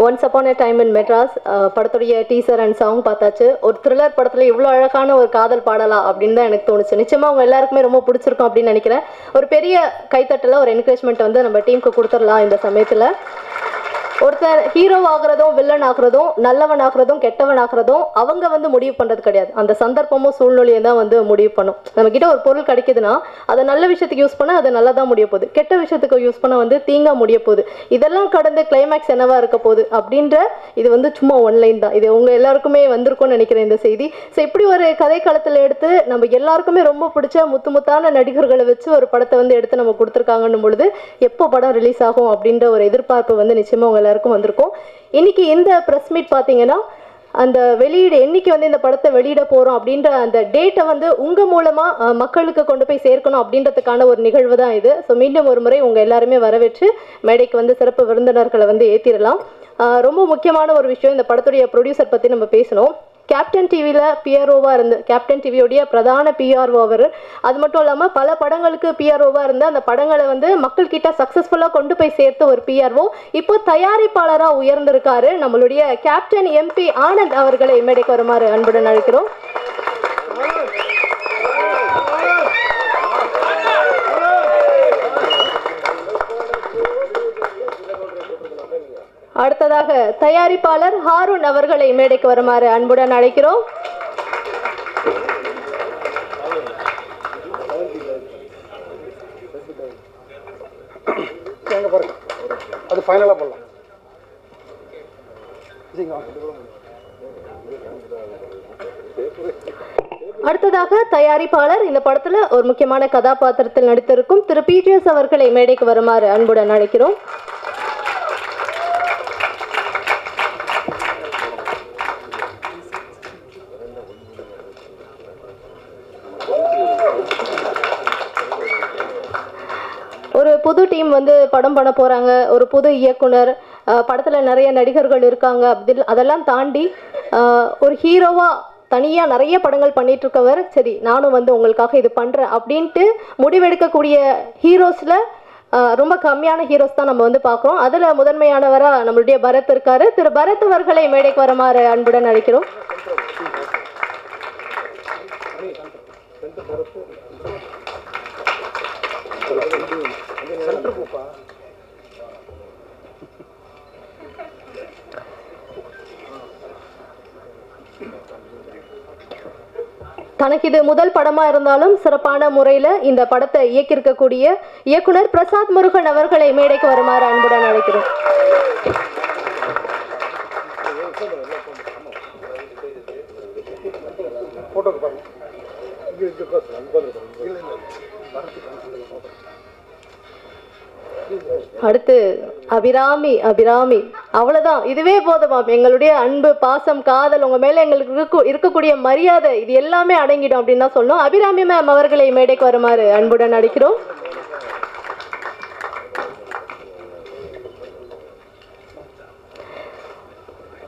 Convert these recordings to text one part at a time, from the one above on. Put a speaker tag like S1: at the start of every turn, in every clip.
S1: Once upon a time in Madras படத்துடைய teaser and song பார்த்தாச்சு. ஒரு த்ரில்லர் படத்தில் இவ்வளோ அழகான ஒரு காதல் பாடலாம் அப்படின்னு தான் எனக்கு தோணுச்சு. நிச்சயமாக அவங்க எல்லாருக்குமே ரொம்ப பிடிச்சிருக்கும் அப்படின்னு நினைக்கிறேன். ஒரு பெரிய கைத்தட்டல ஒரு என்கரேஜ்மெண்ட் வந்து நம்ம டீமுக்கு கொடுத்துடலாம் இந்த சமயத்தில். ஒருத்தர் ஹீரோ ஆகிறதும் வில்லன் ஆகிறதும் நல்லவன் ஆகிறதும் கெட்டவன் ஆகிறதும் அவங்க வந்து முடிவு பண்ணுறது கிடையாது. அந்த சந்தர்ப்பமும் சூழ்நிலையும் தான் வந்து முடிவு பண்ணும். நம்மக்கிட்ட ஒரு பொருள் கிடைக்குதுன்னா அதை நல்ல விஷயத்துக்கு யூஸ் பண்ணால் அது நல்லா தான் முடிய போகுது, கெட்ட விஷயத்துக்கு யூஸ் பண்ணால் வந்து தீங்கா முடிய போகுது. இதெல்லாம் கடந்து கிளைமேக்ஸ் என்னவா இருக்க போகுது அப்படின்ற இது வந்து சும்மா ஒன்லைன் தான். இது உங்கள் எல்லாருக்குமே வந்திருக்கும்னு நினைக்கிறேன் இந்த செய்தி. ஸோ இப்படி ஒரு கதை களத்தில் எடுத்து நம்ம எல்லாருக்குமே ரொம்ப பிடிச்ச முத்தான நடிகர்களை வச்சு ஒரு படத்தை வந்து எடுத்து நம்ம கொடுத்துருக்காங்கன்னும் பொழுது எப்போ படம் ரிலீஸ் ஆகும் அப்படின்ற ஒரு எதிர்பார்ப்பு வந்து நிச்சயமாக உங்கள் எல்லாருக்கும் வந்திருக்கும். இன்னைக்கு இந்த ப்ரெஸ் மீட் பார்த்தீங்கன்னா அந்த வெளியீடு என்னைக்கு வந்து இந்த படத்தை வெளியிட போகிறோம் அப்படின்ற அந்த டேட்டை வந்து உங்கள் மூலமாக மக்களுக்கு கொண்டு போய் சேர்க்கணும் அப்படின்றதுக்கான ஒரு நிகழ்வு தான் இது. ஸோ மீண்டும் ஒரு முறை உங்கள் எல்லாருமே வரவேற்று மேடைக்கு வந்து சிறப்பு விருந்தினர்களை வந்து ஏற்றிடலாம். ரொம்ப முக்கியமான ஒரு விஷயம், இந்த படத்துடைய ப்ரொடியூசர் பற்றி நம்ம பேசணும். கேப்டன் டிவியில் பிஆர்ஓவாக இருந்து கேப்டன் டிவியோடைய பிரதான பிஆர்ஓ அவர். அது மட்டும் இல்லாமல் பல படங்களுக்கு பிஆர்ஓவாக இருந்து அந்த படங்களை வந்து மக்கள்கிட்ட சக்ஸஸ்ஃபுல்லாக கொண்டு போய் சேர்த்த ஒரு பிஆர்ஓ இப்போ தயாரிப்பாளராக உயர்ந்திருக்காரு. நம்மளுடைய கேப்டன் எம்பி ஆனந்த் அவர்களை மேடைக்கு வருமாறு அன்புடன் அழைக்கிறோம். அடுத்ததாக தயாரிப்பாளர் ஹாரூன் அவர்களை மேடைக்கு வருமாறு அன்புடன் அழைக்கிறோம். அடுத்ததாக தயாரிப்பாளர் இந்த படத்துல ஒரு முக்கியமான கதாபாத்திரத்தில் நடித்திருக்கும் திரு பிஜிஎஸ் அவர்களை மேடைக்கு வருமாறு அன்புடன் அழைக்கிறோம். ஒரு புது டீம் வந்து படம் பண்ண போகிறாங்க, ஒரு புது இயக்குனர், படத்தில் நிறைய நடிகர்கள் இருக்காங்க. அதெல்லாம் தாண்டி ஒரு ஹீரோவாக தனியாக நிறைய படங்கள் பண்ணிகிட்ருக்கவர், சரி நானும் வந்து உங்களுக்காக இது பண்ணுறேன் அப்படின்ட்டு முடிவெடுக்கக்கூடிய ஹீரோஸில் ரொம்ப கம்மியான ஹீரோஸ் தான் நம்ம வந்து பார்க்குறோம். அதில் முதன்மையானவராக நம்மளுடைய பரத் இருக்கார். திரு பரத் அவர்களை மேடைக்கு வருமாறு அன்புடன் அழைக்கிறோம். தனக்கு இது முதல் படமா இருந்தாலும் சிறப்பான முறையில் இந்த படத்தை இயக்கியிருக்கக்கூடிய இயக்குனர் பிரசாத் முருகன் அவர்களை மேடைக்கு வருமாறு அன்புடன் அழைக்கிறோம். அடுத்து அபிராமி. அவ்வளவுதான், இதுவே போதுமாம். எங்களுடைய அன்பு, பாசம், காதல், உங்க மேல எங்களுக்கு இருக்கக்கூடிய மரியாதை இது எல்லாமே அடங்கிடும் அப்படின்னு தான் சொல்லணும். அபிராமி மேம் அவர்களை மேடைக்கு வருமாறு அன்புடன் அழைக்கிறோம்.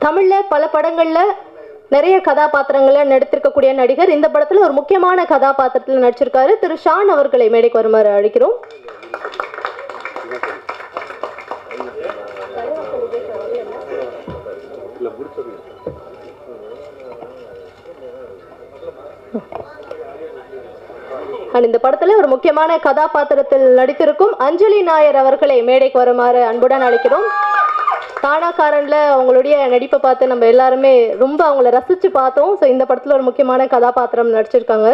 S1: தமிழ்ல பல படங்கள்ல நிறைய கதாபாத்திரங்களை நடித்திருக்கக்கூடிய நடிகர் இந்த படத்துல ஒரு முக்கியமான கதாபாத்திரத்தில் நடிச்சிருக்காரு. திரு ஷான் அவர்களை மேடைக்கு வருமாறு அழைக்கிறோம். இந்த படத்துல ஒரு முக்கியமான கதாபாத்திரத்தில் நடித்திருக்கும் அஞ்சலி நாயர் அவர்களை மேடைக்கு வருமாறு அன்புடன் அழைக்கிறோம். தானாக்காரன்ல அவங்களுடைய நடிப்பை பார்த்து நம்ம எல்லாருமே ரொம்ப அவங்கள ரசிச்சு பார்த்தோம். ஸோ இந்த படத்துல ஒரு முக்கியமான கதாபாத்திரம் நடிச்சிருக்காங்க.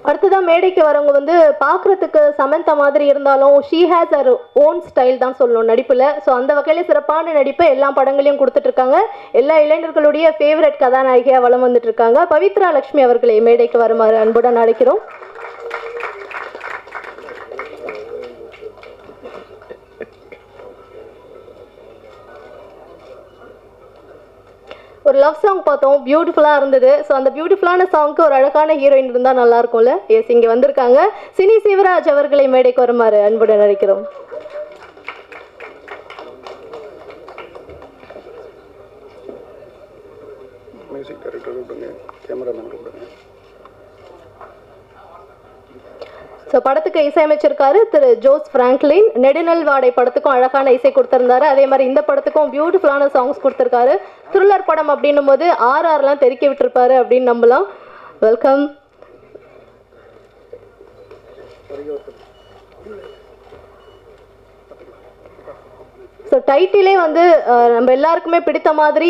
S1: அடுத்ததான் மேடைக்கு வரவங்க வந்து பார்க்குறதுக்கு சமந்தா மாதிரி இருந்தாலும் she has her own style தான் சொல்லணும் நடிப்பில். ஸோ அந்த வகையில் சிறப்பான நடிப்பை எல்லா படங்களையும் கொடுத்துட்ருக்காங்க. எல்லா இளைஞர்களுடைய ஃபேவரட் கதாநாயகியாக வலம் வந்துட்டுருக்காங்க. பவித்ரா லட்சுமி அவர்களை மேடைக்கு வருமாறு அன்புடன் அழைக்கிறோம். ஒரு லவ் சாங் பார்த்தோம், பியூட்டிஃபுல்லாக இருந்தது. ஸோ அந்த பியூட்டிஃபுல்லான சாங்க்கு ஒரு அழகான ஹீரோயின் இருந்தால் நல்லா இருக்கும்ல. எஸ், இங்கே வந்திருக்காங்க. சினி சிவராஜ் அவர்களை மேடைக்கு வருமாறு அன்புடன் அழைக்கிறோம். மியூசிக் டைரக்டர் கூப்பிடுங்க, கேமராமேன் கூப்பிடுங்க. ஸோ படத்துக்கு இசையமைச்சிருக்காரு திரு ஜோஸ் பிராங்க்லின். நெடுநல் வாடை படத்துக்கும் அழகான இசை கொடுத்திருந்தாரு. அதே மாதிரி இந்த படத்துக்கும் பியூட்டிஃபுல்லான சாங்ஸ் கொடுத்திருக்காரு. த்ரில்லர் படம் அப்படின்னும் போது ஆர்ஆர்லாம் தெறிக்க விட்டுருப்பாரு அப்படின்னு நம்பலாம். வெல்கம். ஸோ டைட்டிலே வந்து நம்ம எல்லாருக்குமே பிடித்த மாதிரி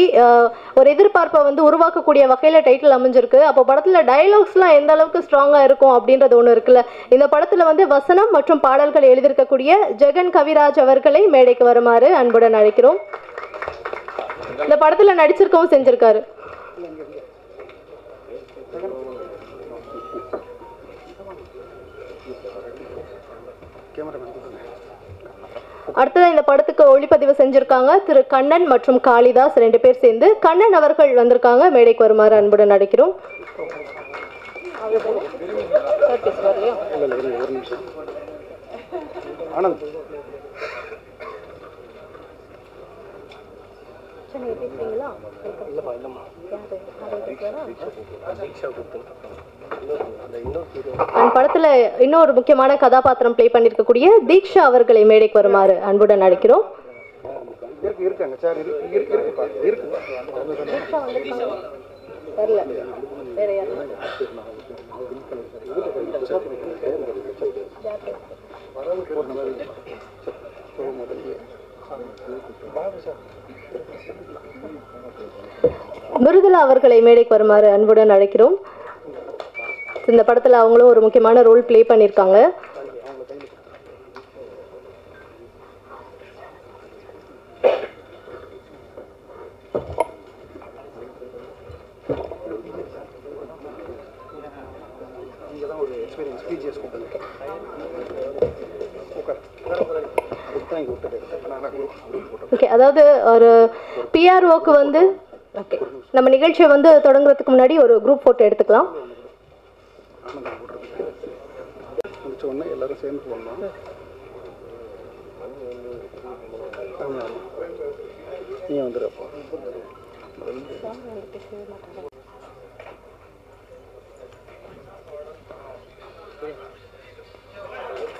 S1: ஒரு எதிர்பார்ப்பை வந்து உருவாக்கக்கூடிய வகையில் டைட்டில் அமைஞ்சிருக்கு. அப்போ படத்தில் டைலாக்ஸ்லாம் எந்த அளவுக்கு ஸ்ட்ராங்காக இருக்கும் அப்படின்றது ஒன்று இருக்குல்ல. இந்த படத்தில் வந்து வசனம் மற்றும் பாடல்கள் எழுதியிருக்கக்கூடிய ஜெகன் கவிராஜ் அவர்களை மேடைக்கு வருமாறு அன்புடன் அழைக்கிறோம். இந்த படத்தில் நடிச்சிருக்கவும் செஞ்சிருக்காரு. அடுத்ததான் இந்த படத்துக்கு ஒளிப்பதிவு செஞ்சிருக்காங்க திரு கண்ணன் மற்றும் காளிதாஸ், 2 பேர் சேர்ந்து. கண்ணன் அவர்கள் வந்திருக்காங்க, மேடைக்கு வருமாறு அன்புடன் அழைக்கிறோம். படத்துல இன்னொரு முக்கியமான கதாபாத்திரம் பிளே பண்ணிருக்கக்கூடிய தீக்ஷா அவர்களை மேடைக்கு வருமாறு அன்புடன் அழைக்கிறோம். மிருதுளா அவர்களை மேடைக்கு வருமாறு அன்புடன் அழைக்கிறோம். இந்த படத்துல அவங்களும் ஒரு முக்கியமான ரோல் பிளே பண்ணிருக்காங்க. ஓகே, அதாவது ஒரு பிஆர்ஓக்கு வந்து ஓகே, நம்ம நிகழ்ச்சியை வந்து தொடங்குறதுக்கு முன்னாடி ஒரு குரூப் போட்டோ எடுத்துக்கலாம். எல்லாரும் சேர்ந்து போடணும். நீ வந்துடுறப்போ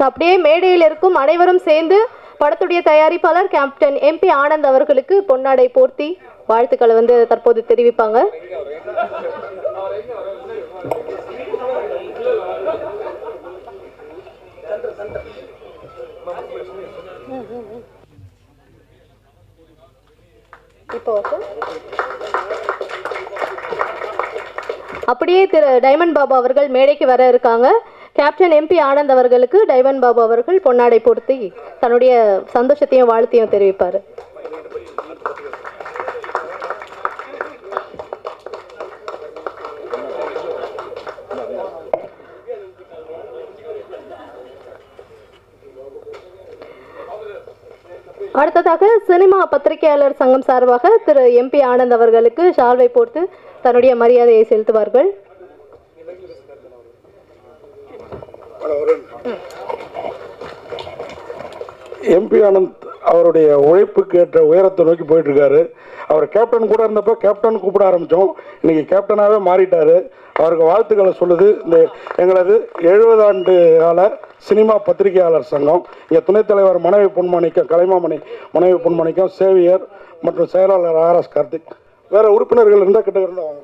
S1: அப்படியே மேடையில் இருக்கும் அனைவரும் சேர்ந்து படத்துடைய தயாரிப்பாளர் கேப்டன் எம்பி ஆனந்த் அவர்களுக்கு பொன்னாடை போர்த்தி வாழ்த்துக்களை வந்து தற்போது தெரிவிப்பாங்க. அப்படியே திரு டைமண்ட் பாபு அவர்கள் மேடைக்கு வர இருக்காங்க. கேப்டன் எம்பி ஆனந்த் அவர்களுக்கு டைமண்ட் பாபு அவர்கள் பொன்னாடை போர்த்தி தன்னுடைய சந்தோஷத்தையும் வாழ்த்தையும் தெரிவிப்பார். அடுத்ததாக சினிமா பத்திரிகையாளர் சங்கம் சார்பாக திரு எம்பி ஆனந்த் அவர்களுக்கு ஷால்வை போர்த்து தன்னுடைய மரியாதையை செலுத்துவார்கள்.
S2: எம்பி ஆனந்த் அவருடைய உழைப்புக்கு ஏற்ற உயரத்தை நோக்கி போயிட்டு இருக்காரு. அவர் கேப்டன் கூட இருந்தப்போ கேப்டன் கூப்பிட ஆரம்பித்தோம். இன்னைக்கு கேப்டனாகவே மாறிட்டாரு. அவருக்கு வாழ்த்துக்களை சொல்லுது இந்த எங்களது 70 ஆண்டு கால சினிமா பத்திரிகையாளர் சங்கம். இங்கே துணைத் தலைவர் மனைவி பொன்மாணிக்கம், கலைமாமணி மனைவி பொன்மாணிக்கம், சேவியர் மற்றும் செயலாளர் ஆர்எஸ் கார்த்திக். வேற உறுப்பினர்கள் இருந்தால் கிட்ட இருந்தாங்க.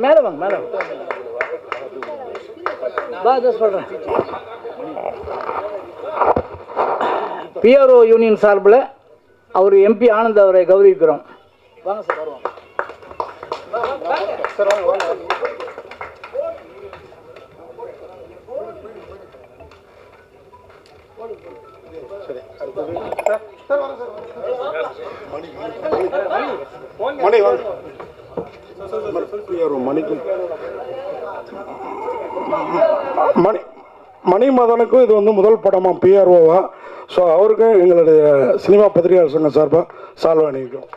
S3: மேலே வாங்க, மேலே சொல்கிறேன். பிஆர்ஓ யூனியன் சார்பில் அவர் எம்பி ஆனந்த் அவரை கௌரவிக்கிறோம். வாங்க சார், வருவோம்.
S2: மணிமதனுக்கும் இது வந்து முதல் படமா பிஆர்ஓவா. ஸோ அவருக்கும் எங்களுடைய சினிமா பத்திரிகையாளர் சங்கம் சார்பாக சால்வை அணிவிக்கும்.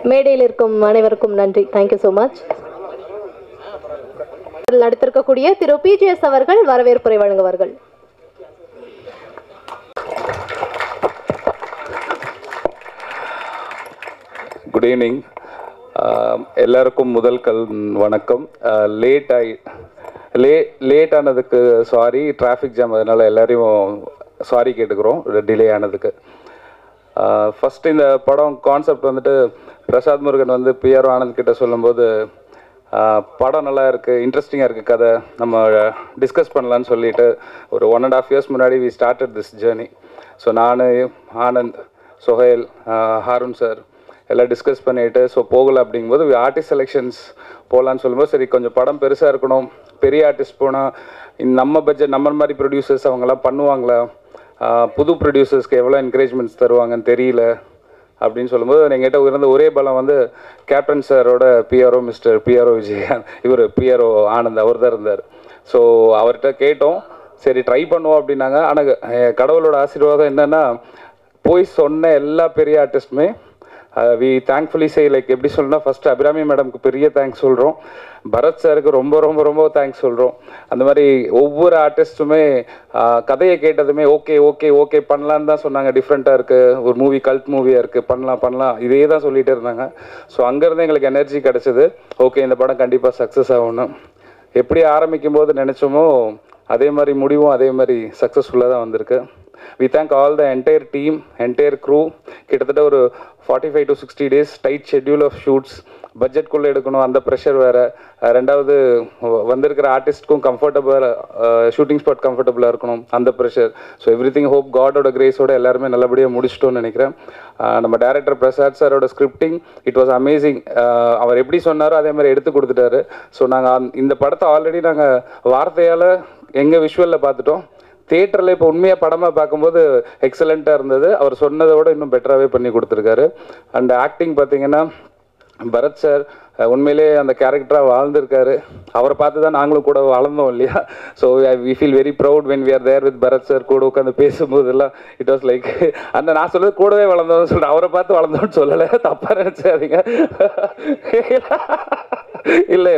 S1: மேடையில் இருக்கும் அனைவருக்கும் நன்றி. Thank you so much. நடித்திருக்கக்கூடிய திரு PGS அவர்கள் வரவேற்புரை வழங்குவார்கள்.
S4: Good evening. எல்லாருக்கும் முதல் வணக்கம். லேட் ஆனதுக்கு சாரி, டிராஃபிக் ஜாம், அதனால் எல்லாரையும் சாரி கேட்டுக்கிறோம் டிலே ஆனதுக்கு. ஃபஸ்ட்டு இந்த படம் கான்செப்ட் வந்துட்டு பிரசாத் முருகன் வந்து பிஆர் ஆனந்த் கிட்ட சொல்லும்போது படம் நல்லா இருக்குது, இன்ட்ரெஸ்டிங்காக இருக்குது, கதை நம்ம டிஸ்கஸ் பண்ணலான்னு சொல்லிட்டு ஒரு 1.5 years முன்னாடி we started this journey. So நான், ஆனந்த், சுஹேல், ஹாரூன் சார் எல்லாம் டிஸ்கஸ் பண்ணிவிட்டு ஸோ போகலை அப்படிங்கும்போது ஆர்டிஸ்ட் செலெக்ஷன்ஸ் போகலான்னு சொல்லும்போது சரி கொஞ்சம் படம் பெருசாக இருக்கணும், பெரிய ஆர்டிஸ்ட் போனால் நம்ம பட்ஜெட் நம்ம மாதிரி ப்ரொடியூசர்ஸ் அவங்கெல்லாம் பண்ணுவாங்களா, புது ப்ரொடியூசர்ஸ்க்கு எவ்வளோ என்கரேஜ்மெண்ட்ஸ் தருவாங்கன்னு தெரியல அப்படின்னு சொல்லும்போது எங்கிட்ட இருந்த ஒரே பலம் வந்து கேப்டன் சாரோட பிஆர்ஓ மிஸ்டர் பிஆர்ஓ விஜயகாந்த், இவர் பிஆர்ஓ ஆனந்த் அவர் தான் இருந்தார். ஸோ அவர்கிட்ட கேட்டோம், சரி ட்ரை பண்ணுவோம் அப்படின்னாங்க. ஆனால் கடவுளோட ஆசீர்வாதம் என்னென்னா போய் சொன்ன எல்லா பெரிய ஆர்டிஸ்ட்டுமே வி தேங்க்ஃபுல்லி சே லைக் எப்படி சொல்லணும்னா ஃபஸ்ட்டு அபிராமி மேடம்க்கு பெரிய தேங்க்ஸ் சொல்கிறோம், பரத் சாருக்கு ரொம்ப ரொம்ப ரொம்ப தேங்க்ஸ் சொல்கிறோம். அந்த மாதிரி ஒவ்வொரு ஆர்டிஸ்ட்டுமே கதையை கேட்டதுமே ஓகே ஓகே ஓகே பண்ணலான்னு தான் சொன்னாங்க. டிஃப்ரெண்ட்டாக இருக்குது, ஒரு மூவி கல்ட் மூவியாக இருக்குது, பண்ணலாம் இதே தான் சொல்லிகிட்டே இருந்தாங்க. ஸோ அங்கேருந்து எங்களுக்கு எனர்ஜி கிடச்சிது, ஓகே இந்த படம் கண்டிப்பாக சக்ஸஸ் ஆகணும். எப்படி ஆரம்பிக்கும் போது நினச்சோமோ அதே மாதிரி முடிவும் அதே மாதிரி சக்ஸஸ்ஃபுல்லாக தான் வந்திருக்கு. We thank all the entire team, entire crew. கிட்டத்தட்ட ஒரு 45 to 60 days tight schedule of shoots, பட்ஜெட்குள்ளே எடுக்கணும், அந்த ப்ரெஷர் வேறு. ரெண்டாவது வந்திருக்கிற ஆர்டிஸ்ட்க்கும் கம்ஃபர்டபுளாக ஷூட்டிங் ஸ்பாட் கம்ஃபர்டபுளாக இருக்கணும், அந்த pressure. So everything hope காடோட கிரேஸோட எல்லாருமே நல்லபடியாக முடிச்சிட்டோன்னு நினைக்கிறேன். நம்ம டைரக்டர் பிரசாத் சாரோட ஸ்கிரிப்டிங் இட் வாஸ் அமேசிங். அவர் எப்படி சொன்னாரோ அதே மாதிரி எடுத்து கொடுத்துட்டாரு. ஸோ நாங்கள் இந்த படத்தை ஆல்ரெடி நாங்கள் வார்த்தையால் எங்கள் விஷுவலில் பார்த்துட்டோம். தியேட்டரில் இப்போ உண்மையாக படமாக பார்க்கும்போது எக்ஸலண்ட்டாக இருந்தது. அவர் சொன்னதை விட இன்னும் பெட்டராகவே பண்ணி கொடுத்துருக்காரு. அண்ட் ஆக்டிங் பார்த்தீங்கன்னா பரத் சார் உண்மையிலே அந்த கேரக்டராக வாழ்ந்திருக்காரு. அவரை பார்த்து தான் நாங்களும் கூட வளர்ந்தோம் இல்லையா. So we feel very proud when we are there with Bharath sir. கூட உட்காந்து பேசும்போதெல்லாம் இட் வாஸ் லைக் அந்த நான் சொல்கிறது கூடவே வளர்ந்தோம்னு சொல்லிட்டு அவரை பார்த்து வளர்ந்தோன்னு சொல்லலை, தப்பாக நினச்சாதீங்க. இல்லை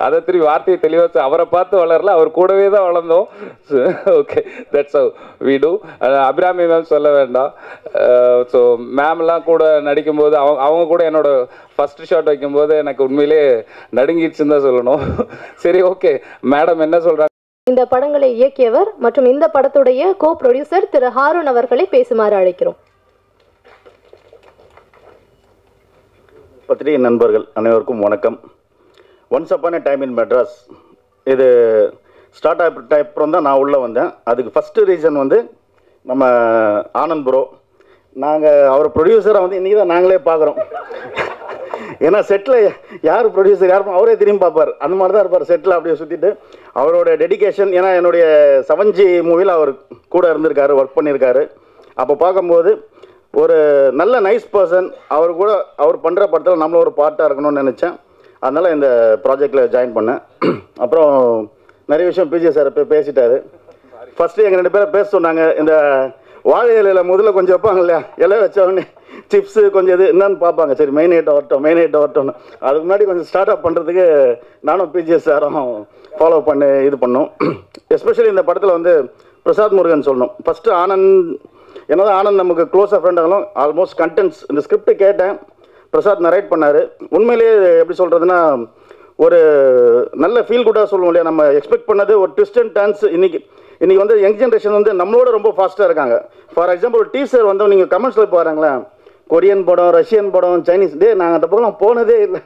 S4: அதை திரும்பி வார்த்தையை தெளிவாக அவரை பார்த்து வளரல, அவர் கூடவே தான் வளர்ந்தோம். Okay that's how we do. Abirami ma'am சொல்ல வேண்டாம். ஸோ மேம்லாம் கூட நடிக்கும்போது அவங்க கூட என்னோட ஃபஸ்ட்டு ஷாட் வைக்கும்போது எனக்கு உண்மையிலே நடுங்கிடுச்சுன்னு தான் சொல்லணும். சரி ஓகே மேடம் என்ன சொல்கிறாங்க.
S1: இந்த படங்களை இயக்கியவர் மற்றும் இந்த படத்துடைய கோ ப்ரொடியூசர் திரு ஹாரூன் அவர்களை பேசுமாறு அழைக்கிறோம்.
S5: பத்திரிகை நண்பர்கள் அனைவருக்கும் வணக்கம். Once upon a time in Madras இது ஸ்டார்ட் அப்புறம் தான் நான் உள்ளே வந்தேன். அதுக்கு ஃபஸ்ட்டு ரீசன் வந்து நம்ம ஆனந்த் ப்ரோ. நாங்கள் அவர் ப்ரொடியூசரை வந்து இன்றைக்கி தான் நாங்களே பார்க்குறோம். ஏன்னா செட்டில் யார் ப்ரொடியூசர் யாரும் அவரே திரும்பி பார்ப்பார், அந்த மாதிரி தான் இருப்பார் செட்டில் அப்படியே சுற்றிட்டு. அவரோட டெடிக்கேஷன், ஏன்னா என்னுடைய 7G மூவியில் அவர் கூட இருந்திருக்காரு, ஒர்க் பண்ணியிருக்காரு. அப்போ பார்க்கும்போது ஒரு நல்ல நைஸ் பர்சன். அவர் பண்ணுற படத்தில் நம்மளும் ஒரு பார்ட்டாக இருக்கணும்னு நினச்சேன். அதனால் இந்த ப்ராஜெக்டில் ஜாயின் பண்ணேன். அப்புறம் நிறைய விஷயம் PGS சார் பேசிட்டார். ஃபஸ்ட்டு எங்கள் 2 பேரை பேச சொன்னாங்க. இந்த வாழை இலையில் முதல்ல கொஞ்சம் வைப்பாங்க இல்லையா, இலை வச்சவொடனே சிப்ஸு கொஞ்சம் இது என்னன்னு பார்ப்பாங்க. சரி மெயின் ஐட்டம் வரட்டோம்னு அதுக்கு முன்னாடி கொஞ்சம் ஸ்டார்ட் அப் பண்ணுறதுக்கு நானும் PGS சாரும் ஃபாலோ பண்ணி இது பண்ணோம். எஸ்பெஷலி இந்த படத்தில் வந்து பிரசாத் முருகன் சொல்லணும். ஃபஸ்ட்டு ஆனந்த் என்னதான் ஆனந்த் நமக்கு க்ளோஸாக ஃப்ரெண்ட் ஆகலாம். ஆல்மோஸ்ட் கண்டென்ட்ஸ் இந்த ஸ்கிரிப்ட் கேட்டேன், பிரசாத் நரேட் பண்ணார். உண்மையிலேயே எப்படி சொல்கிறதுனா ஒரு நல்ல ஃபீல் குட்டாக சொல்லுவோம் இல்லையா. நம்ம எக்ஸ்பெக்ட் பண்ணது ஒரு ட்விஸ்ட் அண்ட் டர்ன்ஸ். இன்றைக்கி வந்து யங் ஜென்ரேஷன் வந்து நம்மளோட ரொம்ப ஃபாஸ்ட்டாக இருக்காங்க. ஃபார் எக்ஸாம்பிள் ஒரு டீசர் வந்து நீங்கள் கமெண்ட்ஸில் பாருங்களேன், கொரியன் படம், ரஷ்யன் படம், சைனீஸ் நாங்கள் அந்த பக்கம் போனதே இல்லை.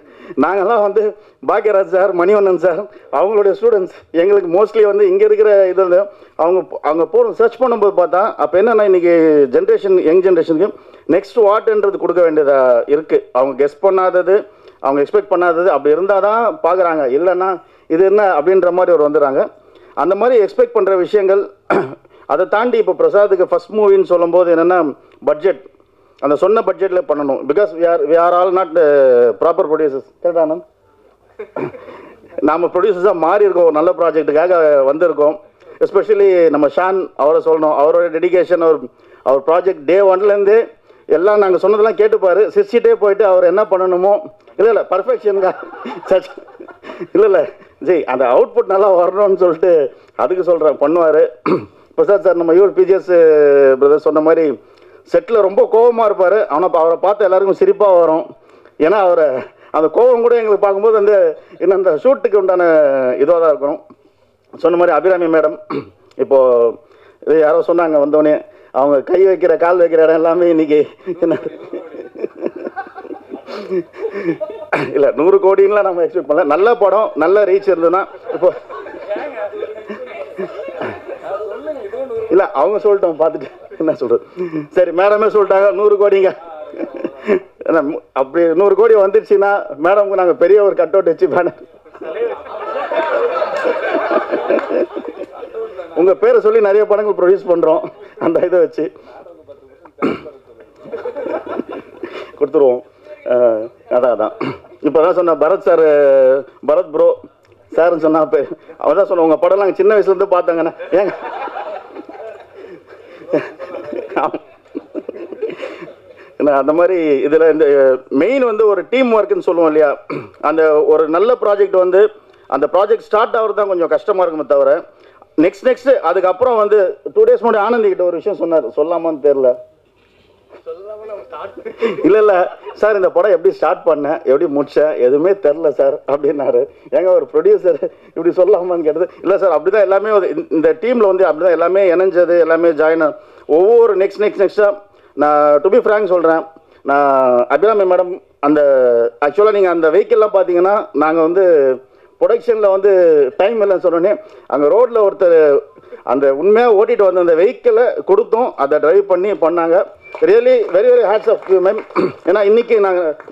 S5: நாங்கள்லாம் வந்து பாக்யராஜ் சார், மணிவண்ணன் சார் அவங்களுடைய ஸ்டூடெண்ட்ஸ். எங்களுக்கு மோஸ்ட்லி வந்து இங்கே இருக்கிற இது வந்து அவங்க போகிறோம் சர்ச் பண்ணும்போது பார்த்தா அப்போ என்னென்னா இன்றைக்கி ஜென்ரேஷன் யங் ஜென்ரேஷனுக்கு நெக்ஸ்ட் வாட்ன்றது கொடுக்க வேண்டியதாக இருக்குது. அவங்க கெஸ் பண்ணாதது, அவங்க எக்ஸ்பெக்ட் பண்ணாதது அப்படி இருந்தால் தான் பார்க்குறாங்க. இல்லைன்னா இது என்ன அப்படின்ற மாதிரி ஒரு வந்துடுறாங்க. அந்த மாதிரி எக்ஸ்பெக்ட் பண்ணுற விஷயங்கள். அதை தாண்டி இப்போ பிரசாத்துக்கு ஃபஸ்ட் மூவின்னு சொல்லும்போது என்னென்னா பட்ஜெட், அந்த சொன்ன பட்ஜெட்டில் பண்ணணும். Because we are all not proper producers. கரெக்டாக நாம் ப்ரொடியூசர்ஸாக மாறி இருக்கோம், ஒரு நல்ல ப்ராஜெக்ட்டுக்காக வந்திருக்கோம். எஸ்பெஷலி நம்ம ஷான் அவரை சொல்லணும். அவரோட டெடிகேஷன், அவர் ப்ராஜெக்ட் டே 1லேருந்தே எல்லாம் நாங்கள் சொன்னதெல்லாம் கேட்டுப்பார், சிரிச்சிட்டே போயிட்டு அவர் என்ன பண்ணணுமோ இல்லை பர்ஃபெக்ஷனுக்கா இல்லை ஜெய் அந்த அவுட்புட் நல்லா வரணும்னு சொல்லிட்டு அதுக்கு சொல்கிறேன் பண்ணுவார். பிரசாத் சார் நம்ம இவர் பிஜிஎஸ் பிரதர் சொன்ன மாதிரி செட்டில் ரொம்ப கோபமாக இருப்பார். ஆனால் அவரை பார்த்து எல்லாருக்கும் சிரிப்பாக வரும். ஏன்னா அவரை அந்த கோபம் கூட எங்களுக்கு பார்க்கும்போது இன்னும் அந்த ஷூட்டுக்கு உண்டான இதுவாக தான் இருக்கணும். சொன்ன மாதிரி அபிராமி மேடம் இப்போது இது யாரோ சொன்னாங்க வந்தோடனே அவங்க கை வைக்கிற கால் வைக்கிற இடம் எல்லாமே இன்னைக்கு என்ன இல்லை 100 கோடின்லாம் நம்ம எக்ஸ்பெக்ட் பண்ணல. நல்ல படம் நல்ல ரீச் இருந்ததுன்னா இப்போ இல்லை அவங்க சொல்லிட்டோம் பார்த்துட்டு என்ன சொல்கிறது. சரி மேடமே சொல்லிட்டாங்க 100 கோடிங்க. அப்படி 100 கோடி வந்துடுச்சுன்னா மேடம்க்கு நாங்கள் பெரிய ஒரு கட் அவுட் வச்சு பேனர் உங்கள் பேரை சொல்லி நிறைய படங்கள் ப்ரொடியூஸ் பண்ணுறோம். அந்த இதை வச்சு கொடுத்துருவோம். அதான் இப்போ தான் சொன்ன பரத் சார், பரத் ப்ரோ சார்ன்னு சொன்னா அவர் தான் சொன்ன உங்கள் படம்லாம் சின்ன வயசுலேருந்து பார்த்தாங்கண்ணே. ஏங்க அந்த மாதிரி இதில் இந்த மெயின் ஒரு டீம் ஒர்க்குன்னு சொல்லுவோம் இல்லையா, அந்த ஒரு நல்ல ப்ராஜெக்ட் அந்த ப்ராஜெக்ட் ஸ்டார்ட் ஆகிறது தான் கொஞ்சம் கஷ்டமாக இருக்குமே தவிர நெக்ஸ்ட் அதுக்கப்புறம் 2 days முன்னாடி ஆனந்திக்கிட்ட ஒரு விஷயம் சொன்னார், சொல்லாமான்னு தெரில. இல்லை சார் இந்த படம் எப்படி ஸ்டார்ட் பண்ணேன் எப்படி முடித்தேன் எதுவுமே தெரில சார் அப்படின்னாரு. ஏங்க ஒரு ப்ரொடியூசர் இப்படி சொல்லாமான்னு கேட்டது. இல்லை சார் அப்படி தான் எல்லாமே இந்த டீமில் அப்படி தான் எல்லாமே இணைஞ்சது, எல்லாமே ஜாயின் ஒவ்வொரு நெக்ஸ்ட்டாக நான் டு பி ஃப்ராங்க் சொல்கிறேன். நான் அபிராமி மேடம் அந்த ஆக்சுவலாக நீங்கள் அந்த வெஹிக்கிள்லாம் பார்த்தீங்கன்னா நாங்கள் ப்ரொடக்ஷனில் டைம் இல்லைன்னு சொன்னோன்னே அங்கே ரோட்டில் ஒருத்தர் அந்த உண்மையாக ஓட்டிகிட்டு வந்த அந்த வெஹிக்கிளை கொடுத்தோம், அதை ட்ரைவ் பண்ணாங்க. Really very very hats off you ma'am. ஏன்னா இன்றைக்கி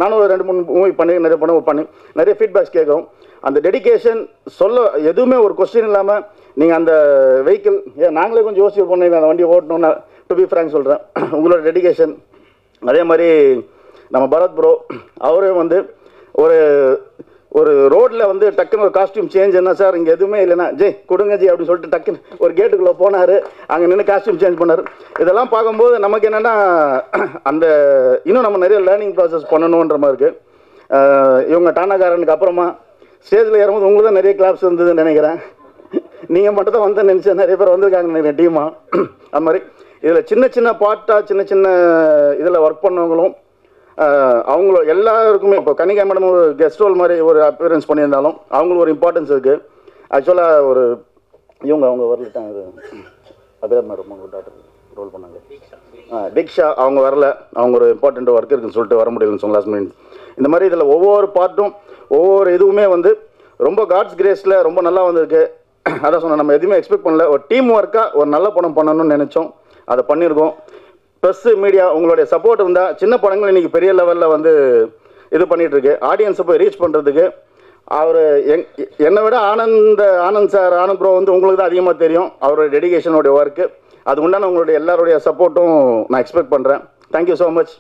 S5: நானும் ஒரு 2-3 மூவி நிறைய படம் நிறைய ஃபீட்பேக்ஸ் கேட்கும். அந்த டெடிக்கேஷன் எதுவுமே ஒரு கொஸ்டின் இல்லாமல் நீங்கள் அந்த வெஹிக்கிள் நாங்களே கொஞ்சம் யோசிச்சு பண்ணி அந்த வண்டியை ஓட்டணும்னு டு பி ஃப்ராங்க் சொல்கிறேன். உங்களோட டெடிக்கேஷன் அதே மாதிரி நம்ம பரத் ப்ரோ அவரே ஒரு ரோட்டில் டக்குன்னு ஒரு காஸ்டியூம் சேஞ்ச் என்ன சார் இங்கே எதுவுமே இல்லைன்னா ஜெய் கொடுங்க ஜி அப்படின்னு சொல்லிட்டு டக்குன்னு ஒரு கேட்டுக்குள்ளே போனார், அங்கே நின்று காஸ்டியூம் சேஞ்ச் பண்ணார். இதெல்லாம் பார்க்கும்போது நமக்கு என்னென்னா அந்த இன்னும் நம்ம நிறைய லேர்னிங் ப்ராசஸ் பண்ணணுன்ற மாதிரி இருக்குது. இவங்க டானாகாரனுக்கு அப்புறமா ஸ்டேஜில் ஏறும்போது உங்களுக்கு தான் நிறைய கிளாப்ஸ் இருந்ததுன்னு நினைக்கிறேன். நீங்கள் மட்டும் தான் வந்தேன்னு நினச்சேன், நிறைய பேர் வந்திருக்காங்க நினைக்கிறேன் டீமாக. அது மாதிரி இதில் சின்ன பாட்டாக சின்ன இதில் ஒர்க் பண்ணவங்களும் அவங்களும் எல்லாருக்குமே இப்போ கனிகா மேடம் ஒரு கெஸ்ட் ரோல் மாதிரி ஒரு அப்பியரன்ஸ் பண்ணியிருந்தாலும் அவங்களுக்கு ஒரு இம்பார்ட்டன்ஸ் இருக்குது. ஆக்சுவலாக அவங்க வரலிட்டாங்க அபிராமி மேடம் அவங்க டாக்டர் ரோல் பண்ணாங்க தீக்ஷா அவங்க வரல, அவங்க ஒரு இம்பார்ட்டண்ட் ஒர்க் இருக்குன்னு சொல்லிட்டு வர முடியலன்னு சொன்ன லாஸ்ட் மினிட். இந்த மாதிரி இதில் ஒவ்வொரு பாட்டும் ஒவ்வொரு இதுவுமே ரொம்ப காட்ஸ் கிரேஸில் ரொம்ப நல்லா வந்திருக்கு. அதான் சொன்னேன் நம்ம எதுவுமே எக்ஸ்பெக்ட் பண்ணல, ஒரு டீம் ஒர்க்காக ஒரு நல்ல படம் பண்ணணும்னு நினச்சோம், அதை பண்ணியிருக்கோம். ப்ரெஸ்ஸு மீடியா உங்களுடைய சப்போர்ட் இருந்தால் சின்ன படங்கள் இன்றைக்கி பெரிய லெவலில் இது பண்ணிகிட்ருக்கு. ஆடியன்ஸை போய் ரீச் பண்ணுறதுக்கு அவர் என்னை விட ஆனந்த் சார் ஆனந்த் ப்ரோ உங்களுக்கு தான் அதிகமாக தெரியும் அவரோட டெடிகேஷனோடைய ஒர்க்கு. அது உண்டான உங்களுடைய எல்லாருடைய சப்போர்ட்டும் நான் எக்ஸ்பெக்ட் பண்ணுறேன். Thank you so much.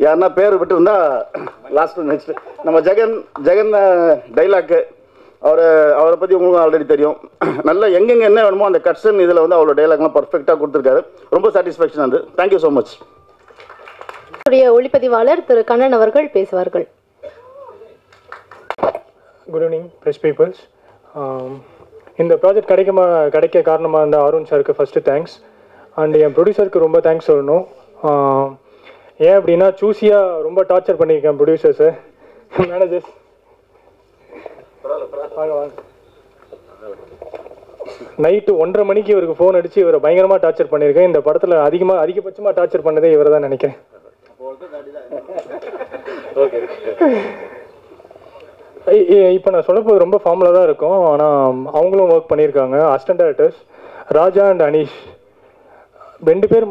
S5: யாருன்னா பேர் விட்டுருந்தா நெக்ஸ்ட் நம்ம ஜெகன் டைலாக்கு அவரை பற்றி உங்களுக்கு ஆல்ரெடி தெரியும். நல்லா எங்கெங்கே என்ன வேணுமோ அந்த கட்ஸன் இதில் அவரோட டைலாக்லாம் பர்ஃபெக்டாக கொடுத்துருக்காரு. ரொம்ப சாட்டிஸ்ஃபேக்ஷன் தேங்க்யூ ஸோ மச்.
S1: ஒளிப்பதிவாளர் திரு கண்ணன் அவர்கள் பேசுவார்கள்.
S6: Good evening press peoples. இந்த ப்ராஜெக்ட் கிடைக்க காரணமாக இருந்த அருண் சாருக்கு ஃபஸ்ட்டு தேங்க்ஸ். அண்ட் என் ப்ரொடியூசருக்கு ரொம்ப தேங்க்ஸ் சொல்லணும். ஏன் அப்படின்னா சூஸியாக ரொம்ப டார்ச்சர் பண்ணியிருக்கேன் ப்ரொடியூசர்ஸு மேனேஜர்ஸ். நைட்டு 1:30 மணிக்கு இவருக்கு ஃபோன் அடித்து இவரை பயங்கரமாக டார்ச்சர் பண்ணியிருக்கேன். இந்த படத்தில் அதிகபட்சமாக டார்ச்சர் பண்ணதே இவரை தான் நினைக்கிறேன். இப்போ நான் சொல்லப்போது ரொம்ப ஃபார்முலாக தான் இருக்கும், ஆனால் அவங்களும் ஒர்க் பண்ணியிருக்காங்க. Assistant directors Raja and Anish 2 பேர்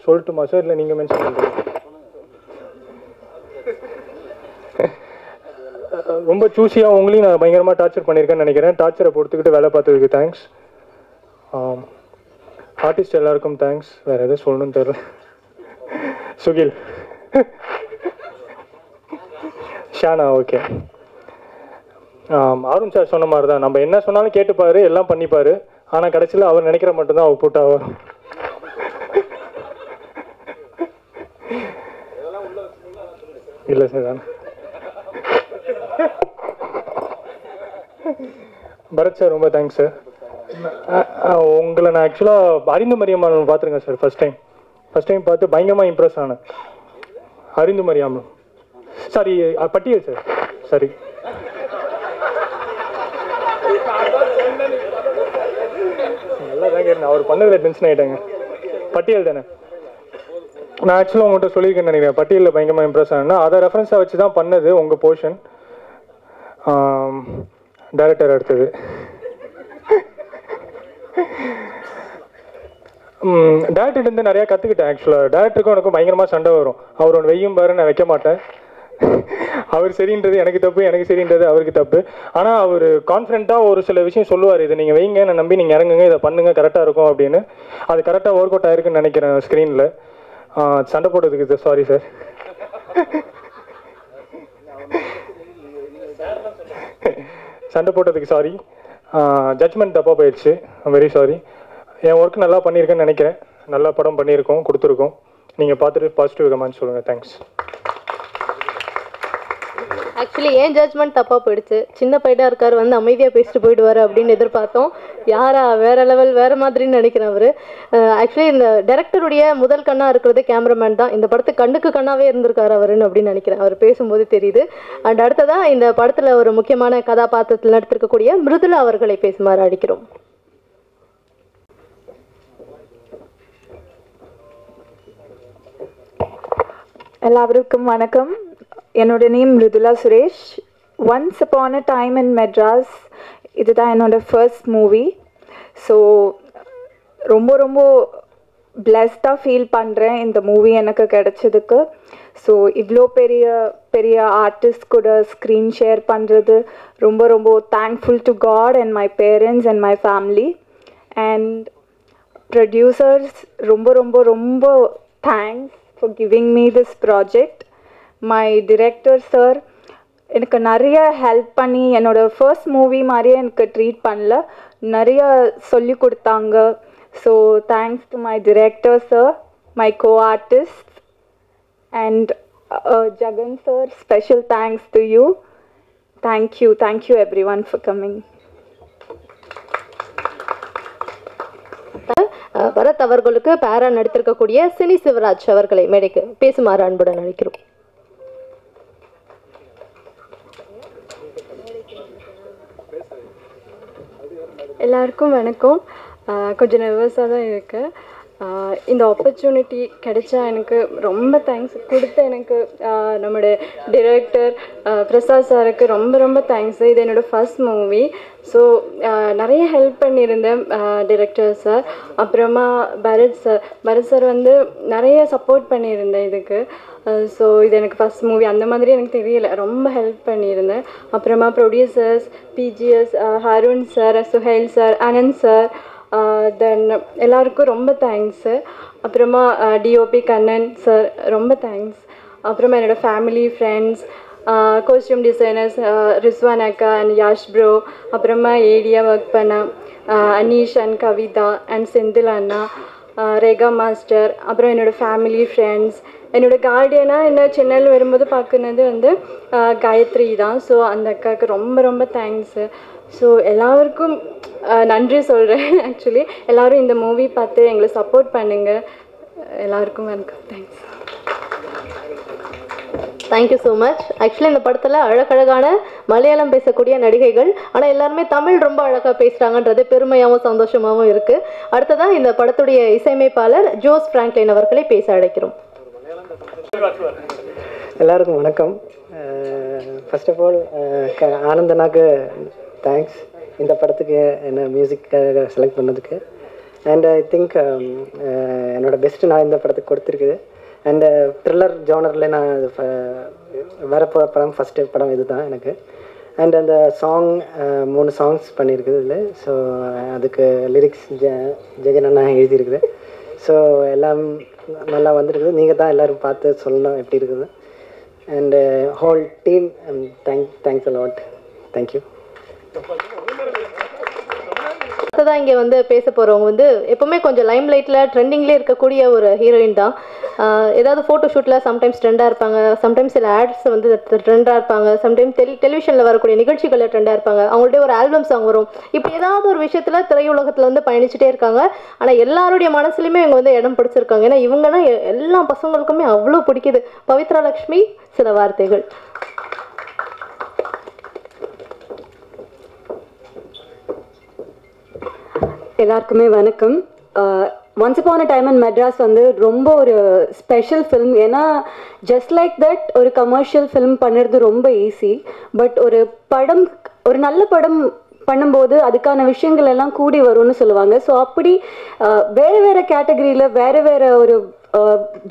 S6: சொல்லட்டுமா சார் இல்லை நீங்கள் மென்ஷன் பண்ணுறீங்க? ரொம்ப சூஸியாக உங்களையும் நான் பயங்கரமாக டார்ச்சர் பண்ணியிருக்கேன்னு நினைக்கிறேன். டார்ச்சரை பொறுத்துக்கிட்டு வேலை பார்த்ததுக்கு தேங்க்ஸ். ஆர்டிஸ்ட் எல்லாருக்கும் தேங்க்ஸ். வேறு எதுவும் சொல்லணும்னு தெரியல. சுகில் ஷானா ஓகே. அருண் சார் சொன்ன மாதிரி தான், நம்ம என்ன சொன்னாலும் கேட்டுப்பார், எல்லாம் பண்ணிப்பார். ஆனால் கடைசியில் அவர் நினைக்கிற மட்டும்தான் அவர் போட்டாக இல்லை சார். பரத் சார் ரொம்ப தேங்க்ஸ் சார். உங்களை நான் ஆக்சுவலாக அறிந்து மரியாமல் பார்த்துருங்க சார். ஃபஸ்ட் டைம் பார்த்து பயங்கரமாக இம்ப்ரெஸ் ஆனேன். அறிந்து மரியாமல் சாரி பட்டியல் சார். சாரி நல்லா தாங்க இருந்தேன். அவர் பண்ணதில் டென்ஷன் ஆகிட்டாங்க. பட்டியல் தானே. நான் ஆக்சுவலாக உங்கள்கிட்ட சொல்லியிருக்கேன்னு நினைக்கிறேன். பட்டியலில் பயங்கரமாக இம்ப்ரெஸ் ஆனேன்னா அதை ரெஃபரன்ஸாக வச்சு தான் பண்ணது உங்கள் போர்ஷன். டைரக்டர் அடுத்தது டேரக்டர்லேருந்து நிறையா கற்றுக்கிட்டேன். ஆக்சுவலாக டேரக்டருக்கும் எனக்கும் பயங்கரமாக சண்டை வரும். அவர் ஒன்று வெய்யும் பாரு, நான் வைக்க மாட்டேன். அவர் சரின்றது எனக்கு தப்பு, எனக்கு சரின்றது அவருக்கு தப்பு. ஆனால் அவர் கான்ஃபிடென்ட்டாக ஒரு சில விஷயம் சொல்லுவார். இதை நீங்கள் வைங்க, நான் நம்பி நீங்கள் இறங்குங்க, இதை பண்ணுங்கள், கரெக்டாக இருக்கும் அப்படின்னு. அது கரெக்டாக ஒர்க் அவுட் ஆயிருக்குன்னு நினைக்கிறேன் ஸ்க்ரீனில். சண்டை போட்டதுக்கு சாரி சார். சண்டை போட்டதுக்கு சாரி. ஜட்ஜ்மெண்ட் தப்பாக போயிடுச்சு. Very sorry. என் ஒர்க் நல்லா பண்ணியிருக்கேன்னு நினைக்கிறேன். நல்லா படம் பண்ணியிருக்கோம், கொடுத்துருக்கோம். நீங்கள் பார்த்துட்டு பாசிட்டிவ் கமெண்ட்ஸ் சொல்லுங்கள். தேங்க்ஸ்.
S1: ஆக்சுவலி ஏன் ஜட்ஜ்மெண்ட் தப்பாக போயிடுச்சு. சின்ன பையனாக இருக்கார், வந்து அமைதியாக பேசிட்டு போயிடுவார் அப்படின்னு எதிர்பார்த்தோம். யாரா வேற லெவல், வேறு மாதிரின்னு நினைக்கிறேன் அவர். ஆக்சுவலி இந்த டைரக்டருடைய முதல் கண்ணாக இருக்கிறது கேமராமேன் தான். இந்த படத்துக்கு கண்ணுக்கு கண்ணாவே இருந்திருக்காரு அவருன்னு அப்படின்னு நினைக்கிறேன். அவர் பேசும்போது தெரியுது. அண்ட் அடுத்ததாக இந்த படத்தில் ஒரு முக்கியமான கதாபாத்திரத்தில் நடித்திருக்கக்கூடிய மிருதுளா அவர்களை பேசுமாறு அழைக்கிறோம்.
S7: எல்லாருக்கும் வணக்கம். என்னோட name Mridula Suresh. Once upon a time in Madras இதுதான் என்னோட ஃபர்ஸ்ட் மூவி. ஸோ ரொம்ப ரொம்ப பிளெஸ்டாக ஃபீல் பண்ணுறேன் இந்த மூவி எனக்கு கிடைச்சதுக்கு. ஸோ இவ்வளோ பெரிய பெரிய ஆர்டிஸ்ட் கூட ஸ்க்ரீன் ஷேர் பண்ணுறது ரொம்ப ரொம்ப thankful to God and my parents and my family. And producers ரொம்ப ரொம்ப ரொம்ப thanks for giving me this project. My director sir எனக்கு நிறைய ஹெல்ப் பண்ணி என்னோட ஃபர்ஸ்ட் மூவி மாதிரியே எனக்கு ட்ரீட் பண்ணல, நிறைய சொல்லி கொடுத்தாங்க. So thanks to my director sir, my co artist and Jagan sir. Special thanks to you. Thank you everyone for coming.
S1: Bharath அவர்களுக்கு பேரா நடித்திருக்கக்கூடிய சினி சிவராஜ் அவர்களை மேடைக்கு பேசுமாறு அன்புடன் அழைக்கிறோம்.
S8: எல்லாருக்கும் வணக்கம். கொஞ்சம் நர்வஸாக தான் இருக்கு. இந்த ஆப்பர்ச்சுனிட்டி கிடைச்சா எனக்கு ரொம்ப தேங்க்ஸ். கொடுத்த எனக்கு நம்மளோட டிரெக்டர் பிரசாத் சாருக்கு ரொம்ப ரொம்ப தேங்க்ஸ். இது என்னோடய ஃபர்ஸ்ட் மூவி. ஸோ நிறைய ஹெல்ப் பண்ணியிருந்தேன் டிரெக்டர் சார். அப்புறமா பரத் சார் வந்து நிறைய சப்போர்ட் பண்ணியிருந்தேன் இதுக்கு. ஸோ இது எனக்கு ஃபஸ்ட் மூவி, அந்த மாதிரி எனக்கு தெரியல, ரொம்ப ஹெல்ப் பண்ணியிருந்தேன். அப்புறமா producers PGS, Harun sir, Suhail sir, Anand sir, then எல்லாருக்கும் ரொம்ப தேங்க்ஸு. அப்புறமா டிஓபி கண்ணன் சார் ரொம்ப தேங்க்ஸ். அப்புறமா என்னோடய family, friends, costume designers Rizwan அக்கா அண்ட் யாஷ் ப்ரோ, அப்புறமா ஏடியாக ஒர்க் பண்ண அனீஷ் அண்ட் கவிதா அண்ட் செந்தில் அண்ணா, ரேகா மாஸ்டர், அப்புறம் என்னோடய ஃபேமிலி, ஃப்ரெண்ட்ஸ், என்னோடய கார்டியனாக என்ன சென்னையில் வரும்போது பார்க்குனது வந்து காயத்ரி தான். ஸோ அந்த அக்காவுக்கு ரொம்ப ரொம்ப தேங்க்ஸு. ஸோ எல்லாருக்கும் நன்றி சொல்கிறேன். ஆக்சுவலி எல்லோரும் இந்த மூவி பார்த்து எங்களை சப்போர்ட் பண்ணுங்கள். எல்லாருக்கும் வணக்கம். Thanks.
S1: Thank you so much. Actually இந்த படத்தில் அழகழகான மலையாளம் பேசக்கூடிய நடிகைகள், ஆனால் எல்லாருமே தமிழ் ரொம்ப அழகாக பேசுகிறாங்கன்றது பெருமையாகவும் சந்தோஷமாகவும் இருக்குது. அடுத்ததான் இந்த படத்துடைய இசையமைப்பாளர் ஜோஸ் பிராங்க்லின் அவர்களை பேச அழைக்கிறோம்.
S9: எல்லாருக்கும் வணக்கம். ஃபர்ஸ்ட் ஆஃப் ஆல் ஆனந்தனாக்கு தேங்க்ஸ் இந்த படத்துக்கு என்ன மியூசிக்காக செலக்ட் பண்ணதுக்கு. அண்ட் ஐ திங்க் என்னோடய பெஸ்ட்டு நான் இந்த படத்துக்கு கொடுத்துருக்குது. அண்ட் த்ரில்லர் ஜானரில் நான் வர படம் ஃபஸ்ட்டு படம் இது தான் எனக்கு. அண்ட் அந்த சாங் 3 சாங்ஸ் பண்ணியிருக்குது இதில். ஸோ அதுக்கு லிரிக்ஸ் ஜெகன் அண்ணா எழுதியிருக்குது. ஸோ எல்லாம் நல்லா வந்துருக்குது. நீங்கள் தான் எல்லோரும் பார்த்து சொல்லணும் எப்படி இருக்குது. And whole team thanks a lot. Thank you.
S1: அடுத்ததாக இங்கே வந்து பேச போகிறவங்க வந்து எப்போவுமே கொஞ்சம் லைம் லைட்டில் ட்ரெண்டிங்லேயே இருக்கக்கூடிய ஒரு ஹீரோயின் தான். ஏதாவது ஃபோட்டோ ஷூட்டில் சம்டைம்ஸ் ட்ரெண்டாக இருப்பாங்க, சம்டைம்ஸ் சில ஆட்ஸ் வந்து ட்ரெண்டாக இருப்பாங்க, சம்டைம்ஸ் டெலிவிஷனில் வரக்கூடிய நிகழ்ச்சிகளில் ட்ரெண்டாக இருப்பாங்க, அவங்கள்ட்ட ஒரு ஆல்பம் சாங் வரும். இப்படி ஏதாவது ஒரு விஷயத்தில் திரையுலகத்தில் வந்து பயணிச்சுட்டே இருக்காங்க. ஆனால் எல்லாருடைய மனசுலையுமே இவங்க வந்து இடம் பிடிச்சிருக்காங்க. ஏன்னா இவங்கன்னா எல்லா பசங்களுக்குமே அவ்வளோ பிடிக்குது. பவித்ரா லக்ஷ்மி, சில வார்த்தைகள்.
S10: எல்லாருக்குமே வணக்கம். Once upon a time in Madras வந்து ரொம்ப ஒரு ஸ்பெஷல் ஃபிலிம். ஏன்னா ஜஸ்ட் லைக் தட் ஒரு கமர்ஷியல் ஃபிலிம் பண்ணுறது ரொம்ப ஈஸி. பட் ஒரு படம், ஒரு நல்ல படம் பண்ணும்போது அதுக்கான விஷயங்கள் எல்லாம் கூடி வரும்னு சொல்லுவாங்க. ஸோ அப்படி வேறு வேறு கேட்டகரியில் வேறு வேறு ஒரு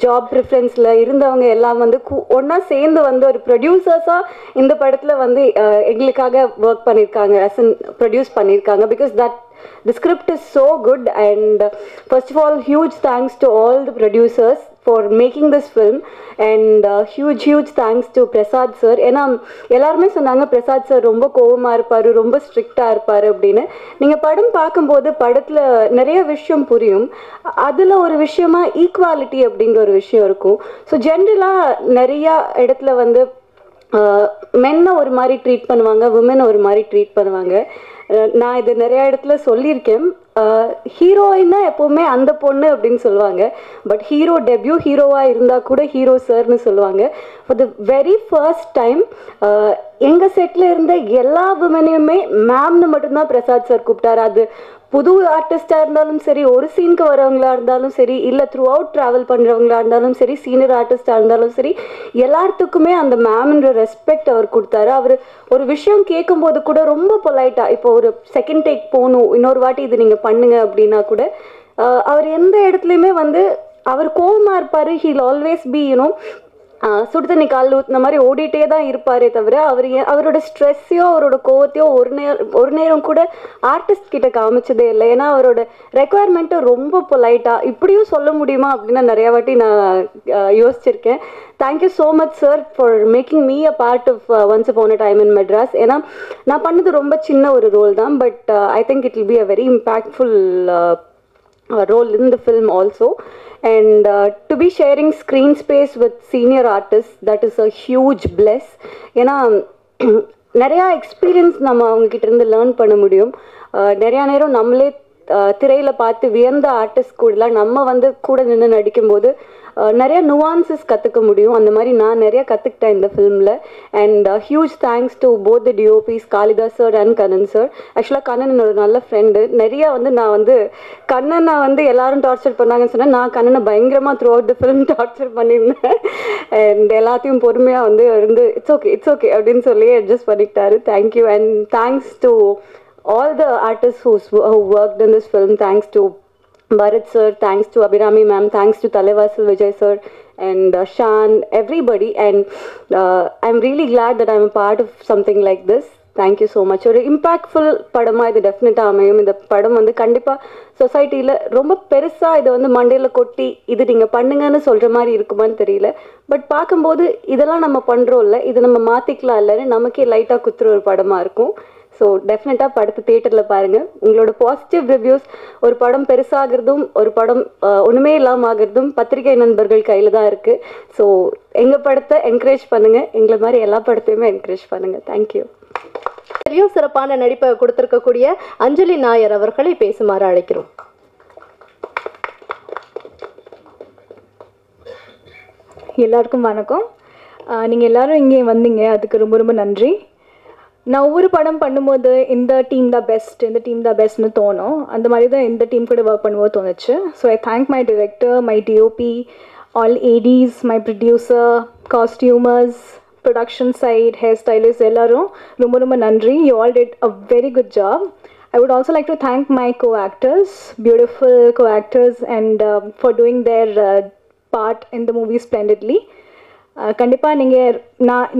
S10: ஜாப் ப்ரிஃபரன்ஸில் இருந்தவங்க எல்லாம் வந்து ஒன்றா சேர்ந்து வந்து ஒரு ப்ரொடியூசர்ஸாக இந்த படத்தில் வந்து எங்களுக்காக ஒர்க் பண்ணியிருக்காங்க, அஸ் இன் ப்ரொடியூஸ் பண்ணியிருக்காங்க. Because that the script is so good, and first of all, huge thanks to all the producers for making this film, and huge thanks to Prasad sir. ஏன்னா எல்லாருமே சொன்னாங்க பிரசாத் சார் ரொம்ப கோவமாக இருப்பார், ரொம்ப ஸ்ட்ரிக்டாக இருப்பார் அப்படின்னு. நீங்கள் படம் பார்க்கும்போது படத்தில் நிறைய விஷயம் புரியும். அதில் ஒரு விஷயமா ஈக்குவாலிட்டி அப்படிங்கிற ஒரு விஷயம் இருக்கும். ஸோ ஜென்ரலாக நிறையா இடத்துல வந்து மென்னை ஒரு மாதிரி ட்ரீட் பண்ணுவாங்க, விமெனை ஒரு மாதிரி ட்ரீட் பண்ணுவாங்க. நான் இது நிறையா இடத்துல சொல்லியிருக்கேன். ஹீரோயின்னா எப்போவுமே அந்த பொண்ணு அப்படின்னு சொல்லுவாங்க. பட் ஹீரோ டெபியூ ஹீரோவாக இருந்தால் கூட ஹீரோ சார்னு சொல்லுவாங்க. For the very first time எங்கள் செட்டில் இருந்த எல்லா விமனையுமே மேம்னு மட்டும்தான் பிரசாத் சார் கூப்பிட்டாரு. அது புது ஆர்டிஸ்டாக இருந்தாலும் சரி, ஒரு சீனுக்கு வரவங்களா இருந்தாலும் சரி, இல்லை த்ரூ அவுட் ட்ராவல் பண்ணுறவங்களா இருந்தாலும் சரி, சீனியர் ஆர்டிஸ்டாக இருந்தாலும் சரி, எல்லாத்துக்குமே அந்த மேம்ன்ற ரெஸ்பெக்ட் அவர் கொடுத்தாரு. அவர் ஒரு விஷயம் கேட்கும்போது கூட ரொம்ப பொலைட்டாக, இப்போ ஒரு செகண்ட் டேக் போகணும், இன்னொரு வாட்டி இது நீங்கள் பண்ணுங்க அப்படின்னா கூட அவர் எந்த இடத்துலையுமே வந்து அவர் கோவமாக இருப்பார். ஹீல் ஆல்வேஸ் பி யூனோ சுடு தண்ணி கால் ஊற்றின மாதிரி ஓடிட்டே தான் இருப்பாரே தவிர அவரோட ஸ்ட்ரெஸ்ஸையோ அவரோட கோவத்தையோ ஒரு நேரம் கூட ஆர்டிஸ்ட் கிட்ட காமிச்சதே இல்லை. ஏன்னா அவரோட ரெக்குவயர்மெண்ட்டை ரொம்ப பொலைட்டாக இப்படியும் சொல்ல முடியுமா அப்படின்னு நிறையா வாட்டி நான் யோசிச்சிருக்கேன். Thank you so much sir for making me a part of once upon a time in Madras. ஏன்னா நான் பண்ணது ரொம்ப சின்ன ஒரு ரோல் தான். But I think it will be a very impactful role in the film also, and to be sharing screen space with senior artists, that is a huge bless. ஏன்னா நிறையா experience நம்ம அவங்கக்கிட்ட இருந்து லேர்ன் பண்ண முடியும். நிறையா நேரம் நம்மளே திரையில் பார்த்து வியந்த ஆர்டிஸ்ட் கூடலாம் நம்ம வந்து கூட நின்று நடிக்கும்போது நிறைய நுவான்சஸ் கற்றுக்க முடியும். அந்த மாதிரி நான் நிறையா கற்றுக்கிட்டேன் இந்த ஃபிலிமில். And huge thanks to both the DOPs, Kalidas sir and Kannan sir. ஆக்சுவலாக கண்ணன் என்னோட நல்ல ஃப்ரெண்டு. நிறையா வந்து நான் வந்து கண்ணனை வந்து எல்லாரும் டார்ச்சர் பண்ணாங்கன்னு சொன்னேன். நான் கண்ணனை பயங்கரமாக throughout the film torture பண்ணியிருந்தேன். அண்ட் எல்லாத்தையும் பொறுமையாக வந்து இருந்து இட்ஸ் ஓகே அப்படின்னு சொல்லி அட்ஜஸ்ட் பண்ணிக்கிட்டாரு. Thank you. And thanks to all the artists who worked in this film. Thanks to Bharat sir, thanks to Abhirami ma'am, thanks to Talevasil Vijay sir and Shan, everybody. And I'm really glad that I'm a part of something like this. Thank you so much. ஒரு impactful படமாக இது டெஃபினட்டாக அமையும். இந்த படம் வந்து கண்டிப்பாக சொசைட்டியில் ரொம்ப பெருசாக இதை வந்து மண்டையில் கொட்டி இது நீங்கள் பண்ணுங்கன்னு சொல்கிற மாதிரி இருக்குமான்னு தெரியல. பட் பார்க்கும்போது இதெல்லாம் நம்ம பண்ணுறோம்ல, இது நம்ம மாற்றிக்கலாம் இல்லைன்னு நமக்கே லைட்டாக குத்துற ஒரு படமாக இருக்கும். ஸோ டெஃபினட்டாக படத்தை தியேட்டரில் பாருங்கள். உங்களோட பாசிட்டிவ் ரிவ்யூஸ், ஒரு படம் பெருசாகிறதும் ஒரு படம் ஒன்றுமே இல்லாமல் ஆகிறதும் பத்திரிகை நண்பர்கள் கையில் தான் இருக்குது. ஸோ எங்கள் படத்தை என்கரேஜ் பண்ணுங்கள், எங்களை மாதிரி எல்லா படத்தையுமே என்கரேஜ் பண்ணுங்கள். தேங்க்யூ.
S1: சிறப்பான நடிப்பை கொடுத்திருக்கக்கூடிய அஞ்சலி நாயர் அவர்களை பேசுமாறு அழைக்கிறோம்.
S11: எல்லாருக்கும் வணக்கம். நீங்கள் எல்லாரும் இங்கே வந்தீங்க, அதுக்கு ரொம்ப ரொம்ப நன்றி. நான் ஒவ்வொரு படம் பண்ணும்போது இந்த டீம் தான் பெஸ்ட்னு தோணும். அந்த மாதிரி தான் இந்த டீம் கூட ஒர்க் பண்ணும்போது தோணுச்சு. So I thank my director, my DOP, all ADs, my producer, costumers, production side, hair stylist எல்லாரும் ரொம்ப ரொம்ப நன்றி. You all did a very good job. I would also like to thank my co-actors, beautiful co-actors, and for doing their part in the movie splendidly. கண்டிப்பாக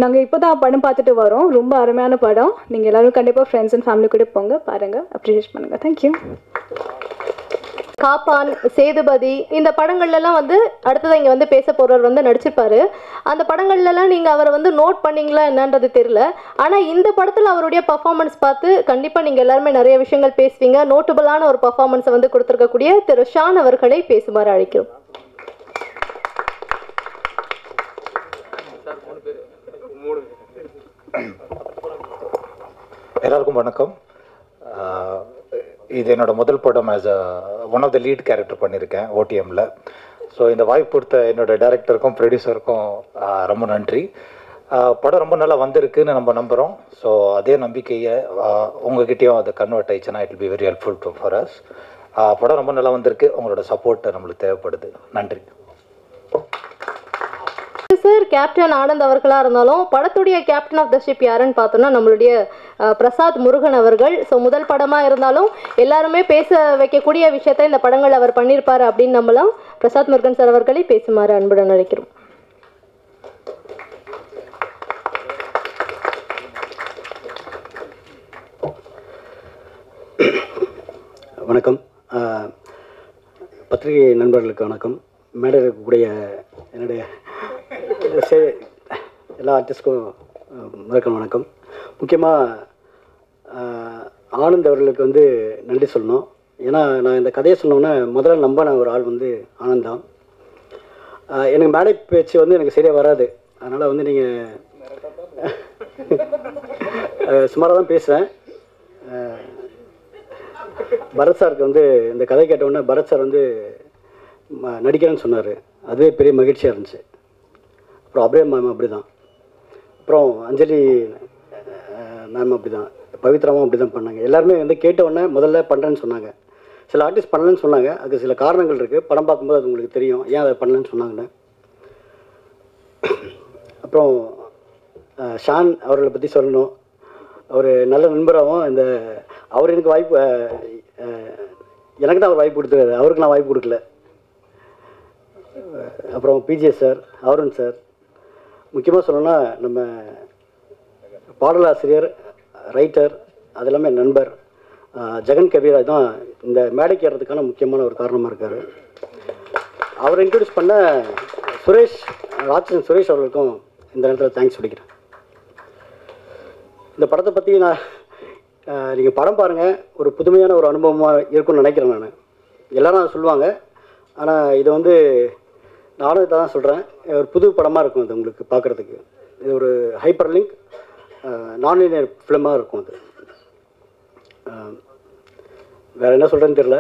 S11: நாங்கள் இப்போ தான் படம் பார்த்துட்டு வரோம். ரொம்ப அருமையான படம். நீங்கள் எல்லோரும் கண்டிப்பாக ஃப்ரெண்ட்ஸ் அண்ட் ஃபேமிலி கூட போங்க, பாருங்கள், அப்ரிஷியேட் பண்ணுங்கள். தேங்க்யூ.
S1: காப்பான், சேதுபதி இந்த படங்கள்லாம் வந்து அடுத்ததான் இங்கே வந்து பேச போகிறவர் வந்து நடிச்சிருப்பாரு. அந்த படங்கள்லாம் நீங்கள் அவரை வந்து நோட் பண்ணீங்களா என்னன்றது தெரியல. ஆனால் இந்த படத்தில் அவருடைய பர்ஃபார்மன்ஸ் பார்த்து கண்டிப்பாக நீங்கள் எல்லாருமே நிறைய விஷயங்கள் பேசுவீங்க. நோட்டபுளான ஒரு பர்ஃபார்மன்ஸை வந்து கொடுத்துருக்கக்கூடிய திரு ஷான் அவர்களை பேசுமாறு அழைக்கிறோம்.
S12: எல்லாருக்கும் வணக்கம். இது என்னோட முதல் படம். As one of the lead character பண்ணியிருக்கேன் ஓடிஎம்மில். ஸோ இந்த வாய்ப்பு கொடுத்த என்னோட டைரக்டருக்கும் ப்ரொடியூசருக்கும் ரொம்ப நன்றி. படம் ரொம்ப நல்லா வந்திருக்குன்னு நம்ம நம்புகிறோம். ஸோ அதே நம்பிக்கையை உங்ககிட்டயும் அதை கன்வெர்ட் ஆயிடுச்சுன்னா it will be very helpful to for us. படம் ரொம்ப நல்லா வந்திருக்கு. உங்களோட சப்போர்ட் நம்மளுக்கு தேவைப்படுது. நன்றி
S1: சார். கேப்டன் ஆனந்த் அவர்களாக இருந்தாலும் படத்துடைய கேப்டன் ஆஃப் த ஷிப் யாருன்னு பார்த்தோம்னா நம்மளுடைய பிரசாத் முருகன் அவர்கள். ஸோ முதல் படமாக இருந்தாலும் எல்லாருமே பேச வைக்கக்கூடிய விஷயத்த இந்த படங்கள் அவர் பண்ணியிருப்பார் அப்படின்னு நம்மளாம் பிரசாத் முருகன் சார் அவர்களை பேசுமாறு அன்புடன் அழைக்கிறோம்.
S13: வணக்கம். பத்திரிகை நண்பர்களுக்கு வணக்கம். மேடை இருக்கக்கூடிய என்னுடைய எல்லா ஆர்டிஸ்ட்க்கும் வணக்கம். முக்கியமாக ஆனந்த் அவர்களுக்கு வந்து நன்றி சொல்லணும். ஏன்னா நான் இந்த கதையை சொன்னோன்னே முதல்ல நம்பின ஒரு ஆள் வந்து ஆனந்த் தான். எனக்கு மேடை பேச்சு வந்து எனக்கு சரியாக வராது. அதனால் வந்து நீங்கள் சுமாராக தான் பேசுவேன். பரத் சாருக்கு வந்து இந்த கதை கேட்டவுடனே பரத் சார் வந்து நடிக்கிறேன்னு சொன்னார். அதுவே பெரிய மகிழ்ச்சியாக இருந்துச்சு. அப்புறம் அபய மேம் அப்படி தான், அப்புறம் அஞ்சலி மேம் அப்படி தான், பவித்ராவும் அப்படி தான் பண்ணாங்க. எல்லாருமே வந்து கேட்டவுடனே முதல்ல பண்ணுறேன்னு சொன்னாங்க. சில ஆர்டிஸ்ட் பண்ணலன்னு சொன்னாங்க. அதுக்கு சில காரணங்கள் இருக்குது. படம் பார்க்கும்போது அது உங்களுக்கு தெரியும் ஏன் அதை பண்ணலன்னு சொன்னாங்கன்னு. அப்புறம் ஷான் அவர்களை பற்றி சொல்லணும். அவர் நல்ல நண்பராகவும் இந்த அவர் எனக்கு வாய்ப்பு எனக்கு தான் அவர் வாய்ப்பு கொடுத்துருக்காரு. அவருக்கு நான் வாய்ப்பு கொடுக்கல. அப்புறம் பிஜிஎஸ் சார், அருண் சார், முக்கியமாக சொல்லணும்னா நம்ம பாடலாசிரியர், ரைட்டர், அது எல்லாமே நண்பர் ஜெகன் கவிராஜ் தான் இந்த மேடைக்கு ஏறதுக்கான முக்கியமான ஒரு காரணமாக இருக்கார். அவரை இன்ட்ரடியூஸ் பண்ண ராட்சசன் சுரேஷ் அவர்களுக்கும் இந்த நேரத்தில் தேங்க்ஸ் சொல்லிக்கிறேன். இந்த படத்தை பற்றி நீங்கள் படம் பாருங்கள், ஒரு புதுமையான ஒரு அனுபவமாக இருக்கும்னு நினைக்கிறேன். நான் எல்லோரும் சொல்லுவாங்க, ஆனால் இது வந்து நானும் இதை தான் சொல்கிறேன். ஒரு புது படமாக இருக்கும் அது உங்களுக்கு பார்க்குறதுக்கு. இது ஒரு ஹைப்பர் லிங்க் நான்லீனியர் ஃபிலிமாக இருக்கும் அது. வேறு என்ன சொல்கிறேன்னு தெரியல.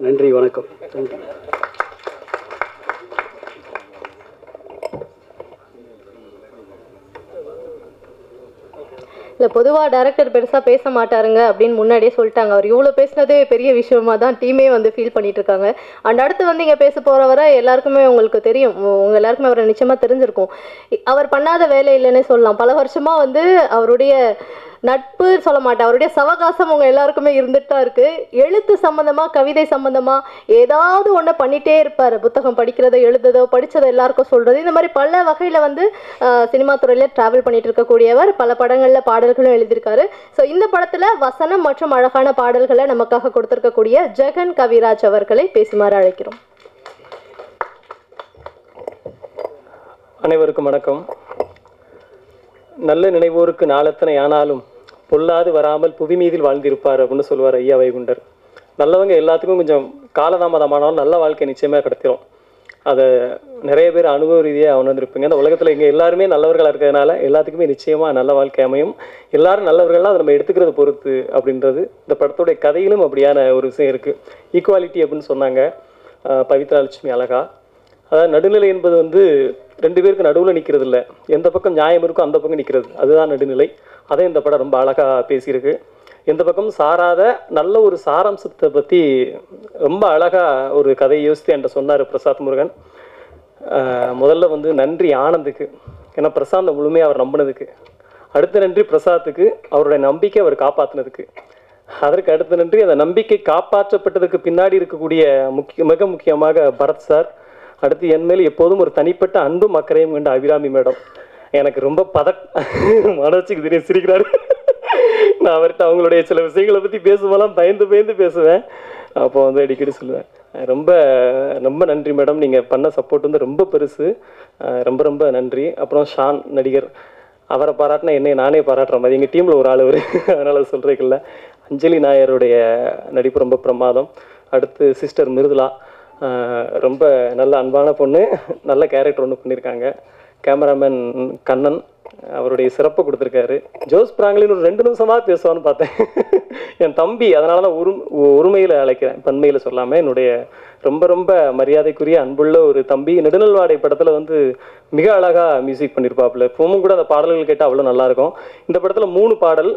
S13: நன்றி, வணக்கம். தேங்க்யூ.
S1: இல்லை, பொதுவாக டைரக்டர் பெருசாக பேச மாட்டாருங்க அப்படின்னு முன்னாடியே சொல்லிட்டாங்க. அவர் இவ்வளோ பேசினதே பெரிய விஷயமா தான் டீமே வந்து ஃபீல் பண்ணிட்டு இருக்காங்க. அண்ட் அடுத்து வந்து இங்கே பேச போகிறவரை எல்லாருக்குமே உங்களுக்கு தெரியும், உங்கள் எல்லாருக்குமே அவரை நிச்சயமாக தெரிஞ்சிருக்கும். அவர் பண்ணாத வேலை இல்லைன்னே சொல்லலாம். பல வருஷமாக வந்து அவருடைய நட்பு சொல்ல மாட்டேன், அவருடைய சவகாசம் உங்கள் எல்லாருக்குமே இருந்துட்டு தான் இருக்குது. எழுத்து சம்மந்தமாக, கவிதை சம்மந்தமாக ஏதாவது ஒன்று பண்ணிகிட்டே இருப்பார். புத்தகம் படிக்கிறதோ, எழுதுறதோ, படித்ததோ எல்லாருக்கும் சொல்கிறது, இந்த மாதிரி பல வகையில் வந்து சினிமா துறையில் ட்ராவல் பண்ணிட்டு இருக்கக்கூடியவர். பல படங்களில் பாடல்களும் எழுதியிருக்காரு. ஸோ இந்த படத்தில் வசனம் மற்றும் அழகான பாடல்களை நமக்காக கொடுத்துருக்கக்கூடிய ஜெகன் கவிராஜ் அவர்களை பேசுமாறு அழைக்கிறோம்.
S14: அனைவருக்கும் வணக்கம். நல்ல நினைவோருக்கு நாளத்தனை ஆனாலும் பொல்லாது வராமல் புவி மீதில் வாழ்ந்திருப்பார் அப்படின்னு சொல்லுவார் ஐயா வைகுண்டர். நல்லவங்க எல்லாத்துக்கும் கொஞ்சம் காலதாமதமானாலும் நல்ல வாழ்க்கை நிச்சயமாக கிடைத்திரும். அதை நிறைய பேர் அனுபவ ரீதியாக உணர்ந்திருப்பீங்க. அந்த உலகத்தில் இங்கே எல்லாருமே நல்லவர்களாக இருக்கிறதுனால எல்லாத்துக்குமே நிச்சயமாக நல்ல வாழ்க்கை அமையும். எல்லாரும் நல்லவர்கள்லாம் அதை நம்ம எடுத்துக்கிறத பொறுத்து அப்படின்றது இந்த படத்துடைய கதையிலும் அப்படியான ஒரு விஷயம் இருக்குது. ஈக்குவாலிட்டி அப்படின்னு சொன்னாங்க பவித்ரா லட்சுமி அழகா. அதாவது நடுநிலை என்பது வந்து ரெண்டு பேருக்கு நடுவில் நிற்கிறது இல்லை, எந்த பக்கம் நியாயம் இருக்கோ அந்த பக்கம் நிற்கிறது, அதுதான் நடுநிலை. அதை இந்த படம் ரொம்ப அழகாக பேசியிருக்கு. எந்த பக்கம் சாராத நல்ல ஒரு சாராம்சத்தை பற்றி ரொம்ப அழகாக ஒரு கதையை யோசித்து என்கிட்ட சொன்னார் பிரசாத் முருகன். முதல்ல வந்து நன்றி ஆனந்துக்கு, ஏன்னா பிரசாந்தை முழுமையாக அவர் நம்பினதுக்கு. அடுத்த நன்றி பிரசாத்துக்கு, அவருடைய நம்பிக்கை அவர் காப்பாற்றினதுக்கு. அதற்கு அடுத்த நன்றி அந்த நம்பிக்கை காப்பாற்றப்பட்டதுக்கு பின்னாடி இருக்கக்கூடிய மிக முக்கியமாக பரத் சார். அடுத்து என் மேல் எப்போதும் ஒரு தனிப்பட்ட அன்பும் அக்கறையும் கொண்ட அபிராமி மேடம். எனக்கு ரொம்ப மனசுக்கு தெரியும், சிரிக்கிறாரு. நான் அவர்கிட்ட அவங்களுடைய சில விஷயங்களை பற்றி பேசும்போதெல்லாம் பயந்து பேசுவேன். அப்போ வந்து அடிக்கடி சொல்லுவேன். ரொம்ப ரொம்ப நன்றி மேடம், நீங்கள் பண்ண சப்போர்ட் வந்து ரொம்ப பெருசு, ரொம்ப ரொம்ப நன்றி. அப்புறம் ஷான் நடிகர், அவரை பாராட்டினா என்னை நானே பாராட்டுற மாதிரி, எங்கள் டீமில் ஒரு ஆள் அவர், அதனால் சொல்கிறதுக்கில்ல. அஞ்சலி நாயருடைய நடிப்பு ரொம்ப பிரமாதம். அடுத்து சிஸ்டர் மிருதுலா, ரொம்ப நல்ல அன்பான பொண்ணு, நல்ல கேரக்டர் ஒன்று பண்ணியிருக்காங்க. கேமராமேன் கண்ணன் அவருடைய சிறப்பை கொடுத்துருக்காரு. ஜோஸ் பிராங்க்லின் ஒரு 2 நிமிஷமாக பேசுவான்னு பார்த்தேன். என் தம்பி, அதனால தான் உரிமையில் அழைக்கிறேன், பன்மையில் சொல்லாமல். என்னுடைய ரொம்ப ரொம்ப மரியாதைக்குரிய அன்புள்ள ஒரு தம்பி. நெடுநல்வாடை படத்தில் வந்து மிக அழகாக மியூசிக் பண்ணியிருப்பாப்புல. இப்பவும் கூட அந்த பாடல்கள் கேட்டால் அவ்வளோ நல்லாயிருக்கும். இந்த படத்தில் 3 பாடல்,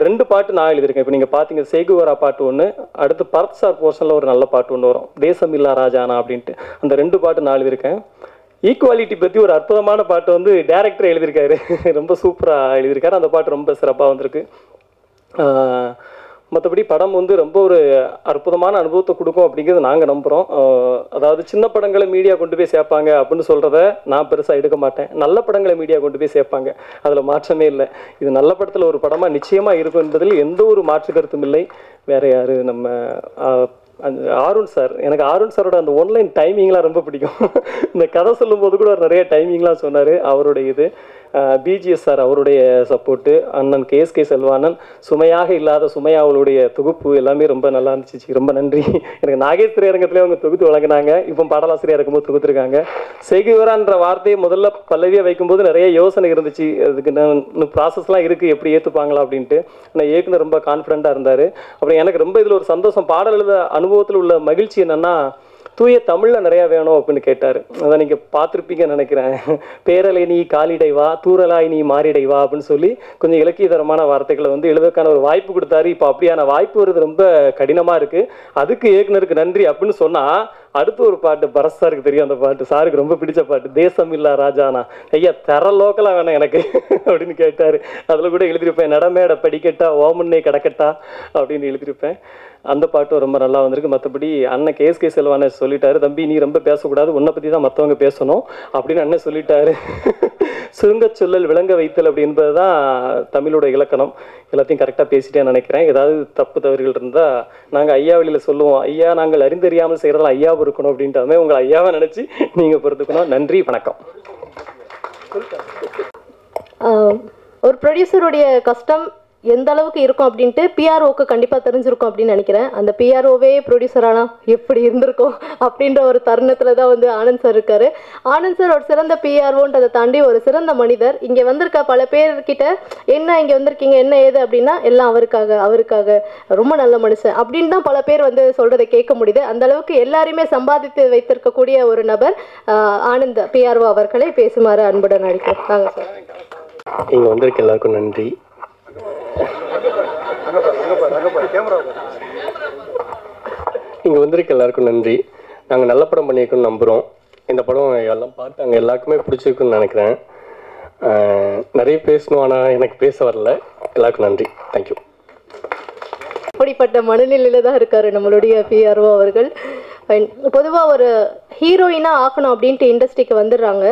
S14: 2 பாட்டு நான் எழுதியிருக்கேன். இப்போ நீங்கள் பார்த்தீங்க, சேகுவரா பாட்டு ஒன்று, அடுத்து பரத் சார் போர்ஷனில் ஒரு நல்ல பாட்டு ஒன்று வரும், தேசமில்லா ராஜானா அப்படின்ட்டு. அந்த 2 பாட்டு நான் எழுதியிருக்கேன். ஈக்குவாலிட்டி பற்றி ஒரு அற்புதமான பாட்டு வந்து டைரக்டர் எழுதியிருக்காரு, ரொம்ப சூப்பராக எழுதியிருக்காரு. அந்த பாட்டு ரொம்ப சிறப்பாக வந்திருக்கு. மற்றபடி படம் வந்து ரொம்ப ஒரு அற்புதமான அனுபவத்தை கொடுக்கும் அப்படிங்கிறது நாங்கள் நம்புகிறோம். அதாவது சின்ன படங்களை மீடியா கொண்டு போய் சேர்ப்பாங்க அப்படின்னு சொல்கிறத நான் பெருசாக எடுக்க மாட்டேன். நல்ல படங்களை மீடியா கொண்டு போய் சேர்ப்பாங்க, அதில் மாற்றமே இல்லை. இது நல்ல படத்தில் ஒரு படமாக நிச்சயமாக இருக்கும் என்பதில் எந்த ஒரு மாற்று கருத்தும் இல்லை. வேறு யார், நம்ம ஆருண் சார். எனக்கு ஆருண் சாரோட அந்த ஒன்லைன் டைமிங்லாம் ரொம்ப பிடிக்கும். இந்த கதை சொல்லும்போது கூட நிறைய டைமிங்லாம் சொன்னார். அவருடைய இது பிஜிஎஸ் சார், அவருடைய சப்போர்ட்டு, அண்ணன் கேஎஸ்கே செல்வானன், சுமையாக இல்லாத சுமையாவளுடைய தொகுப்பு எல்லாமே ரொம்ப நல்லா இருந்துச்சு. ரொம்ப நன்றி. எனக்கு நாகேஷ் திரையரங்கத்திலே அவங்க தொகுத்து வழங்கினாங்க, இப்போ பாடலாசிரியர் இருக்கும்போது தொகுத்துருக்காங்க. சேகுவரான்ற வார்த்தையை முதல்ல பல்லவியாக வைக்கும்போது நிறைய யோசனை இருந்துச்சு, அதுக்கு இன்னும் ப்ராசஸ்லாம் இருக்குது, எப்படி ஏற்றுப்பாங்களா அப்படின்ட்டு. ஆனால் இயக்குனர் ரொம்ப கான்ஃபிடண்ட்டாக இருந்தார். அப்புறம் எனக்கு ரொம்ப இதில் ஒரு சந்தோஷம், பாடல் எழுத அனுபவத்தில் உள்ள மகிழ்ச்சி என்னென்னா, தூய தமிழில் நிறையா வேணும் அப்படின்னு கேட்டார். அதான் நீங்கள் பார்த்துருப்பீங்கன்னு நினைக்கிறேன். பேரலை நீ காலிடைவா, தூரலாய் நீ மாறிடைவா அப்படின்னு சொல்லி கொஞ்சம் இலக்கியதரமான வார்த்தைகளை வந்து எழுதுறதுக்கான ஒரு வாய்ப்பு கொடுத்தாரு. இப்போ அப்படியான வாய்ப்பு வருது ரொம்ப கடினமாக இருக்குது. அதுக்கு இயக்குனருக்கு நன்றி அப்படின்னு சொன்னால், அடுத்து ஒரு பாட்டு பரத் சாருக்கு தெரியும், அந்த பாட்டு சாருக்கு ரொம்ப பிடிச்ச பாட்டு, தேசம் இல்லா ராஜானா. ஐயா தர லோக்கலாக வேணாம் எனக்கு அப்படின்னு கேட்டார். அதில் கூட எழுதியிருப்பேன், நடமேட படிக்கட்டா ஓமன்னே கிடக்கட்டா அப்படின்னு எழுதியிருப்பேன். அந்த பாட்டும் ரொம்ப நல்லா வந்திருக்கு. மற்றபடி அண்ணன் கேஎஸ்கே செல்வான சொல்லிட்டாரு, தம்பி நீ ரொம்ப பேசக்கூடாது, உன்னை பற்றி தான் மற்றவங்க பேசணும் அப்படின்னு அண்ணன் சொல்லிட்டாரு. சுருங்க சொல்லல் விளங்க வைத்தல் அப்படின்றது தான் தமிழோட இலக்கணம். எல்லாத்தையும் கரெக்டாக பேசிட்டேன்னு நினைக்கிறேன். ஏதாவது தப்பு தவறுகள் இருந்தால் நாங்கள் ஐயா வழியில் சொல்லுவோம். ஐயா நாங்கள் அறிந்தறியாமல் செய்கிறதால ஐயாவும் இருக்கணும் அப்படின்ட்டு உங்களை ஐயாவை நினச்சி நீங்கள் பொறுத்துக்கணும். நன்றி, வணக்கம்.
S1: ஒரு ப்ரொடியூசருடைய கஷ்டம் எந்த அளவுக்கு இருக்கும் அப்படின்ட்டு பிஆர்ஓக்கு கண்டிப்பாக தெரிஞ்சிருக்கும் அப்படின்னு நினைக்கிறேன். அந்த பிஆர்ஓவே ப்ரொடியூசரானா எப்படி இருந்திருக்கும் அப்படின்ற ஒரு தருணத்தில் தான் வந்து ஆனந்த் சார் இருக்கார். ஆனந்த் சார் ஒரு சிறந்த பிஆர்ஓன்றதை தாண்டி ஒரு சிறந்த மனிதர். இங்கே வந்திருக்க பல பேர்கிட்ட என்ன இங்கே வந்திருக்கீங்க என்ன ஏது அப்படின்னா, எல்லாம் அவருக்காக ரொம்ப நல்ல மனுஷன் அப்படின்னு தான் பல பேர் வந்து சொல்கிறத கேட்க முடியுது. அந்த அளவுக்கு எல்லாரையுமே சம்பாதித்து வைத்திருக்கக்கூடிய ஒரு நபர் ஆனந்த் பிஆர்ஓ அவர்களை பேசுமாறு அன்புடன் அழைக்கிறேன். வாங்க சார்.
S15: இங்கே வந்திருக்க எல்லாருக்கும் நன்றி. இங்கே வந்திருக்க எல்லாருக்கும் நன்றி. நாங்கள் நல்ல படம் பண்ணியிருக்கோன்னு நம்புகிறோம். இந்த படம் எல்லாம் பார்த்தாங்க, எல்லாருக்குமே பிடிச்சிருக்குன்னு நினைக்கிறேன். நிறைய பேசணும், ஆனால் எனக்கு பேச வரல. எல்லாருக்கும் நன்றி, தேங்க்யூ.
S1: அப்படிப்பட்ட மனநிலையில் தான் இருக்கார் நம்மளுடைய பிஆர்ஓ அவர்கள். பொதுவாக ஒரு ஹீரோயினாக ஆக்கணும் அப்படின்ட்டு இண்டஸ்ட்ரிக்கு வந்துடுறாங்க.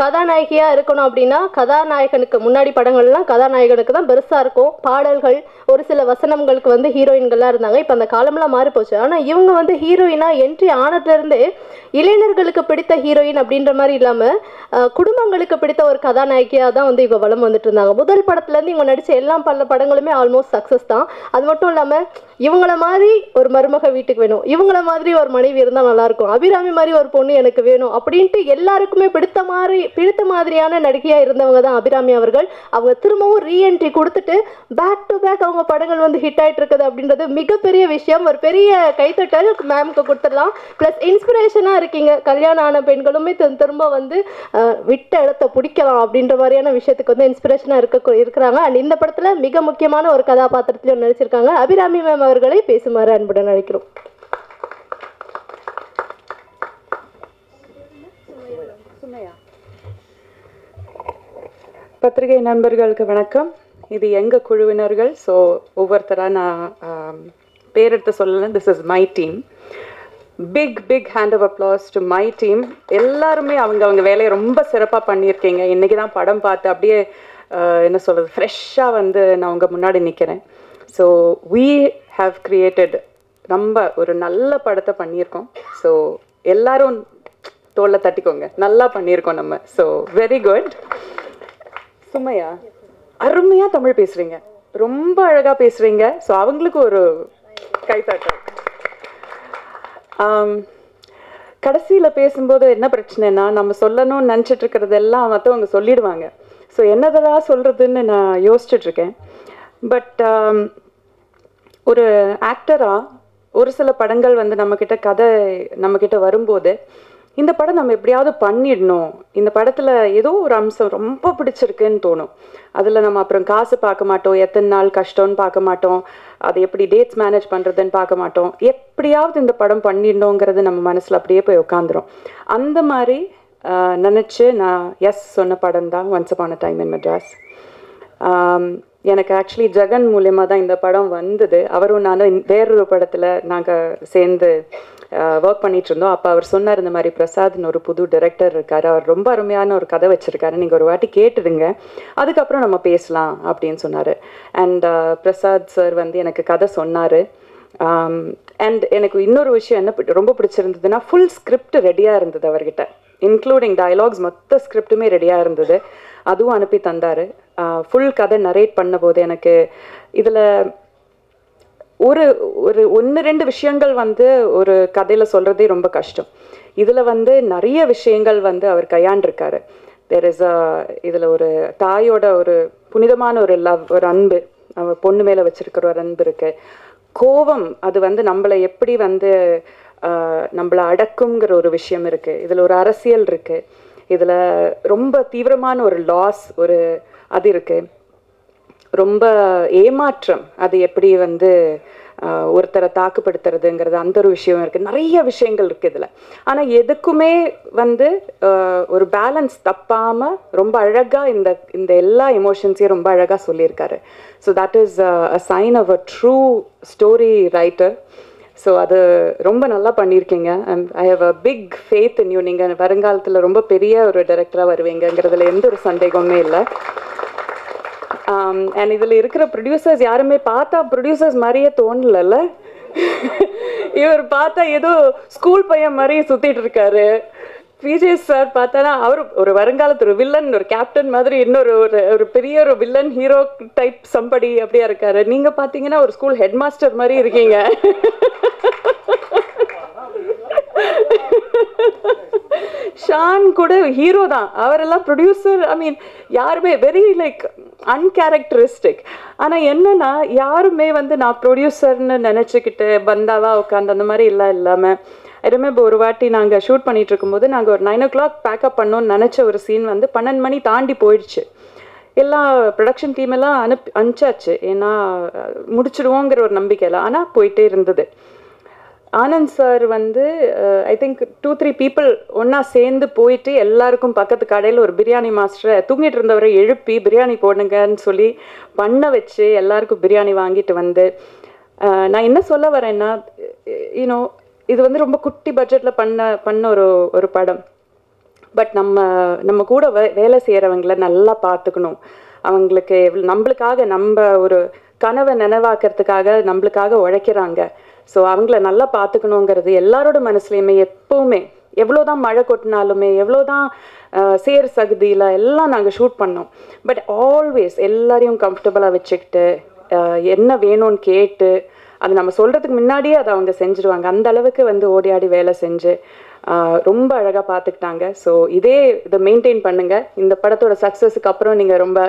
S1: கதாநாயகியாக இருக்கணும் அப்படின்னா கதாநாயகனுக்கு முன்னாடி படங்கள்லாம் கதாநாயகனுக்கு தான் பெருசாக இருக்கும். பாடல்கள், ஒரு சில வசனங்களுக்கு வந்து ஹீரோயின்கள்லாம் இருந்தாங்க. இப்போ அந்த காலம்லாம் மாறி போச்சு. ஆனால் இவங்க வந்து ஹீரோயினாக என்ட்ரி ஆனதுலேருந்தே இளைஞர்களுக்கு பிடித்த ஹீரோயின் அப்படின்ற மாதிரி இல்லாமல் குடும்பங்களுக்கு பிடித்த ஒரு கதாநாயகியாக தான் வந்து இவங்க வளம் வந்துட்டு இருந்தாங்க. முதல் படத்துலேருந்து இவங்க நடித்த எல்லா படங்களுமே ஆல்மோஸ்ட் சக்ஸஸ் தான். அது மட்டும் இல்லாமல் இவங்கள மாதிரி ஒரு மருமக வீட்டுக்கு வேணும், இவங்கள மாதிரி ஒரு மனைவி இருந்தால் நல்லாயிருக்கும், அபிராமி மாதிரி ஒரு பொண்ணு எனக்கு வேணும் அப்படின்ட்டு எல்லாருக்குமே பிடித்த மாதிரியான நடிகையாக இருந்தவங்க தான் அபிராமி அவர்கள். அவங்க திரும்பவும் ரீஎன்ட்ரி கொடுத்துட்டு பேக் டு பேக் அவங்க படங்கள் வந்து ஹிட் ஆகிட்டு இருக்குது அப்படின்றது மிகப்பெரிய விஷயம். ஒரு பெரிய கைத்தட்டல் மேம்க்கு கொடுத்துடலாம். ப்ளஸ் இன்ஸ்பிரேஷனாக இருக்கீங்க. கல்யாணம் ஆன பெண்களுமே திரும்ப வந்து விட்ட இடத்த பிடிக்கலாம் அப்படின்ற மாதிரியான விஷயத்துக்கு வந்து இன்ஸ்பிரேஷனாக இருக்கிறாங்க. அண்ட் இந்த படத்தில் மிக முக்கியமான ஒரு கதாபாத்திரத்திலையும் நடிச்சிருக்காங்க. அபிராமி மேம் அவர்களை பேசுமாறு அன்புடன் அழைக்கிறோம்.
S16: பத்திரிகை நண்பர்களுக்கு வணக்கம். இது எங்கள் குழுவினர்கள். ஸோ ஒவ்வொருத்தராக நான் பேரெடுத்து சொல்லலை. This is my team. Big hand of applause to my team. எல்லாருமே அவங்க வேலையை ரொம்ப சிறப்பாக பண்ணியிருக்கீங்க. இன்றைக்கி தான் படம் பார்த்து அப்படியே என்ன சொல்கிறது, ஃப்ரெஷ்ஷாக வந்து நான் உங்கள் முன்னாடி நிற்கிறேன். ஸோ we have created நம்ம ஒரு நல்ல படத்தை பண்ணியிருக்கோம். ஸோ எல்லாரும் தோல்ல தட்டிக்கோங்க, நல்லா பண்ணியிருக்கோம் நம்ம. So very good. சுமையா அருமையாக தமிழ் பேசுகிறீங்க, ரொம்ப அழகாக பேசுகிறீங்க. ஸோ அவங்களுக்கு ஒரு கைத்தாட்டம். கடைசியில் பேசும்போது என்ன பிரச்சனைனா, நம்ம சொல்லணும்னு நினச்சிட்டு இருக்கிறதெல்லாம் மற்றவங்க சொல்லிடுவாங்க. ஸோ என்னதெல்லாம் சொல்கிறதுன்னு நான் யோசிச்சுட்ருக்கேன். பட் ஒரு ஆக்டராக ஒரு சில படங்கள் வந்து நம்மக்கிட்ட கதை நம்மக்கிட்ட வரும்போது, இந்த படம் நம்ம எப்படியாவது பண்ணிடணும், இந்த படத்தில் ஏதோ ஒரு அம்சம் ரொம்ப பிடிச்சிருக்குன்னு தோணும். அதில் நம்ம அப்புறம் காசு பார்க்க மாட்டோம், எத்தனை நாள் கஷ்டம்னு பார்க்க மாட்டோம், அதை எப்படி டேட்ஸ் மேனேஜ் பண்ணுறதுன்னு பார்க்க மாட்டோம். எப்படியாவது இந்த படம் பண்ணிடணுங்கிறது நம்ம மனசில் அப்படியே போய் உட்காந்துரும். அந்த மாதிரி நினச்சி நான் எஸ் சொன்ன படம் தான் once upon a time in Madras. எனக்கு ஆக்சுவலி ஜெகன் மூலயமா தான் இந்த படம் வந்தது. அவரும் நானும் வேறொரு படத்தில் நாங்கள் சேர்ந்து ஒர்க் பண்ணிகிட்டு இருந்தோம். அப்போ அவர் சொன்னார், இந்த மாதிரி பிரசாத்னு ஒரு புது டைரக்டர் இருக்கார், அவர் ரொம்ப அருமையான ஒரு கதை வச்சுருக்காரு, நீங்கள் ஒரு வாட்டி கேட்டுடுங்க, அதுக்கப்புறம் நம்ம பேசலாம் அப்படின்னு சொன்னார். அண்ட் பிரசாத் சார் வந்து எனக்கு கதை சொன்னார். அண்ட் எனக்கு இன்னொரு விஷயம் என்ன ரொம்ப பிடிச்சிருந்ததுன்னா, ஃபுல் ஸ்கிரிப்ட் ரெடியாக இருந்தது அவர்கிட்ட, இன்க்ளூடிங் டயலாக்ஸ், மொத்த ஸ்கிரிப்டுமே ரெடியாக இருந்தது. அதுவும் அனுப்பி தந்தார். ஃபுல் கதை நரேட் பண்ண போது எனக்கு இதில் ஒரு ஒரு 1-2 விஷயங்கள் வந்து ஒரு கதையில் சொல்கிறதே ரொம்ப கஷ்டம். இதில் வந்து நிறைய விஷயங்கள் வந்து அவர் கையாண்டிருக்காரு. இதில் ஒரு தாயோட ஒரு புனிதமான ஒரு லவ், ஒரு அன்பு, அவன் பொண்ணு மேலே வச்சிருக்கிற ஒரு அன்பு இருக்குது. கோபம், அது வந்து நம்மளை எப்படி வந்து நம்மளை அடக்குங்கிற ஒரு விஷயம் இருக்குது. இதில் ஒரு அரசியல் இருக்குது. இதில் ரொம்ப தீவிரமான ஒரு லாஸ் ஒரு அது இருக்குது. ரொம்ப ஏமாற்றம், அது எப்படி வந்து ஒருத்தரை தாக்குப்படுத்துறதுங்கிறது அந்த ஒரு விஷயம் இருக்குது. நிறைய விஷயங்கள் இருக்குது இதில். ஆனால் எதுக்குமே வந்து ஒரு பேலன்ஸ் தப்பாமல் ரொம்ப அழகாக இந்த எல்லா எமோஷன்ஸையும் ரொம்ப அழகாக சொல்லியிருக்காரு. So that is a sign of a true story writer. So அது ரொம்ப நல்லா பண்ணியிருக்கீங்க. I have a big faith in you. நீங்கள் வருங்காலத்தில் ரொம்ப பெரிய ஒரு டைரக்டராக வருவீங்கிறதுல எந்த ஒரு சந்தேகமே இல்லை. அண்ட் இதில் இருக்கிற ப்ரொடியூசர்ஸ் யாருமே பார்த்தா ப்ரொடியூசர்ஸ் மாதிரியே தோணலல்ல. இவர் பார்த்தா ஏதோ ஸ்கூல் பையன் மாதிரி சுற்றிட்டு இருக்காரு. விஜய் சார் பார்த்தானா அவர் ஒரு வருங்காலத்து ஒரு வில்லன், ஒரு கேப்டன் மாதிரி, இன்னொரு ஒரு பெரிய ஒரு வில்லன் ஹீரோ டைப் சம்படி அப்படியா இருக்காரு. நீங்கள் பார்த்தீங்கன்னா ஒரு ஸ்கூல் ஹெட் மாஸ்டர் மாதிரி இருக்கீங்க. ஷான் கூட ஹீரோ தான், அவரெல்லாம் ப்ரொடியூசர். ஐ மீன் யாருமே வெரி லைக் அன்கேரக்டரிஸ்டிக். ஆனால் என்னன்னா யாருமே வந்து நான் ப்ரொடியூசர்னு நினச்சிக்கிட்டு பந்தாவா உட்காந்து அந்த மாதிரி இல்லாமல் ஐ ரிமெம்பர் ஒரு வாட்டி நாங்கள் ஷூட் பண்ணிகிட்டு இருக்கும்போது நாங்கள் ஒரு 9 o'clock பேக்கப் பண்ணோன்னு நினச்ச ஒரு சீன் வந்து 12 மணி தாண்டி போயிடுச்சு. எல்லா ப்ரொடக்ஷன் டீம் எல்லாம் அனுப்பிச்சாச்சு, ஏன்னா முடிச்சிடுவோங்கிற ஒரு நம்பிக்கையில். ஆனால் போயிட்டே இருந்தது. ஆனந்த் சார் வந்து ஐ திங்க் 2-3 பீப்புள் ஒன்றா சேர்ந்து போயிட்டு எல்லாருக்கும் பக்கத்து கடையில் ஒரு பிரியாணி மாஸ்டரை தூங்கிட்டு இருந்தவரை எழுப்பி பிரியாணி போடுங்கன்னு சொல்லி பண்ண வச்சு எல்லாருக்கும் பிரியாணி வாங்கிட்டு வந்து, நான் என்ன சொல்ல வரேன்னா, யூனோ இது வந்து ரொம்ப குட்டி பட்ஜெட்டில் பண்ண ஒரு படம். பட் நம்ம கூட வேலை செய்கிறவங்கள நல்லா பார்த்துக்கணும். அவங்களுக்கு நம்மளுக்காக நம்ம ஒரு கனவை நினைவாக்கிறதுக்காக நம்மளுக்காக உழைக்கிறாங்க. ஸோ அவங்கள நல்லா பார்த்துக்கணுங்கிறது எல்லாரோட மனசுலையுமே எப்போவுமே. எவ்வளோதான் மழை கொட்டினாலுமே, எவ்வளோதான் சேர் சகுதியில் எல்லாம் நாங்கள் ஷூட் பண்ணோம். பட் ஆல்வேஸ் எல்லாரையும் கம்ஃபர்டபுளாக வச்சுக்கிட்டு என்ன வேணும்னு கேட்டு அது நம்ம சொல்கிறதுக்கு முன்னாடியே அதை அவங்க செஞ்சுருவாங்க. அந்த அளவுக்கு வந்து ஓடி ஆடி வேலை செஞ்சு ரொம்ப அழகாக பார்த்துக்கிட்டாங்க. ஸோ இதை மெயின்டைன் பண்ணுங்கள். இந்த படத்தோட சக்ஸஸுக்கு அப்புறம் நீங்கள் ரொம்ப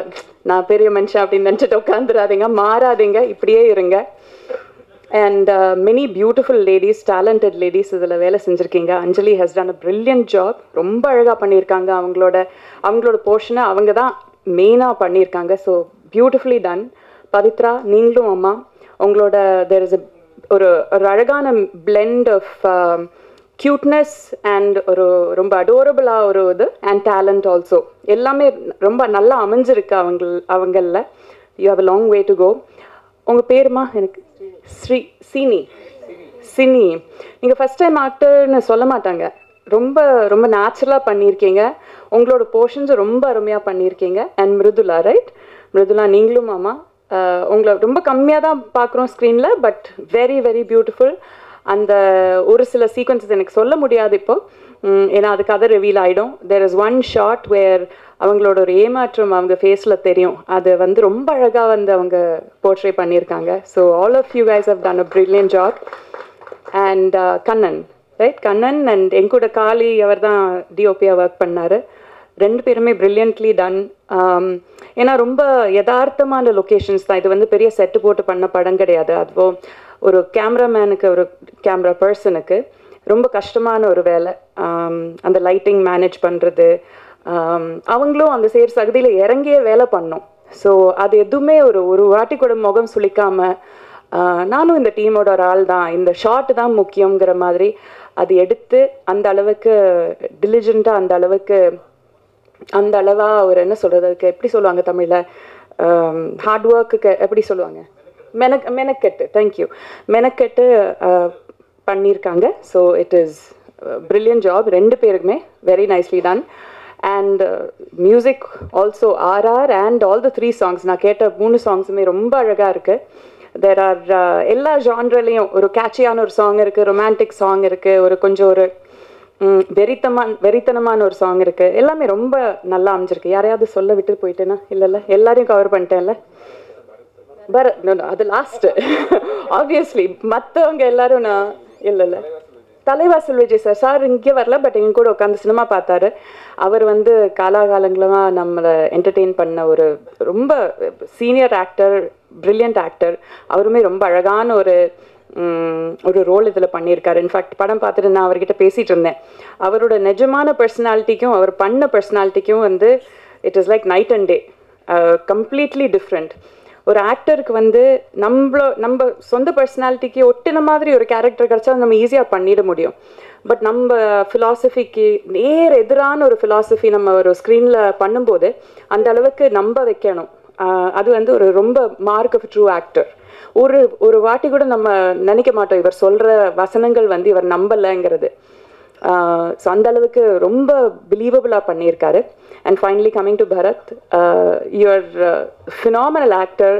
S16: நான் பெரிய மனுஷன் அப்படின்னு நினச்சிட்டு உட்காந்துடாதீங்க, மாறாதீங்க, இப்படியே இருங்க. And many beautiful ladies, talented ladies இதில் வேலை செஞ்சுருக்கீங்க. Anjali has done a brilliant job, ரொம்ப அழகாக பண்ணியிருக்காங்க. அவங்களோட போர்ஷனை அவங்க தான் மெயினாக பண்ணியிருக்காங்க. So beautifully done. பவித்ரா, நீங்களும் அம்மா, உங்களோட தெர் இஸ் ஒரு அழகான பிளெண்ட் ஆஃப் க்யூட்னஸ் அண்ட் ஒரு ரொம்ப அடோரபுளாக ஒரு இது அண்ட் டேலண்ட் ஆல்சோ எல்லாமே ரொம்ப நல்லா அமைஞ்சிருக்கு அவங்களில். You have a long way to go. உங்கள் பேருமா? எனக்கு சினி. நீங்கள் ஃபஸ்ட் டைம் ஆக்டர்னு சொல்ல மாட்டாங்க, ரொம்ப ரொம்ப நேச்சுரலாக பண்ணியிருக்கீங்க. உங்களோட போர்ஷன்ஸும் ரொம்ப அருமையாக பண்ணியிருக்கீங்க. And Mridula, right? மிருதுலா, நீங்களும் மாமா உங்களை ரொம்ப கம்மியாக தான் பார்க்குறோம் ஸ்க்ரீனில், பட் வெரி வெரி பியூட்டிஃபுல். அந்த ஒரு சில சீக்வன்சஸ் எனக்கு சொல்ல முடியாது இப்போ, ஏன்னா அது கதை ரிவீல் ஆகிடும். தேர் இஸ் ஒன் ஷாட் வேர் அவங்களோட ஒரு ஏமாற்றம் அவங்க ஃபேஸில் தெரியும். அது வந்து ரொம்ப அழகாக வந்து அவங்க போர்ட்ரே பண்ணியிருக்காங்க. So all of you guys have done a brilliant job. And Kannan, right, Kannan and என் கூட காளி அவர் தான் டிஓபியாக ஒர்க் பண்ணார். ரெண்டு பேருமே ப்ரில்லியன்ட்லி டன். ஏன்னா ரொம்ப யதார்த்தமான லொக்கேஷன்ஸ் தான். இது வந்து பெரிய செட்டு போட்டு பண்ண படம் கிடையாது. அதுவும் ஒரு கேமராமேனுக்கு, ஒரு கேமரா பர்சனுக்கு ரொம்ப கஷ்டமான ஒரு வேலை. அந்த லைட்டிங் மேனேஜ் பண்ணுறது, அவங்களும் அந்த சேர் சகதியில் இறங்கிய வேலை பண்ணோம். ஸோ அது எதுவுமே ஒரு வாட்டி கூட முகம் சுளிக்காமல், நானும் இந்த டீமோட ஒரு ஆள் தான், இந்த ஷாட்டு தான் முக்கியங்கிற மாதிரி அது எடுத்து அந்த அளவுக்கு டிலிஜெண்ட்டாக, அந்த அளவாக ஒரு என்ன சொல்கிறது, அதுக்கு எப்படி சொல்லுவாங்க தமிழில், ஹார்ட் ஒர்க்குக்கு எப்படி சொல்லுவாங்க, மெனக்கெட்டு, தேங்க்யூ, மெனக்கெட்டு பண்ணியிருக்காங்க. So it is brilliant job ரெண்டு பேருக்குமே, very nicely done. And music also RR and all the 3 songs, நான் கேட்ட 3 songsமே ரொம்ப அழகாக இருக்குது. தேர் ஆர் எல்லா ஜான்ரலையும் ஒரு கேட்சியான ஒரு சாங் இருக்குது, ரொமான்டிக் சாங் இருக்குது, ஒரு கொஞ்சம் ஒரு வெறித்தனமான ஒரு சாங் இருக்குது. எல்லாமே ரொம்ப நல்லா அமைஞ்சிருக்கு. யாரையாவது சொல்ல விட்டு போயிட்டேன்னா? இல்லைல்ல, எல்லாரையும் கவர் பண்ணிட்டேன்ல. அது லாஸ்ட்டு ஆப்வியஸ்லி. மற்றவங்க எல்லாரும் நான் இல்லைல்ல, தலைவாசல் விஜய் சார் இங்கே வரல, பட் எங்க கூட உட்காந்து சினிமா பார்த்தாரு. அவர் வந்து காலாகாலங்களாக நம்மளை என்டர்டெயின் பண்ண ஒரு ரொம்ப சீனியர் ஆக்டர், பிரில்லியன்ட் ஆக்டர். அவருமே ரொம்ப அழகான ஒரு ரோல் இதில் பண்ணியிருக்காரு. இன்ஃபேக்ட் படம் பார்த்துட்டு நான் அவர்கிட்ட பேசிகிட்டு இருந்தேன். அவரோட நிஜமான பர்சனாலிட்டிக்கும் அவர் பண்ண பர்சனாலிட்டிக்கும் வந்து it is like night and day, completely different. ஒரு ஆக்டருக்கு வந்து நம்ம சொந்த பர்சனாலிட்டிக்கு ஒட்டின மாதிரி ஒரு கேரக்டர் கிடச்சா நம்ம ஈஸியாக பண்ணிட முடியும். பட் நம்ம ஃபிலாசபிக்கு நேர் எதிரான ஒரு ஃபிலாசபி நம்ம ஒரு ஸ்க்ரீனில் பண்ணும்போது அந்த அளவுக்கு நம்ப வைக்கணும். அது வந்து ஒரு ரொம்ப மார்க் ஆஃப் ட்ரூ ஆக்டர். ஒரு வாட்டி கூட நம்ம நினைக்க மாட்டோம் இவர் சொல்கிற வசனங்கள் வந்து இவர் நம்பலைங்கிறது. ஸோ அந்த அளவுக்கு ரொம்ப பிலீவபிளாக பண்ணியிருக்காரு. And finally coming to Bharath, you're phenomenal actor.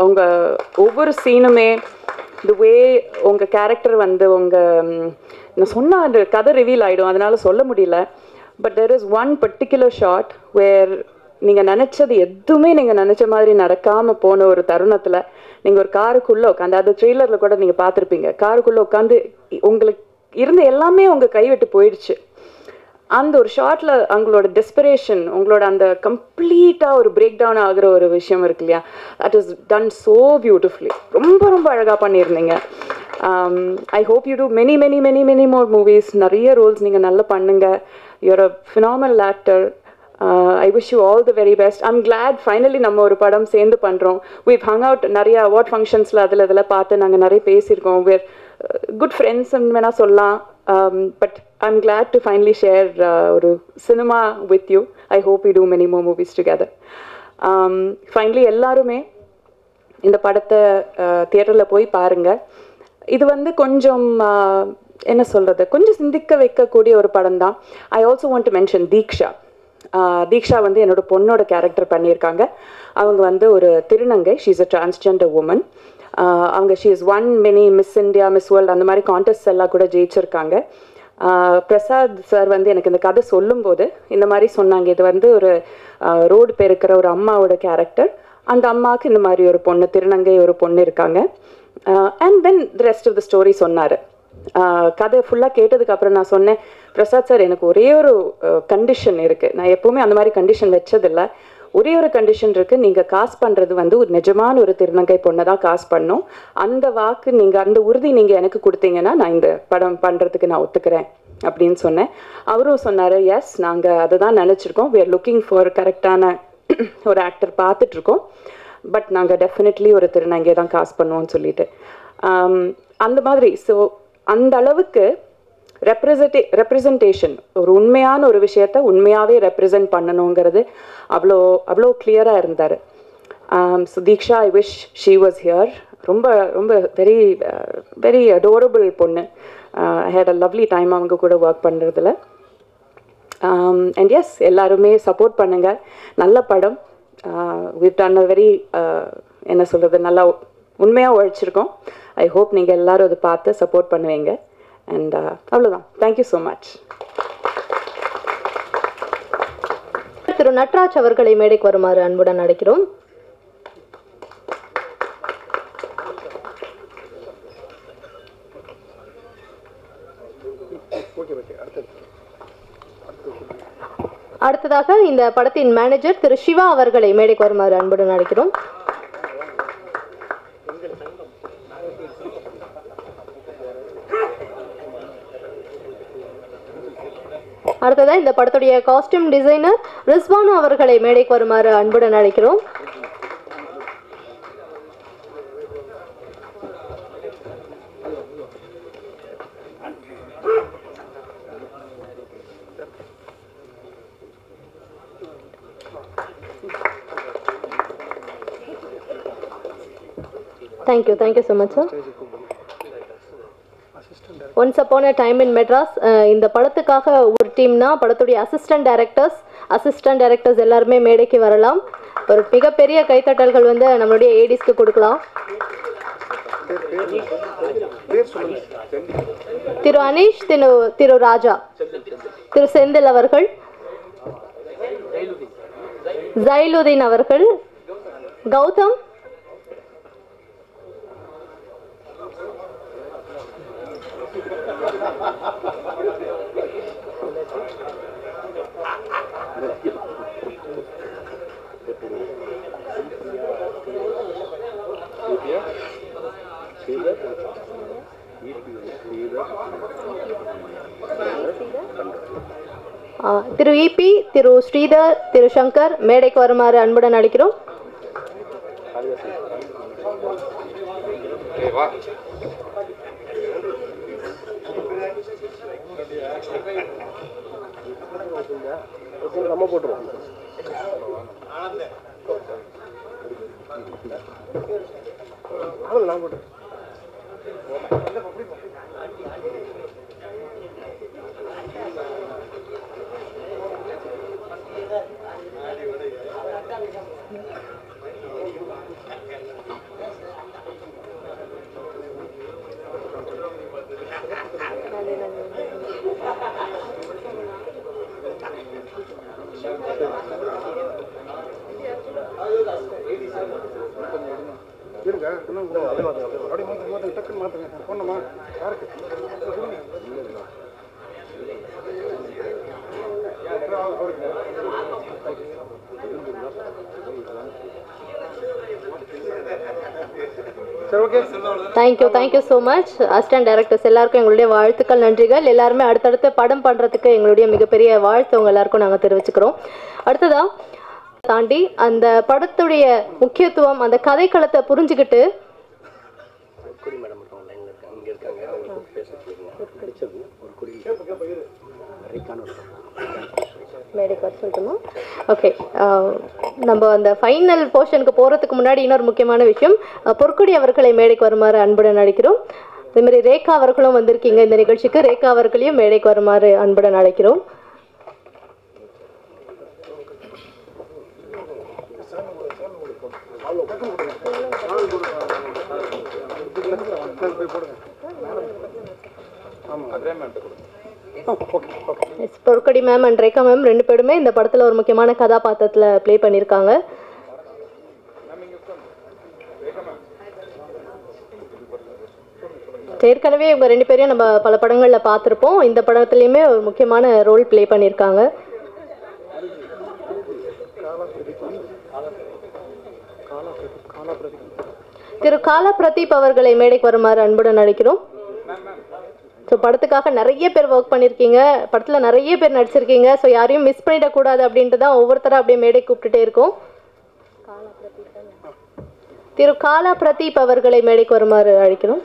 S16: உங்கள் ஒவ்வொரு சீனுமே தி வே உங்கள் கேரக்டர் வந்து நான் சொன்னால் அந்த கதை ரிவீல் ஆகிடும், அதனால சொல்ல முடியல. But there is one particular shot where நீங்கள் நினச்சது எதுவுமே நீங்கள் நினச்ச மாதிரி நடக்காமல் போன ஒரு தருணத்தில் நீங்கள் ஒரு காருக்குள்ளே உட்காந்து, அது ட்ரெய்லரில் கூட நீங்கள் பார்த்துருப்பீங்க, காருக்குள்ளே உட்காந்து உங்களுக்கு இருந்த எல்லாமே உங்கள் கைவிட்டு போயிடுச்சு. அந்த ஒரு ஷார்ட்டில் அவங்களோட டெஸ்பரேஷன், உங்களோட அந்த கம்ப்ளீட்டாக ஒரு பிரேக் டவுன் ஆகிற ஒரு விஷயம் இருக்கு இல்லையா, that is done so beautifully. ரொம்ப ரொம்ப அழகாக பண்ணியிருந்தீங்க. I hope you do many many many many more movies. நிறைய ரோல்ஸ் நீங்கள் நல்லா பண்ணுங்க. You're a phenomenal actor. I wish you all the very best. I'm glad finally நம்ம ஒரு படம் சேர்ந்து பண்ணுறோம். வீவ் ஹங் அவுட் நிறைய அவார்ட் ஃபங்க்ஷன்ஸில் அதில் பார்த்து நாங்கள் நிறைய பேசியிருக்கோம். வேர் குட் ஃப்ரெண்ட்ஸ்ன்னு வேணால் சொல்லலாம். But I'm glad to finally share ஒரு cinema with you. I hope we do many more movies together. Finally எல்லாருமே இந்த படத்தை தியேட்டரில் போய் பாருங்கள். இது வந்து கொஞ்சம் என்ன சொல்கிறது, கொஞ்சம் சிந்திக்க வைக்கக்கூடிய ஒரு படம் தான். I also want to mention Deeksha. Deeksha வந்து என்னோட பொண்ணோட கேரக்டர் பண்ணியிருக்காங்க. அவங்க வந்து ஒரு திருநங்கை, she is a transgender woman. அவங்க she is won many Miss India, Miss World அந்த மாதிரி கான்டெஸ்ட் எல்லாம் கூட ஜெயிச்சிருக்காங்க. பிரசாத் சார் வந்து எனக்கு இந்த கதை சொல்லும்போது இந்த மாதிரி சொன்னாங்க, இது வந்து ஒரு ரோடு பெருக்கிற ஒரு அம்மாவோட கேரக்டர். அந்த அம்மாவுக்கு இந்த மாதிரி ஒரு பொண்ணு, திருநங்கை ஒரு பொண்ணு இருக்காங்க. And then the rest of the story சொன்னார். கதை ஃபுல்லாக கேட்டதுக்கப்புறம் நான் சொன்னேன், பிரசாத் சார் எனக்கு ஒரே ஒரு கண்டிஷன் இருக்குது. நான் எப்போவுமே அந்த மாதிரி கண்டிஷன் வச்சதில்லை. ஒரே ஒரு கண்டிஷன் இருக்குது, நீங்கள் காசு பண்ணுறது வந்து ஒரு நிஜமான ஒரு திருநங்கை பொண்ணை தான் காசு பண்ணணும். அந்த வாக்கு நீங்கள், அந்த உறுதி நீங்கள் எனக்கு கொடுத்தீங்கன்னா நான் இந்த படம் பண்ணுறதுக்கு நான் ஒத்துக்கிறேன் அப்படின்னு சொன்னேன். அவரும் சொன்னார், எஸ் நாங்கள் அதை தான் நினச்சிருக்கோம், we are looking for கரெக்டான ஒரு ஆக்டர் பார்த்துட்ருக்கோம், பட் நாங்கள் டெஃபினெட்லி ஒரு திருநங்கை தான் காசு பண்ணுவோம்னு சொல்லிட்டு அந்த மாதிரி. ஸோ அந்த அளவுக்கு ரெப்ரசன்டேஷன், ஒரு உண்மையான ஒரு விஷயத்த உண்மையாகவே ரெப்ரசன்ட் பண்ணணுங்கிறது அவ்வளோ அவ்வளோ கிளியராக இருந்தார். So Diksha, I wish she was here. ரொம்ப ரொம்ப வெரி வெரி அடோரபிள் பொண்ணு. ஐ ஹேட் அ லவ்லி டைம் அவங்க கூட ஒர்க் பண்ணுறதுல. அண்ட் எஸ், எல்லாருமே சப்போர்ட் பண்ணுங்கள். நல்ல படம். we've done a very என்ன சொல்கிறது நல்லா உண்மையாக உழைச்சிருக்கோம். ஐ ஹோப் நீங்கள் எல்லோரும் அதை பார்த்து சப்போர்ட் பண்ணுவீங்க. அண்ட் அவ்வளோதான். Thank you so much.
S1: திரு நட்ராஜ் அவர்களை மேடைக்கு வருமாறு அன்புடன் அழைக்கிறோம். அடுத்ததாக இந்த படத்தின் மேனேஜர் திரு சிவா அவர்களை மேடைக்கு வருமாறு அன்புடன் அழைக்கிறோம். அடுத்ததாக இந்த படத்துடைய காஸ்டியூம் டிசைனர் ரிஸ்வானா அவர்களை மேடைக்கு வருமாறு அன்புடன் அழைக்கிறோம். Thank you so much, sir. Once upon a time in Madras, இந்த படத்துக்காக ஒரு டீம்னா படத்துடைய அசிஸ்டன்ட் டைரக்டர்ஸ் எல்லாருமே மேடைக்கு வரலாம். ஒரு மிகப்பெரிய கைத்தட்டல்கள் வந்து நம்மளுடைய ஏடிஸ்க்கு கொடுக்கலாம். திரு அனீஷ், திரு ராஜா, திரு செந்தில் அவர்கள், ஜைலுதீன் அவர்கள், கௌதம், திரு இபி, திரு ஸ்ரீதர், திரு சங்கர் மேடைக்கு வருமாறு அன்புடன் அழைக்கிறோம். Thank you so much. Assistant directors எல்லாருக்கும் எங்களுடைய வாழ்த்துக்கள், நன்றிகள். எல்லாருமே அடுத்தடுத்து படம் பண்ணுறதுக்கு எங்களுடைய மிகப்பெரிய வாழ்த்து உங்கள் எல்லாருக்கும் நாங்கள் தெரிவிச்சுக்கிறோம். அடுத்ததாக தாண்டி அந்த படத்துடைய முக்கியத்துவம், அந்த கதைக்களத்தை புரிஞ்சுக்கிட்டு மேடைக்கு வர சொல்லட்டுமா? ஓகே, நம்ம அந்த ஃபைனல் போர்ஷனுக்கு போகிறதுக்கு முன்னாடி இன்னொரு முக்கியமான விஷயம், பொற்குடி அவர்களை மேடைக்கு வருமாறு அன்புடன் அழைக்கிறோம். அதேமாதிரி ரேகா அவர்களும் வந்திருக்கீங்க இந்த நிகழ்ச்சிக்கு. ரேகா அவர்களையும் மேடைக்கு வருமாறு அன்புடன் அழைக்கிறோம். பொற்கொடி மேம் அண்ட் ரேகா மேம் ரெண்டு பேருமே இந்த படத்தில் ஒரு முக்கியமான கதாபாத்திரத்தில் ப்ளே பண்ணியிருக்காங்க. ஏற்கனவே இவங்க ரெண்டு பேரையும் நம்ம பல படங்களில் பார்த்துருப்போம். இந்த படத்துலையுமே ஒரு முக்கியமான ரோல் ப்ளே பண்ணியிருக்காங்க. திரு காலா பிரதீப் அவர்களை மேடைக்கு வருமாறு அன்புடன் அழைக்கிறோம். ஸோ படத்துக்காக நிறைய பேர் ஒர்க் பண்ணியிருக்கீங்க, படத்தில் நிறைய பேர் நடிச்சிருக்கீங்க. ஸோ யாரையும் மிஸ் பண்ணிடக்கூடாது அப்படின்ட்டு தான் ஒவ்வொருத்தராக அப்படியே மேடை கூப்பிட்டுட்டே இருக்கோம். திரு காலா பிரதீப் அவர்களை மேடைக்கு வருமாறு அழைக்கிறோம்.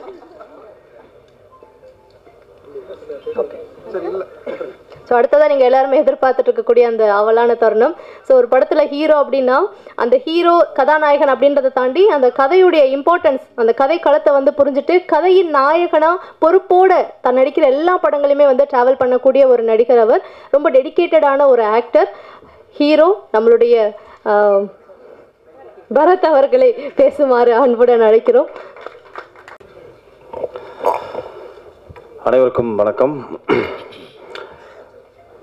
S1: ஸோ அடுத்ததான் நீங்கள் எல்லாருமே எதிர்பார்த்துட்டு இருக்கக்கூடிய அந்த அவலான தருணம். ஸோ ஒரு படத்தில் ஹீரோ அப்படின்னா அந்த ஹீரோ கதாநாயகன் அப்படின்றத தாண்டி அந்த கதையுடைய இம்பார்ட்டன்ஸ், அந்த கதை களத்தை வந்து புரிஞ்சுட்டு கதையின் நாயகனாக பொறுப்போட தான் நடிக்கிற எல்லா படங்களையுமே வந்து ட்ராவல் பண்ணக்கூடிய ஒரு நடிகர். அவர் ரொம்ப டெடிக்கேட்டடான ஒரு ஆக்டர், ஹீரோ, நம்மளுடைய பரத் அவர்களை பேசுமாறு அன்புடன் அழைக்கிறோம்.
S17: அனைவருக்கும் வணக்கம்.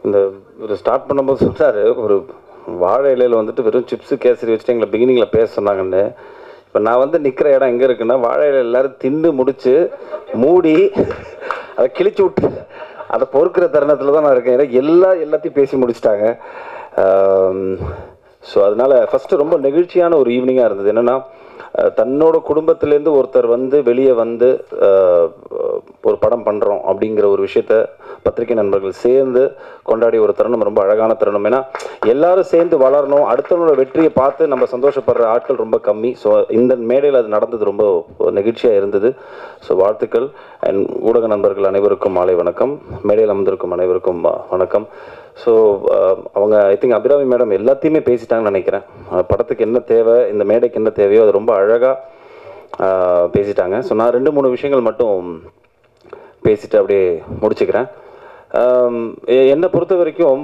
S17: இந்த ஒரு ஸ்டார்ட் பண்ணும்போது சொன்னார், ஒரு வாழை இலையில் வந்துட்டு வெறும் சிப்ஸு கேசரி வச்சுட்டு எங்களை பிகினிங்கில் பேச சொன்னாங்கன்னு. இப்போ நான் வந்து நிற்கிற இடம் எங்கே இருக்குன்னா, வாழை இலையில் எல்லோரும் தின்னு முடித்து மூடி அதை கிழிச்சு விட்டு அதை பொறுக்கிற தருணத்தில் தான் நான் இருக்கேன். ஏன்னா எல்லாத்தையும் பேசி முடிச்சிட்டாங்க. ஸோ அதனால் ஃபஸ்ட்டு ரொம்ப நெகிழ்ச்சியான ஒரு ஈவினிங்காக இருந்தது. என்னென்னா, தன்னோட குடும்பத்திலேருந்து ஒருத்தர் வந்து வெளியே வந்து ஒரு படம் பண்ணுறோம் அப்படிங்கிற ஒரு விஷயத்த பத்திரிகை நண்பர்கள் சேர்ந்து கொண்டாடிய ஒரு தருணம் ரொம்ப அழகான தருணம். ஏன்னா எல்லாரும் சேர்ந்து வளரணும், அடுத்தவங்களோட வெற்றியை பார்த்து நம்ம சந்தோஷப்படுற ஆட்கள் ரொம்ப கம்மி. ஸோ இந்த மேடையில் அது நடந்தது ரொம்ப நெகிழ்ச்சியாக இருந்தது. ஸோ வாழ்த்துக்கள். அண்ட் ஊடக நண்பர்கள் அனைவருக்கும் மாலை வணக்கம். மேடையில் அமர்ந்திருக்கும் அனைவருக்கும் வணக்கம். ஸோ அவங்க ஐ திங்க் அபிராமி மேடம் எல்லாத்தையுமே பேசிட்டாங்கன்னு நினைக்கிறேன். படத்துக்கு என்ன தேவை, இந்த மேடைக்கு என்ன தேவையோ அது ரொம்ப அழகாக பேசிட்டாங்க. ஸோ நான் 2-3 விஷயங்கள் மட்டும் பேசிட்டு அப்படியே முடிச்சுக்கிறேன். என்னை பொறுத்த வரைக்கும்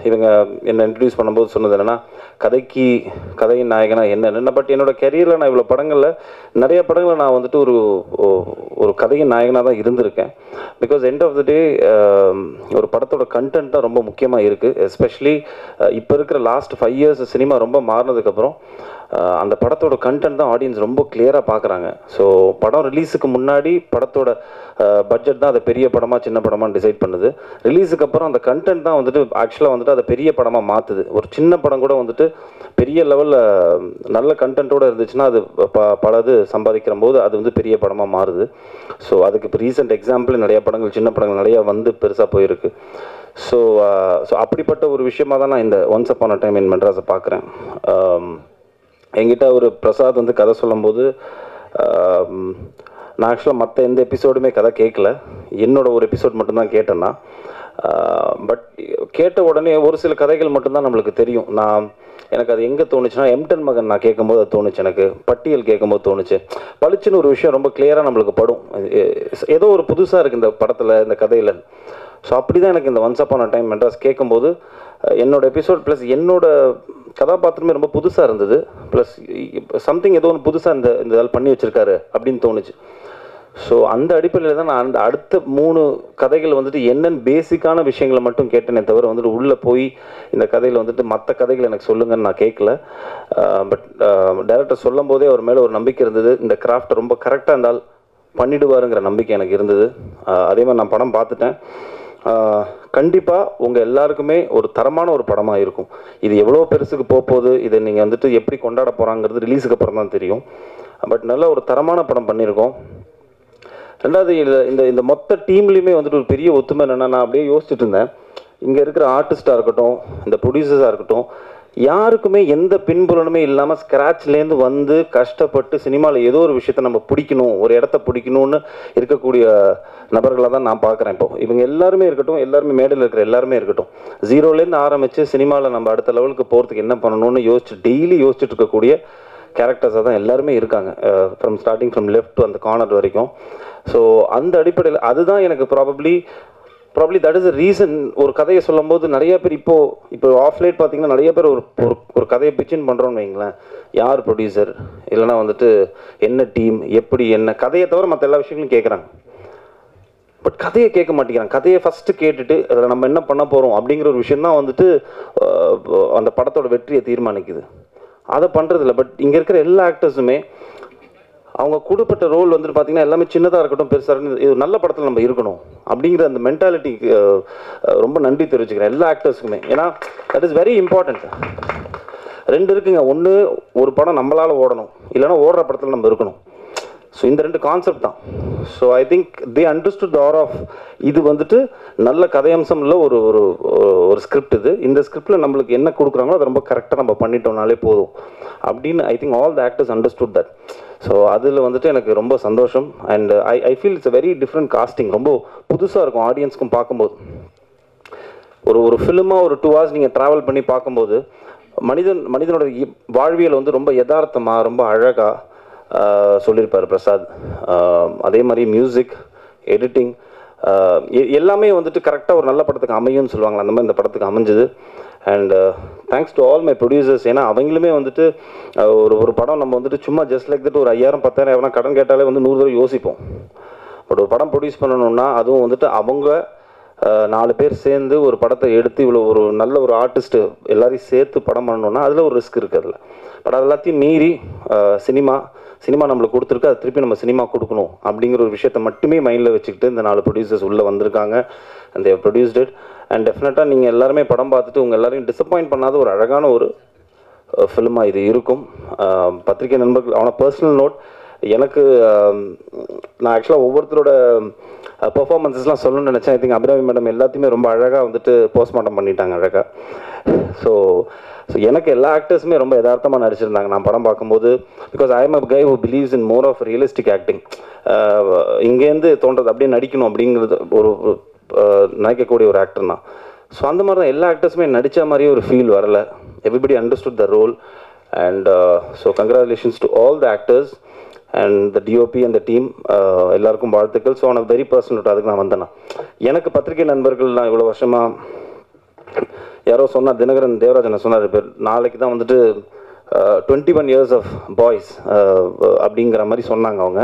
S17: இவங்க என்னை இன்ட்ரடியூஸ் பண்ணும்போது சொன்னது என்னென்னா, கதையின் நாயகனா என்ன. பட் என்னோடய கெரியரில் நான் இவ்வளோ படங்களில் நிறைய படங்களில் நான் வந்துட்டு ஒரு கதையின் நாயகனாக தான் இருந்திருக்கேன். பிகாஸ் எண்ட் ஆஃப் த டே ஒரு படத்தோட கண்டென்ட் தான் ரொம்ப முக்கியமாக இருக்குது. எஸ்பெஷலி இப்போ இருக்கிற லாஸ்ட் 5 இயர்ஸ் சினிமா ரொம்ப மாறினதுக்கப்புறம் அந்த படத்தோட கண்டென்ட் தான் ஆடியன்ஸ் ரொம்ப கிளியராக பார்க்குறாங்க. ஸோ படம் ரிலீஸுக்கு முன்னாடி படத்தோட பட்ஜெட் தான் அதை பெரிய படமாக சின்ன படமாக டிசைட் பண்ணுது. ரிலீஸுக்கு அப்புறம் அந்த கண்டென்ட் தான் வந்துட்டு ஆக்சுவலாக வந்துட்டு அதை பெரிய படமாக மாற்றுது. ஒரு சின்ன படம் கூட வந்துட்டு பெரிய லெவலில் நல்ல கண்டென்ட்டோடு இருந்துச்சுன்னா அது பலது சம்பாதிக்கிற போது அது வந்து பெரிய படமாக மாறுது. ஸோ அதுக்கு இப்போ ரீசெண்ட் எக்ஸாம்பிள் நிறைய படங்கள், சின்ன படங்கள் நிறையா வந்து பெருசாக போயிருக்கு. ஸோ அப்படிப்பட்ட ஒரு விஷயமாக தான் நான் இந்த once upon a time in மெட்ராஸை பார்க்குறேன். என்கிட்ட ஒரு பிரசாத் வந்து கதை சொல்லும்போது நான் ஆக்சுவலாக மற்ற எந்த எபிசோடுமே கதை கேட்கல, என்னோட ஒரு எபிசோட் மட்டும்தான் கேட்டேன்னா. பட் கேட்ட உடனே ஒரு சில கதைகள் மட்டும்தான் நம்மளுக்கு தெரியும். எனக்கு அது எங்கே தோணுச்சுன்னா, எம்டன் மகன் நான் கேட்கும்போது அது தோணுச்சு, எனக்கு பட்டியல் கேட்கும்போது தோணுச்சு. பளிச்சுன்னு ஒரு விஷயம் ரொம்ப கிளியராக நம்மளுக்கு படும், ஏதோ ஒரு புதுசாக இருக்குது இந்த படத்தில், இந்த கதையில். ஸோ அப்படி தான் எனக்கு இந்த once upon a time Madras கேட்கும்போது என்னோட எபிசோட் ப்ளஸ் என்னோட கதாபாத்திரமே ரொம்ப புதுசாக இருந்தது. ப்ளஸ் சம்திங் ஏதோ ஒன்று புதுசாக இந்த இதில் பண்ணி வச்சுருக்காரு அப்படின்னு தோணுச்சு. ஸோ அந்த அடிப்படையில் தான் நான் அந்த அடுத்த 3 கதைகள் வந்துட்டு என்னென்னு பேசிக்கான விஷயங்களை மட்டும் கேட்டேனே தவிர வந்துட்டு உள்ளே போய் இந்த கதையில் வந்துட்டு மற்ற கதைகள் எனக்கு சொல்லுங்கன்னு நான் கேட்கல. பட் டைரக்டர் சொல்லும் போதே அவர் மேலே ஒரு நம்பிக்கை இருந்தது, இந்த கிராஃப்ட் ரொம்ப கரெக்டாக இருந்தால் பண்ணிடுவாருங்கிற நம்பிக்கை எனக்கு இருந்தது. அதே மாதிரி நான் படம் பார்த்துட்டேன். கண்டிப்பாக உங்கள் எல்லாருக்குமே ஒரு தரமான ஒரு படமாக இருக்கும். இது எவ்வளோ பெருசுக்கு போகுது, இதை நீங்கள் வந்துட்டு எப்படி கொண்டாட போகிறாங்கிறது ரிலீஸுக்கு அப்புறம் தான் தெரியும். பட் நல்ல ஒரு தரமான படம் பண்ணியிருக்கோம். ரெண்டாவது இந்த மொத்த டீம்லேயுமே வந்துட்டு ஒரு பெரிய ஒத்துமை என்னென்னா, நான் அப்படியே யோசிச்சுட்டு இருந்தேன், இங்கே இருக்கிற ஆர்டிஸ்டாக இருக்கட்டும், இந்த ப்ரொடியூசர்ஸாக இருக்கட்டும், யாருக்குமே எந்த பின்புலனுமே இல்லாமல் ஸ்க்ராட்ச்லேருந்து வந்து கஷ்டப்பட்டு சினிமாவில் ஏதோ ஒரு விஷயத்தை நம்ம பிடிக்கணும், ஒரு இடத்த பிடிக்கணும்னு இருக்கக்கூடிய நபர்களாக தான் நான் பார்க்குறேன். இப்போ இவங்க எல்லாருமே இருக்கட்டும், எல்லாருமே மேடையில் இருக்கிற எல்லாருமே இருக்கட்டும், 0லேருந்து ஆரம்பித்து சினிமாவில் நம்ம அடுத்த லெவலுக்கு போகிறதுக்கு என்ன பண்ணணும்னு டெய்லி யோசிச்சுட்டு இருக்கக்கூடிய கேரக்டர்ஸாக தான் எல்லாருமே இருக்காங்க. ஸ்டார்டிங் ஃப்ரம் லெஃப்ட் டு அந்த கார்னர் வரைக்கும். ஸோ அந்த அடிப்படையில் அதுதான் எனக்கு probably that is a reason. ஒரு கதையை சொல்லும் போது நிறைய பேர் இப்போ ஆஃப்லைட் பார்த்தீங்கன்னா நிறைய பேர் ஒரு கதையை பிச்சின் பண்ணுறோன்னு வைங்களேன், யார் ப்ரொடியூசர், இல்லைனா வந்துட்டு என்ன டீம், எப்படி என்ன கதையை தவிர மற்ற எல்லா விஷயங்களும் கேட்குறாங்க. பட் கதையை கேட்க மாட்டேங்கிறாங்க. கதையை ஃபஸ்ட்டு கேட்டுட்டு அதில் நம்ம என்ன பண்ண போகிறோம் அப்படிங்கிற ஒரு விஷயந்தான் வந்துட்டு அந்த படத்தோட வெற்றியை தீர்மானிக்குது. அதை பண்ணுறதில்ல. பட் இங்கே இருக்கிற எல்லா ஆக்டர்ஸுமே அவங்க கூடப்பட்ட ரோல் வந்துட்டு பார்த்தீங்கன்னா எல்லாமே சின்னதாக இருக்கட்டும் பெருசாக இருக்கட்டும், இது நல்ல படத்தில் நம்ம இருக்கணும் அப்படிங்கிற அந்த மென்டாலிட்டிக்கு ரொம்ப நன்றி தெரிவிச்சுக்கிறேன் எல்லா ஆக்டர்ஸுக்குமே. ஏன்னா தட் இஸ் வெரி இம்பார்ட்டண்ட். 2 இருக்குங்க, ஒன்று ஒரு படம் நம்மளால் ஓடணும், இல்லைனா ஓடுற படத்தில் நம்ம இருக்கணும். ஸோ இந்த 2 கான்செப்ட் தான். So I think they understood the art of இது வந்துட்டு நல்ல கதையம்சம் இல்லை, ஒரு ஸ்கிரிப்ட் இது. இந்த ஸ்கிரிப்டில் நம்மளுக்கு என்ன கொடுக்குறாங்களோ அதை ரொம்ப கரெக்டாக நம்ம பண்ணிட்டோம்னாலே போதும் அப்படின்னு I think all the actors understood that. So அதில் வந்துட்டு எனக்கு ரொம்ப சந்தோஷம். And I feel it's a very different casting. ரொம்ப புதுசாக இருக்கும் ஆடியன்ஸ்க்கும் பார்க்கும்போது. ஒரு ஃபிலிமாக ஒரு 2 hours நீங்கள் ட்ராவல் பண்ணி பார்க்கும்போது மனிதனோட வாழ்வியல் வந்து ரொம்ப யதார்த்தமாக ரொம்ப அழகாக சொல்லியிருப்பார் பிரசாத். அதே மாதிரி மியூசிக், எடிட்டிங் எல்லாமே வந்துட்டு கரெக்டாக ஒரு நல்ல படத்துக்கு அமையும்னு சொல்லுவாங்களா, அந்த மாதிரி இந்த படத்துக்கு அமைஞ்சுது. And thanks to all my producers. ஏன்னா அவங்களுமே வந்துட்டு ஒரு படம் நம்ம வந்துட்டு சும்மா ஜஸ்ட் லைக் தட் ஒரு 5000 10,000 எவனா கடன் கேட்டாலே வந்து 100 தடவை யோசிப்போம். பட் ஒரு படம் ப்ரொடியூஸ் பண்ணணும்னா அதுவும் வந்துட்டு அவங்க 4 பேர் சேர்ந்து ஒரு படத்தை எடுத்து இவ்வளோ ஒரு நல்ல ஒரு ஆர்டிஸ்ட்டு எல்லாரையும் சேர்த்து படம் பண்ணணும்னா அதில் ஒரு ரிஸ்க் இருக்குது அதில். பட் அது எல்லாத்தையும் மீறி சினிமா நம்மளுக்கு கொடுத்துருக்கு, அது திருப்பி நம்ம சினிமா கொடுக்கணும் அப்படிங்கிற ஒரு விஷயத்தை மட்டுமே மைண்டில் வச்சுக்கிட்டு இந்த 4 ப்ரொடியூசர்ஸ் உள்ளே வந்திருக்காங்க. And they produced it. And டெஃபினட்டாக நீங்கள் எல்லாருமே படம் பார்த்துட்டு உங்கள் எல்லாரையும் டிசப்பாயிண்ட் பண்ணாத ஒரு அழகான ஒரு ஃபிலிமாக இது இருக்கும். பத்திரிகை நண்பர்கள் அவனை பர்சனல் நோட், எனக்கு நான் ஆக்சுவலாக ஒவ்வொருத்தரோட பெர்ஃபார்மன்ஸஸ்லாம் சொல்லணும்னு நினச்சேன். ஐ திங்க் அபிராமி மேடம் எல்லாத்தையுமே ரொம்ப அழகாக வந்துட்டு போஸ்ட்மார்ட்டம் பண்ணிட்டாங்க அழகாக. ஸோ எனக்கு எல்லா ஆக்டர்ஸுமே ரொம்ப யதார்த்தமாக நடிச்சிருந்தாங்க நான் படம் பார்க்கும்போது. Because I am a guy who believes in more of realistic acting. இங்கேருந்து தோன்றது அப்படியே நடிக்கணும் அப்படிங்கிறது ஒரு நினைக்கக்கூடிய ஒரு ஆக்டர் தான். ஸோ அந்த மாதிரி தான் எல்லா ஆக்டர்ஸுமே நடித்த மாதிரியே ஒரு ஃபீல் வரல. Everybody understood the role. And so congratulations to all the actors and the DOP and the team. எல்லாருக்கும் வாழ்த்துக்கள். ஸோ எனக்கு வெரி பர்சனல் அதுக்கு நான் வந்தேன்னா எனக்கு பத்திரிகை நண்பர்கள் நான் இவ்வளோ வருஷமாக யாரோ சொன்னார், தினகரன் தேவராஜன் சொன்னார், பேர் நாளைக்கு தான் வந்துட்டு 21 years ஆஃப் பாய்ஸ் அப்படிங்கிற மாதிரி சொன்னாங்க அவங்க.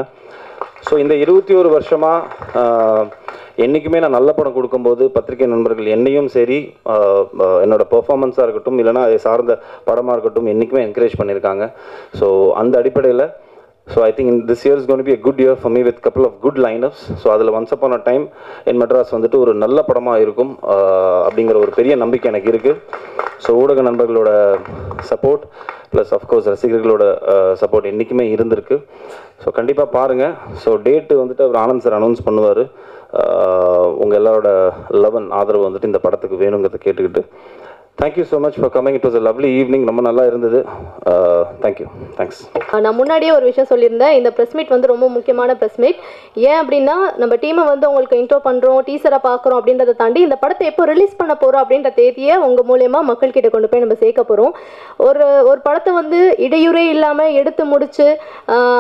S17: ஸோ இந்த 21 வருஷமாக என்றைக்குமே நான் நல்ல படம் கொடுக்கும்போது பத்திரிகை நண்பர்கள் என்னையும் சரி என்னோட பெர்ஃபார்மன்ஸாக இருக்கட்டும் இல்லைனா அதை சார்ந்த படமாக இருக்கட்டும் என்றைக்குமே என்கரேஜ் பண்ணியிருக்காங்க. ஸோ அந்த அடிப்படையில் so I think this year is going to be a good year for me with couple of good lineups. So அதில் once upon a time in Madras வந்துட்டு ஒரு நல்ல படமாக இருக்கும் அப்படிங்கிற ஒரு பெரிய நம்பிக்கை எனக்கு இருக்குது. ஸோ ஊடக நண்பர்களோட சப்போர்ட் ப்ளஸ் அஃப்கோர்ஸ் ரசிகர்களோட சப்போர்ட் என்றைக்குமே இருந்திருக்கு. ஸோ கண்டிப்பாக பாருங்கள். ஸோ டேட்டு வந்துட்டு அவர் ஆனந்த் சார் அனௌன்ஸ் பண்ணுவார். உங்கள் எல்லாரோட ஆதரவு வந்துட்டு இந்த படத்துக்கு வேணுங்கிறத கேட்டுக்கிட்டு thank you so much for coming. It was a lovely evening. ரொம்ப நல்லா இருந்தது. தேங்க்யூ. தேங்க்ஸ்.
S1: நான் முன்னாடியே ஒரு விஷயம் சொல்லியிருந்தேன், இந்த ப்ரெஸ் மீட் வந்து ரொம்ப முக்கியமான ப்ரெஸ் மீட். ஏன் அப்படின்னா நம்ம டீமை வந்து உங்களுக்கு இன்ட்ரோ பண்ணுறோம், டீசரை பார்க்குறோம் அப்படின்றத தாண்டி இந்த படத்தை எப்போ ரிலீஸ் பண்ண போகிறோம் அப்படின்ற தேதியை உங்கள் மூலயமா மக்கள்கிட்ட கொண்டு போய் நம்ம சேர்க்க போகிறோம். ஒரு படத்தை வந்து இடையூறே இல்லாமல் எடுத்து முடிச்சு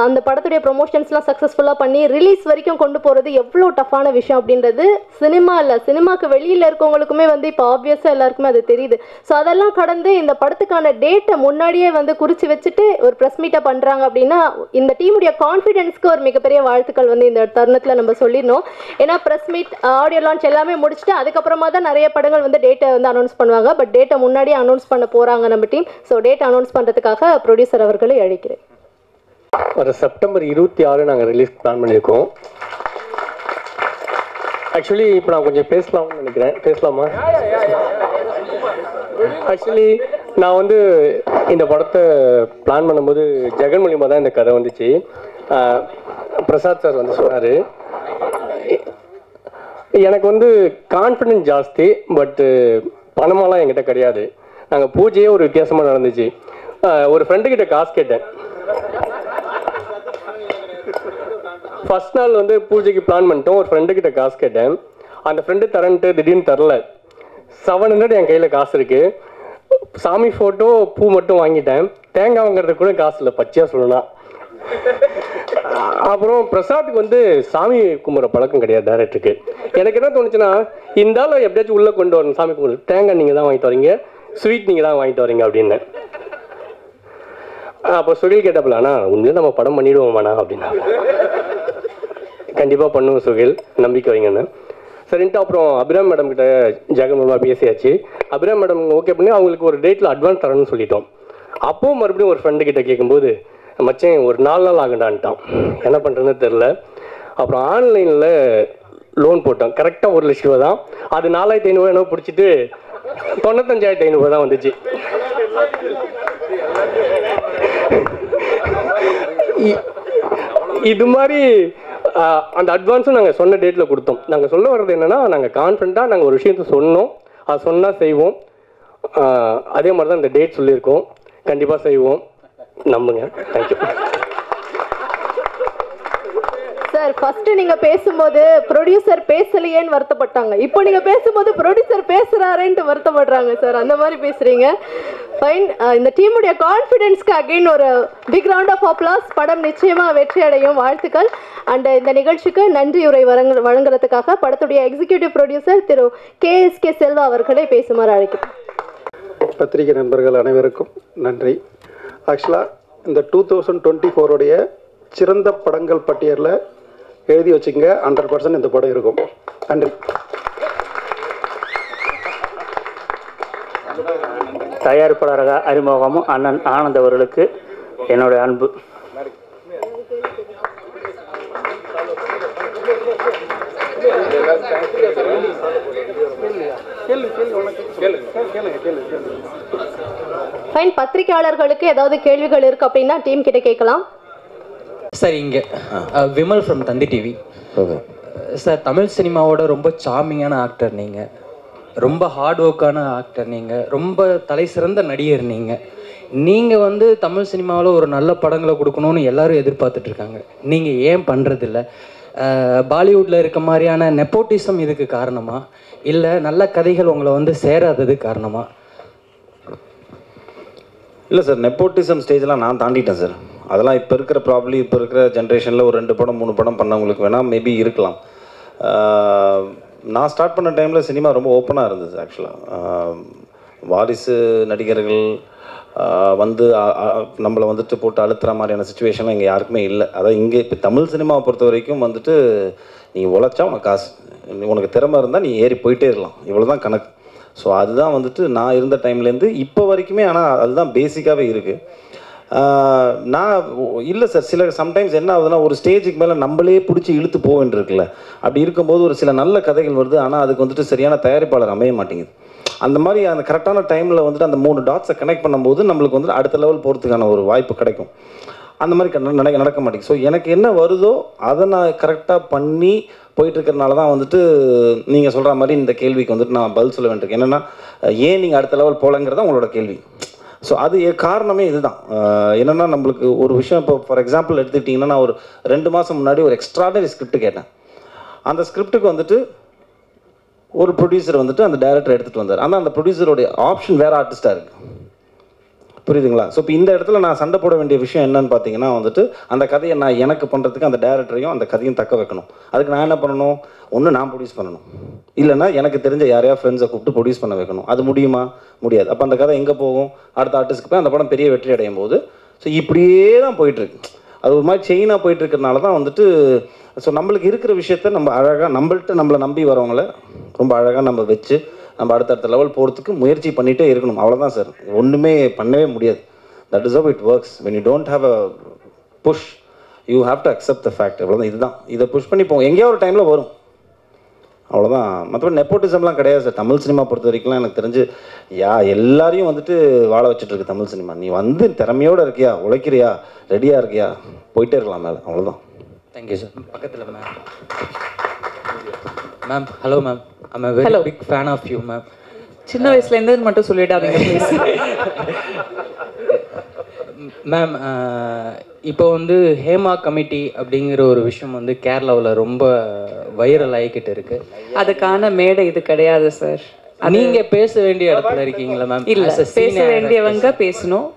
S1: அந்த படத்துடைய ப்ரொமோஷன்ஸ்லாம் சக்ஸஸ்ஃபுல்லாக பண்ணி ரிலீஸ் வரைக்கும் கொண்டு போகிறது எவ்வளோ டஃப்பான விஷயம் அப்படின்றது சினிமாவுக்கு வெளியில் இருக்கவங்களுக்குமே வந்து இப்போ ஆப்வியஸாக எல்லாருக்குமே அது தெரியுது. ஸோ அதெல்லாம் கடந்து இந்த படத்துக்கான டேட்டை முன்னாடியே வந்து குறித்து வச்சுட்டு ஒரு ப்ரெஸ் மீட்டை பண்ணுறாங்க அப்படின்னா இந்த டீமுடைய கான்ஃபிடென்ஸ்க்கு ஒரு மிகப்பெரிய வாழ்த்துக்கள் வந்து இந்த தருணத்தில் நம்ம சொல்லிடணும். ஏன்னா ப்ரெஸ் மீட், ஆடியோ லான்ச் எல்லாமே முடிச்சுட்டு அதுக்கப்புறமா தான் நிறைய படங்கள் வந்து டேட்டை வந்து அனௌன்ஸ் பண்ணுவாங்க. பட் டேட்டை முன்னாடியே அனௌன்ஸ் பண்ண போகிறாங்க நம்ம டீம். ஸோ டேட்டை அனௌன்ஸ் பண்ணுறதுக்காக ப்ரொடியூசர் அவர்களை அழைக்கிறேன்.
S15: ஒரு செப்டம்பர் 26 நாங்கள் ரிலீஸ் பிளான் பண்ணியிருக்கோம். ஆக்சுவலி இப்போ நான் கொஞ்சம் பேசலாம்னு நினைக்கிறேன். பேசலாமா? ஆக்சுவலி நான் வந்து இந்த படத்தை பிளான் பண்ணும்போது ஜெகன் மூலியமாக தான் இந்த கதை வந்துச்சு. பிரசாத் சார் வந்து சொன்னார், எனக்கு வந்து கான்ஃபிடென்ஸ் ஜாஸ்தி, பட்டு பணமெல்லாம் என்கிட்ட கிடையாது. நாங்கள் பூஜையே ஒரு வித்தியாசமாக நடந்துச்சு. ஒரு ஃப்ரெண்டுக்கிட்ட காசு கேட்டேன். ஃபர்ஸ்ட் நாள் வந்து பூஜைக்கு பிளான் பண்ணிட்டோம். ஒரு ஃப்ரெண்டுக்கிட்ட காசு கேட்டேன். அந்த ஃப்ரெண்டு தரன்ட்டு திடீர்னு தரல. 700 என் கையில் காசு இருக்கு. சாமி ஃபோட்டோ பூ மட்டும் வாங்கிட்டேன். தேங்காய் வாங்குறதுக்கு கூட காசு இல்லை, பச்சையாக சொல்லணும். அப்புறம் பிரசாத்துக்கு வந்து சாமி கும்பிட்ற பழக்கம் கிடையாது டேரக்டருக்கு. எனக்கு என்ன தோணுச்சுன்னா, இந்த ஆள் எப்படியாச்சும் உள்ளே கொண்டு வரணும் சாமி கும்பிட்றது. தேங்காய் நீங்கள் தான் வாங்கிட்டு வரீங்க, ஸ்வீட் நீங்கள் தான் வாங்கிட்டு வரீங்க அப்படின்னு. அப்போ சுகில் கேட்டப்பல, அண்ணா உண்மையிலே நம்ம படம் பண்ணிவிடுவோமாண்ணா அப்படின்னா. கண்டிப்பாக பண்ணுவோம் சுகில், நம்பிக்கை வைங்கண்ணா சரின்ட்டு. அப்புறம் அபிராம் மேடம் கிட்ட ஜெகன் மூலமாக பேசியாச்சு. அபிராம் மேடம் ஓகே பண்ணி அவங்களுக்கு ஒரு டேட்டில் அட்வான்ஸ் தரணும்னு சொல்லிட்டோம். அப்போவும் மறுபடியும் ஒரு ஃப்ரெண்டு கிட்ட கேட்கும்போது, மச்சேன் ஒரு 4 நாள் ஆகுண்டான்ட்டான். என்ன பண்ணுறதுன்னு தெரில. அப்புறம் ஆன்லைனில் லோன் போட்டோம். கரெக்டாக 1 லட்ச ரூபா தான். அது 4500 என்ன பிடிச்சிட்டு 95,500 தான் வந்துச்சு. இது மாதிரி அந்த அட்வான்ஸும் நாங்கள் சொன்ன டேட்டில் கொடுத்தோம். நாங்கள் சொல்ல வர்றது என்னென்னா, நாங்கள் கான்ஃபிடண்ட்டாக நாங்கள் ஒரு விஷயத்த சொன்னோம், அது சொன்னால் செய்வோம். அதே மாதிரி தான் இந்த டேட் சொல்லியிருக்கோம். கண்டிப்பாக செய்வோம், நம்புங்க. Thank you
S1: sir. ஃபர்ஸ்ட் நீங்க பேசும்போது ப்ரொடியூசர் பேசலையேன்னு வருத்தப்பட்டாங்க. இப்போ நீங்க பேசும்போது ப்ரொடியூசர் பேசுறாருன்ட்டு வருத்தப்படுறாங்க சார். அந்த மாதிரி பேசுறீங்க. ஃபைன். இந்த டீமுடைய கான்ஃபிடென்ஸ்க்கு அகைன் ஒரு பிக் ரவுண்ட் ஆஃப் அப்ளாஸ். படம் நிச்சயமா வெற்றி அடையும். வாழ்த்துக்கள். அண்ட் இந்த நிகழ்ச்சிக்கு நன்றி உரை வழங்குறதுக்காக படத்துடைய எக்ஸிக்யூட்டிவ் ப்ரொடியூசர் திரு KSK செல்வா அவர்களை பேசுமாறு அழைக்கிறேன்.
S18: பத்திரிகை நண்பர்கள் அனைவருக்கும் நன்றி. ஆக்சுவலாக இந்த 2024 சிறந்த படங்கள் பட்டியலில் எழுதி வச்சுங்க, 100% இந்த படம் இருக்கும். நன்றி.
S19: தயாரிப்பாளராக அறிமுகமும் அண்ணன் ஆனந்த் அவர்களுக்கு என்னுடைய அன்பு.
S1: ஃபைன். பத்திரிகையாளர்களுக்கு ஏதாவது கேள்விகள் இருக்கு அப்படின்னா டீம் கிட்ட கேட்கலாம்.
S20: சார் இங்கே Vimal from Thanthi TV. Sir Tamil சினிமாவோட ரொம்ப சார்மிங்கான ஆக்டர் நீங்கள், ரொம்ப ஹார்ட் ஒர்க்கான ஆக்டர் நீங்கள், ரொம்ப தலை சிறந்த நடிகர் நீங்கள் தமிழ் சினிமாவில் ஒரு நல்ல படங்களை கொடுக்கணும்னு எல்லாரும் எதிர்பார்த்துட்ருக்காங்க. நீங்கள் ஏன் பண்ணுறதில்ல? பாலிவுட்டில் இருக்க மாதிரியான நெப்போட்டிசம் இதுக்கு காரணமா, இல்லை நல்ல கதைகள் உங்களை சேராதது காரணமா?
S17: இல்லை சார், நெப்போட்டிசம் ஸ்டேஜெலாம் நான் தாண்டிட்டேன் சார். அதெல்லாம் இப்போ இருக்கிற ப்ராப்ளம், இப்போ இருக்கிற ஜென்ரேஷனில் ஒரு 2 படம் 3 படம் பண்ணவங்களுக்கு வேணால் மேபி இருக்கலாம். நான் ஸ்டார்ட் பண்ண டைமில் சினிமா ரொம்ப ஓப்பனாக இருந்தது. ஆக்சுவலாக வாரிசு நடிகர்கள் நம்மளை போட்டு அழுத்துற மாதிரியான சுச்சுவேஷன்லாம் இங்கே யாருக்குமே இல்லை. அதான் இங்கே இப்போ தமிழ் சினிமாவை பொறுத்த வரைக்கும் நீ உழைச்சா உனக்கு காசு, உனக்கு திறமை இருந்தால் நீ ஏறி போயிட்டே இருக்கலாம், இவ்வளோ தான் கணக்கு. ஸோ அதுதான் நான் இருந்த டைம்லேருந்து இப்போ வரைக்குமே. ஆனால் அதுதான் பேசிக்காகவே இருக்குது. நான் இல்லை சார், சம்டைம்ஸ் என்ன ஆகுதுன்னா, ஒரு ஸ்டேஜுக்கு மேலே நம்மளே பிடிச்சி இழுத்து போக வேண்டியிருக்குல்ல. அப்படி இருக்கும்போது ஒரு சில நல்ல கதைகள் வருது, ஆனால் அதுக்கு சரியான தயாரிப்பாளர் அமைய மாட்டேங்குது. அந்த மாதிரி அந்த கரெக்டான டைமில் அந்த 3 டாட்ஸை கனெக்ட் பண்ணும்போது நம்மளுக்கு அடுத்த லெவல் போகிறதுக்கான ஒரு வாய்ப்பு கிடைக்கும். அந்த மாதிரி நடக்க மாட்டேங்குது. ஸோ எனக்கு என்ன வருதோ அதை நான் கரெக்டாக பண்ணி போயிட்டுருக்கிறனால தான் நீங்கள் சொல்கிற மாதிரி இந்த கேள்விக்கு நான் பதில் சொல்ல வேண்டியிருக்கு. என்னென்னா, ஏன் நீங்கள் அடுத்த லெவல் போகலங்கிறதா உங்களோட கேள்வி. ஸோ அது காரணமே இதுதான். என்னென்னா, நம்மளுக்கு ஒரு விஷயம் இப்போ ஃபார் எக்ஸாம்பிள் எடுத்துக்கிட்டிங்கன்னா, நான் ஒரு 2 மாதம் முன்னாடி ஒரு எக்ஸ்ட்ராடனரி ஸ்கிரிப்ட் கேட்டேன். அந்த ஸ்கிரிப்டுக்கு ஒரு ப்ரொடியூசர் அந்த டைரக்டர் எடுத்துகிட்டு வந்தார். ஆனால் அந்த ப்ரொடியூசருடைய ஆப்ஷன் வேறு ஆர்டிஸ்ட்டாக இருக்குது. புரியுதுங்களா? ஸோ இப்போ இந்த இடத்துல நான் சண்டை போட வேண்டிய விஷயம் என்னன்னு பார்த்தீங்கன்னா, அந்த கதையை நான் எனக்கு பண்ணுறதுக்கு அந்த டேரக்டரையும் அந்த கதையும் தக்க வைக்கணும். அதுக்கு நான் என்ன பண்ணணும்? ஒன்று நான் ப்ரொடியூஸ் பண்ணணும், இல்லைன்னா எனக்கு தெரிஞ்ச யாரையா ஃப்ரெண்ட்ஸை கூப்பிட்டு ப்ரொடியூஸ் பண்ண வைக்கணும். அது முடியுமா? முடியாது. அப்போ அந்த கதை எங்கே போகும்? அடுத்த ஆர்டிஸ்ட்டுக்கு போய் அந்த படம் பெரிய வெற்றி அடையும் போது. ஸோ இப்படியே தான் போயிட்டுருக்கு. அது ஒரு மாதிரி செயினாக போயிட்டுருக்கிறதுனால தான் ஸோ நம்மளுக்கு இருக்கிற விஷயத்த நம்ம அழகாக நம்மளை நம்பி வரவங்கள ரொம்ப அழகாக நம்ம வச்சு நம்ம அடுத்தடுத்த லெவல் போகிறதுக்கு முயற்சி பண்ணிகிட்டே இருக்கணும். அவ்வளோதான் சார், ஒன்றுமே பண்ணவே முடியாது. That is how it works. When you don't have a push, you have to accept the fact. அவ்வளோதான். இதுதான், இதை புஷ் பண்ணி போவோம், எங்கேயோ ஒரு டைமில் வரும், அவ்வளோதான். மற்றபடி நெப்போட்டிசம்லாம் கிடையாது சார். தமிழ் சினிமா பொறுத்த வரைக்கும்லாம் எனக்கு தெரிஞ்சு எல்லாரையும் வாழ வச்சுட்ருக்கு தமிழ் சினிமா. நீ திறமையோடு இருக்கியா, உழைக்கிறியா, ரெடியாக இருக்கியா, போயிட்டே இருக்கலாம் மேலே, அவ்வளோதான்.
S20: Thank you sir. பக்கத்தில் ma'am. Hello ma'am. I'm a very big fan of you, ma'am.
S16: சின்ன வயசுலேருந்து மட்டும் சொல்லிடாதீங்க ப்ளீஸ்.
S20: மேம், இப்போ ஹேமா கமிட்டி அப்படிங்கிற ஒரு விஷயம் கேரளாவில் ரொம்ப வைரல் ஆகிக்கிட்டு இருக்கு.
S16: அதுக்கான மேடை இது கிடையாது சார்.
S20: நீங்கள் பேச வேண்டிய இடத்துல இருக்கீங்களா மேம்?
S16: இல்லை, பேச வேண்டியவங்க பேசணும்.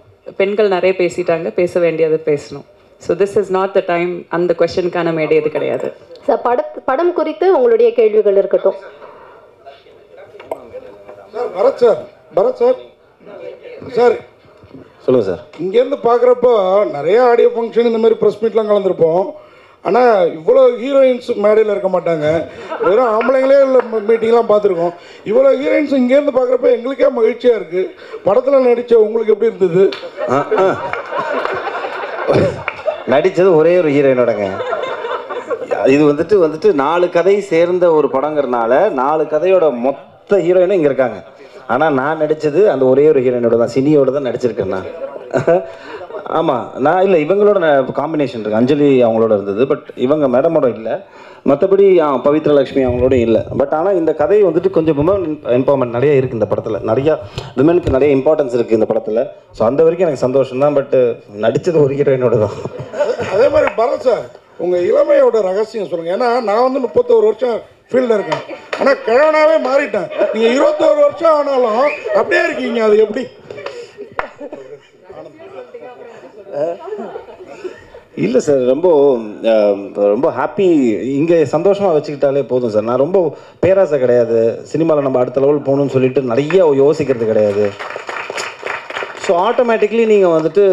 S16: பெண்கள் நிறைய பேசிட்டாங்க, பேச வேண்டியது பேசணும். So this is not the time. அந்த கொஸ்டினுக்கான மேடை இது கிடையாது
S1: சார். படம் குறித்து உங்களுடைய கேள்விகள் இருக்கட்டும்.
S2: பரத் சார் சார்
S17: சொல்லுங்கள் சார்.
S2: இங்கேருந்து பார்க்குறப்போ நிறைய ஆடியோ ஃபங்க்ஷன் இந்த மாதிரி ப்ரெஸ் மீட்லாம் கலந்துருப்போம். ஆனால் இவ்வளோ ஹீரோயின்ஸ் மேடையில் இருக்க மாட்டாங்க, வெறும் ஆம்பளைங்களே மீட்டிங்லாம் பார்த்துருக்கோம். இவ்வளோ ஹீரோயின்ஸ் இங்கேருந்து பார்க்குறப்ப எங்களுக்கே மகிழ்ச்சியாக இருக்குது. படத்தில் நடித்த உங்களுக்கு எப்படி இருந்தது?
S17: நடித்தது ஒரே ஒரு ஹீரோயினோடங்க. இது 4 கதை சேர்ந்த ஒரு படங்கிறனால 4 கதையோட மொத்த ஹீரோயினும் இங்கே இருக்காங்க. ஆனால் நான் நடித்தது அந்த ஒரே ஒரு ஹீரோயினோட தான், சினியோட தான் நடிச்சிருக்கேன் நான். ஆமாம், நான் இல்லை, இவங்களோட காம்பினேஷன் இருக்குது. அஞ்சலி அவங்களோட இருந்தது, பட் இவங்க மேடமோட இல்லை. மற்றபடி பவித்ரா லக்ஷ்மி அவங்களோட இல்லை. பட் ஆனால் இந்த கதை கொஞ்சம் விமன் எம்பவர்மெண்ட் நிறைய இருக்குது இந்த படத்தில். நிறையா விமனுக்கு நிறைய இம்பார்ட்டன்ஸ் இருக்குது இந்த படத்தில். ஸோ அந்த வரைக்கும் எனக்கு சந்தோஷம் தான். பட் நடித்தது ஒரு ஹீரோயினோட தான்.
S2: அதே மாதிரி பரத் சார், உங்கள் இளமையோட ரகசியம் சொல்லுங்கள். ஏன்னா நான் 31 வருஷம் ஃபீல்டில் இருக்கேன், ஆனால் கிழவனாகவே மாறிட்டேன். நீங்கள் 21 வருஷம் ஆனாலும் அப்படியே இருக்கீங்க, அது எப்படி?
S17: இல்லை சார், ரொம்ப ஹாப்பி. இங்கே சந்தோஷமாக வச்சுக்கிட்டாலே போதும் சார். நான் ரொம்ப பேராசை கிடையாது. சினிமாவில் நம்ம அடுத்த லெவல் போகணும்னு சொல்லிட்டு நிறைய யோசிக்கிறது கிடையாது. ஸோ ஆட்டோமேட்டிக்லி நீங்கள் வந்துட்டு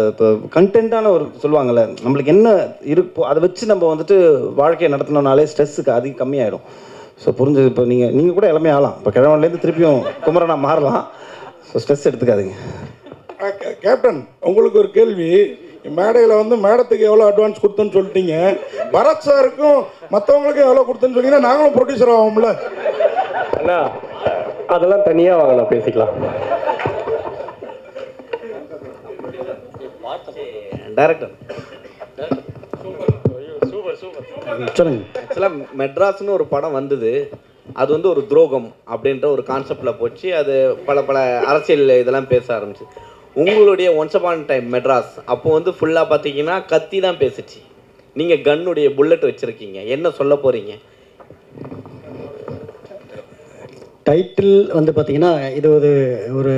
S17: இப்போ கண்டென்ட்டான ஒரு சொல்லுவாங்கள்ல, நம்மளுக்கு என்ன இருப்போ அதை வச்சு நம்ம வந்துட்டு வாழ்க்கையை நடத்தினோம்னாலே ஸ்ட்ரெஸ்ஸுக்கு அதிகம் கம்மியாயிடும். ஸோ புரிஞ்சது. இப்போ நீங்கள் கூட எல்லாமே ஆகலாம். இப்போ கிழவன்லேருந்து திருப்பியும் குமரனா மாறலாம். ஸோ ஸ்ட்ரெஸ் எடுத்துக்காதீங்க.
S2: கேப்டன், உங்களுக்கு ஒரு கேள்வி. மேடையில் வந்து மேடத்துக்கு எவ்வளோ அட்வான்ஸ் கொடுத்தேன்னு சொல்லிட்டீங்க, பரத் சாருக்கும் மற்றவங்களுக்கும் எவ்வளோ கொடுத்தேன்னு சொன்னீங்கன்னா நாங்களும் ப்ரொடியூசர் ஆகும்ல?
S15: அண்ணா அதெல்லாம் தனியாக வாங்கண்ணா, பேசிக்கலாம்.
S21: டைரக்டர்
S9: ஆக்சுவலாக
S21: மெட்ராஸ்னு ஒரு படம் வந்தது. அது வந்து ஒரு துரோகம் அப்படின்ற ஒரு கான்செப்டில் போச்சு. அது பல அரசியல் இதெல்லாம் பேச ஆரம்பிச்சு. உங்களுடைய ஒன்ஸ் அப்பான் டைம் மெட்ராஸ் அப்போ வந்து ஃபுல்லாக பார்த்தீங்கன்னா கத்தி தான் பேசிச்சு. நீங்கள் கன்னுடைய புல்லட் வச்சுருக்கீங்க, என்ன சொல்ல போகிறீங்க?
S9: டைட்டில் வந்து பார்த்தீங்கன்னா இது ஒரு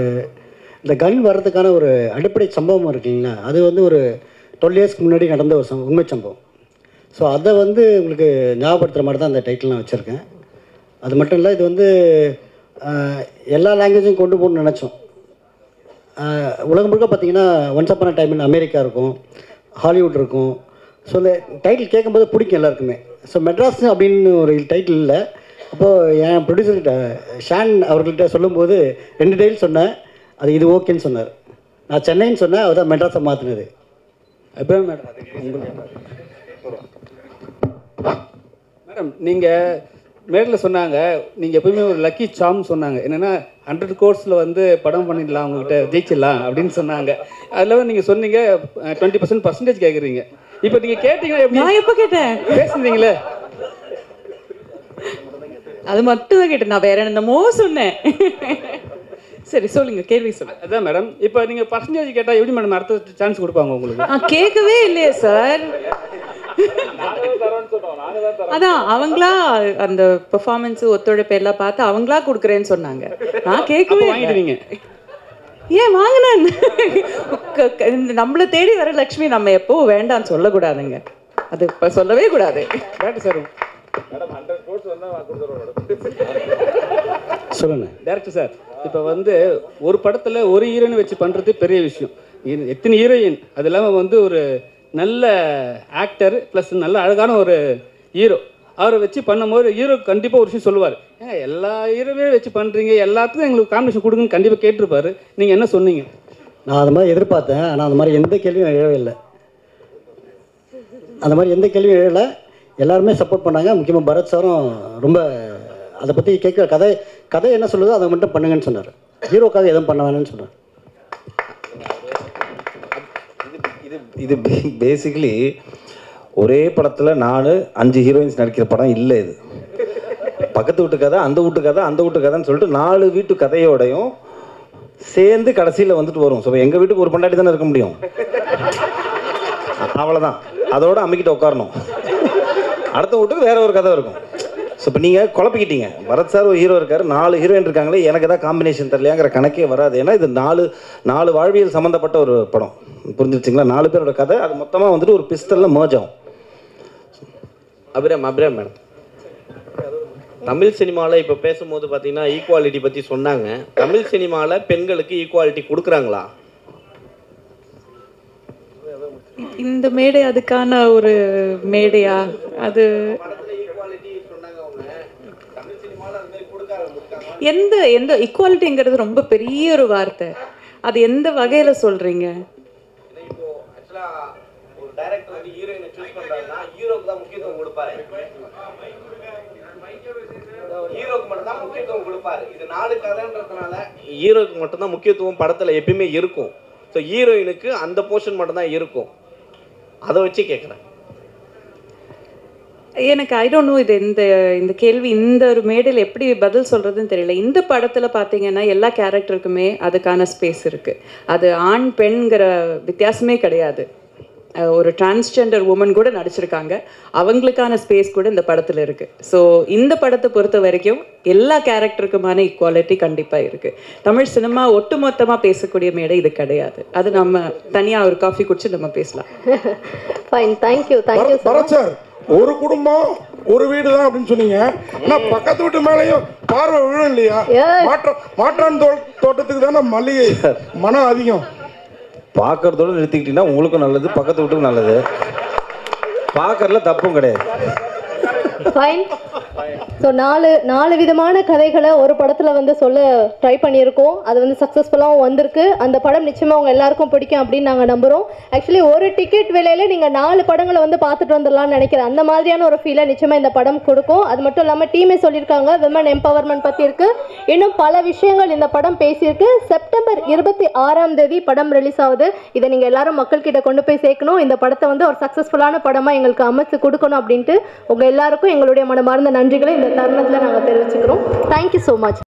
S9: இந்த கன் வர்றதுக்கான ஒரு அடிப்படை சம்பவம் இருக்கு இல்லைங்களா, அது வந்து ஒரு 12 இயர்ஸ்க்கு முன்னாடி நடந்த ஒரு உண்மை சம்பவம். ஸோ அதை வந்து உங்களுக்கு ஞாபகப்படுத்துகிற மாதிரி தான் அந்த டைட்டில் நான் வச்சுருக்கேன். அது மட்டும் இல்லை, இது வந்து எல்லா லாங்குவேஜையும் கொண்டு போகணும்னு நினச்சோம். உலகம் முழுக்க பார்த்தீங்கன்னா once upon time in America இருக்கும், ஹாலிவுட் இருக்கும். ஸோ இந்த டைட்டில் கேட்கும்போது பிடிக்கும் எல்லாருக்குமே. ஸோ மெட்ராஸ் அப்படின்னு ஒரு டைட்டில் இல்லை. அப்போது என் ப்ரொடியூசர்கிட்ட ஷான் அவர்கள்ட்ட சொல்லும்போது 2 டைட்டில் சொன்னேன். அது இது ஓகேன்னு சொன்னார். நான் சென்னைன்னு சொன்னேன், அவர் தான் மெட்ராஸை மாற்றினது.
S3: அப்புறம் மேடம் நீங்கள் மேடையில் சொன்னாங்க, நீங்கள் எப்பவுமே ஒரு லக்கி சாம் சொன்னாங்க. என்னென்னா 100 crores வந்து படம் பண்ணிடலாம், உங்கள்கிட்ட ஜெயிச்சிடலாம் அப்படின்னு சொன்னாங்க. அதில் நீங்கள் சொன்னீங்க 20% கேட்குறீங்க. இப்போ நீங்கள் கேட்டீங்கன்னா எப்படி?
S16: நான் எப்போ கேட்டேன்?
S3: பேசுனீங்களே,
S16: அது மட்டும் தான் கேட்டேன். நான் வேற என்னமோ சொன்னேன். சரி சொல்லுங்க, கேள்வி சொல்லுங்க.
S3: அதான் மேடம், இப்போ நீங்கள் பர்சன்டேஜ் கேட்டால் எப்படி மேடம் அடுத்த சான்ஸ் கொடுப்பாங்க உங்களுக்கு?
S16: நான் கேட்கவே இல்லையே சார். அதான் அவங்களா அந்த பெர்ஃபார்மன்ஸ் ஒத்துழைப்பு எல்லாம் பார்த்து அவங்களா கொடுக்குறேன்னு சொன்னாங்க. நான் கேட்கவே
S3: வாங்கிடுவீங்க.
S16: ஏன் வாங்கினேன்? நம்மளை தேடி வர லக்ஷ்மி நம்ம எப்போ வேண்டாம்னு சொல்லக்கூடாதுங்க. அது இப்போ சொல்லவே கூடாது.
S3: சார்
S9: சொல்லுங்க
S3: டேரக்டர் சார், இப்போ வந்து ஒரு படத்தில் ஒரு ஹீரோயின் வச்சு பண்ணுறது பெரிய விஷயம். எத்தனை ஹீரோயின், அது இல்லாமல் வந்து ஒரு நல்ல ஆக்டர் ப்ளஸ் நல்ல அழகான ஒரு ஹீரோ, அவரை வச்சு பண்ணும்போது ஹீரோ கண்டிப்பாக ஒரு விஷயம் சொல்லுவார். எல்லா ஹீரோவே வச்சு பண்ணுறீங்க, எல்லாத்துக்கும் எங்களுக்கு காம்பினேஷன் கொடுங்கன்னு கண்டிப்பாக கேட்டிருப்பாரு. நீங்கள் என்ன சொன்னீங்க?
S9: நான் அது மாதிரி எதிர்பார்த்தேன், ஆனால் அந்த மாதிரி எந்த கேள்வியும் எழவே இல்லை. அந்த மாதிரி எந்த கேள்வியும் எழலை. எல்லாருமே சப்போர்ட் பண்ணாங்க. முக்கியமாக பரத் சாரும் ரொம்ப அதை பற்றி கேட்க கதை என்ன சொல்லுதோ அதை மட்டும் பண்ணுங்கன்னு சொன்னார். ஹீரோக்காக எதுவும் பண்ண வேணும்னு சொன்னார்.
S17: இது பேசிக்கலி ஒரே படத்தில் 4-5 ஹீரோயின்ஸ் நடிக்கிற படம் இல்லை. இது பக்கத்து வீட்டு கதை, அந்த வீட்டு கதை, அந்த வீட்டு கதைன்னு சொல்லிட்டு 4 வீட்டு கதையோடையும் சேர்ந்து கடைசியில் வந்துட்டு வரும். ஸோ எங்கள் வீட்டுக்கு ஒரு பொண்டாட்டி தானே இருக்க முடியும், அவ்வளோதான். அதோடு அம்மிக்கிட்ட உட்காரணும். அடுத்த வீட்டுக்கு வேற ஒரு கதை இருக்கும். ஸோ இப்போ நீங்கள் குழப்பிக்கிட்டீங்க. பரத் சார் ஒரு ஹீரோ இருக்கார், 4 ஹீரோயின் இருக்காங்களே, எனக்கு எதாவது காம்பினேஷன் தெரியலையாங்கிற கணக்கே வராது. ஏன்னா இது 4 வாழ்வியல் சம்மந்தப்பட்ட ஒரு படம். புரிஞ்சிருச்சிங்களா? 4 பேரோட கதை, அது மொத்தமாக வந்துட்டு ஒரு பிஸ்டலில் மர்ஜ் ஆகும்.
S21: அபிராம் மேடம், தமிழ் சினிமாவில் இப்போ பேசும்போது பார்த்தீங்கன்னா ஈக்குவாலிட்டி பற்றி சொன்னாங்க. தமிழ் சினிமாவில் பெண்களுக்கு ஈக்குவாலிட்டி கொடுக்குறாங்களா?
S16: இந்த மேடை அதுக்கான ஒரு மேடையா? அது எந்த ஈக்குவாலிட்டிங்கிறது ரொம்ப பெரிய ஒரு வார்த்தை. அது எந்த வகையில சொல்றீங்க?
S21: ஹீரோக்கு மட்டும்தான் முக்கியத்துவம் படத்துல எப்பயுமே இருக்கும். ஸோ ஹீரோயினுக்கு அந்த போர்ஷன் மட்டும்தான் இருக்கும். அதை வச்சு கேட்குறேன்.
S16: எனக்கு ஐ டோன்ட் நோ இது இந்த கேள்வி இந்த ஒரு மேடையில் எப்படி பதில் சொல்கிறதுன்னு தெரியல. இந்த படத்தில் பார்த்தீங்கன்னா எல்லா கேரக்டருக்குமே அதுக்கான ஸ்பேஸ் இருக்குது. அது ஆண் பெண்கிற வித்தியாசமே கிடையாது. ஒரு டிரான்ஸ்ஜெண்டர் உமன் கூட நடிச்சிருக்காங்க, அவங்களுக்கான ஸ்பேஸ் கூட இந்த படத்தில் இருக்குது. ஸோ இந்த படத்தை பொறுத்த வரைக்கும் எல்லா கேரக்டருக்குமான ஈக்குவாலிட்டி கண்டிப்பாக இருக்குது. தமிழ் சினிமா ஒட்டுமொத்தமாக பேசக்கூடிய மேடை இது கிடையாது. அது நம்ம தனியாக ஒரு காஃபி குடிச்சு நம்ம பேசலாம்.
S1: Fine, thank you.
S2: பரத் சார், ஒரு குடும்பம் ஒரு வீடு தான் அப்படின்னு சொன்னீங்க. ஆனால் பக்கத்து வீட்டு மேலேயும் பார்வை விழும் இல்லையா? மாற்றான் தோட்டத்துக்கு தானே மல்லிகை மனம் அதிகம்.
S17: பார்க்கறதோடு நிறுத்திக்கிட்டீங்கன்னா உங்களுக்கும் நல்லது, பக்கத்து வீட்டுக்கும் நல்லது. பார்க்கறதுல தப்பும் கிடையாது.
S1: ஃபைன். ஸோ நாலு விதமான கதைகளை ஒரு படத்தில் வந்து சொல்ல ட்ரை பண்ணியிருக்கோம். அது வந்து சக்ஸஸ்ஃபுல்லாகவும் வந்திருக்கு. அந்த படம் நிச்சயமாக அவங்க எல்லாருக்கும் பிடிக்கும் அப்படின்னு நாங்கள் நம்புகிறோம். ஆக்சுவலி ஒரு டிக்கெட் விலையில் நீங்கள் 4 படங்களை வந்து பார்த்துட்டு வந்துடலாம்னு நினைக்கிறேன். அந்த மாதிரியான ஒரு ஃபீலை நிச்சயமாக இந்த படம் கொடுக்கும். அது மட்டும் இல்லாமல் டீமே சொல்லியிருக்காங்க, விமன் எம்பவர்மெண்ட் பற்றி இருக்குது, இன்னும் பல விஷயங்கள் இந்த படம் பேசியிருக்கு. செப்டம்பர் 26 படம் ரிலீஸ் ஆகுது. இதை நீங்கள் எல்லாரும் மக்கள்கிட்ட கொண்டு போய் சேர்க்கணும். இந்த படத்தை வந்து ஒரு சக்ஸஸ்ஃபுல்லான படமாக எங்களுக்கு அமைச்சு கொடுக்கணும் அப்படின்ட்டு உங்கள் எல்லாருக்கும் எங்களுடைய மனமார்ந்த நன்றிகளை இந்த தருணத்தில் நாங்கள் தெரிவிச்சுக்கிறோம். Thank you so much.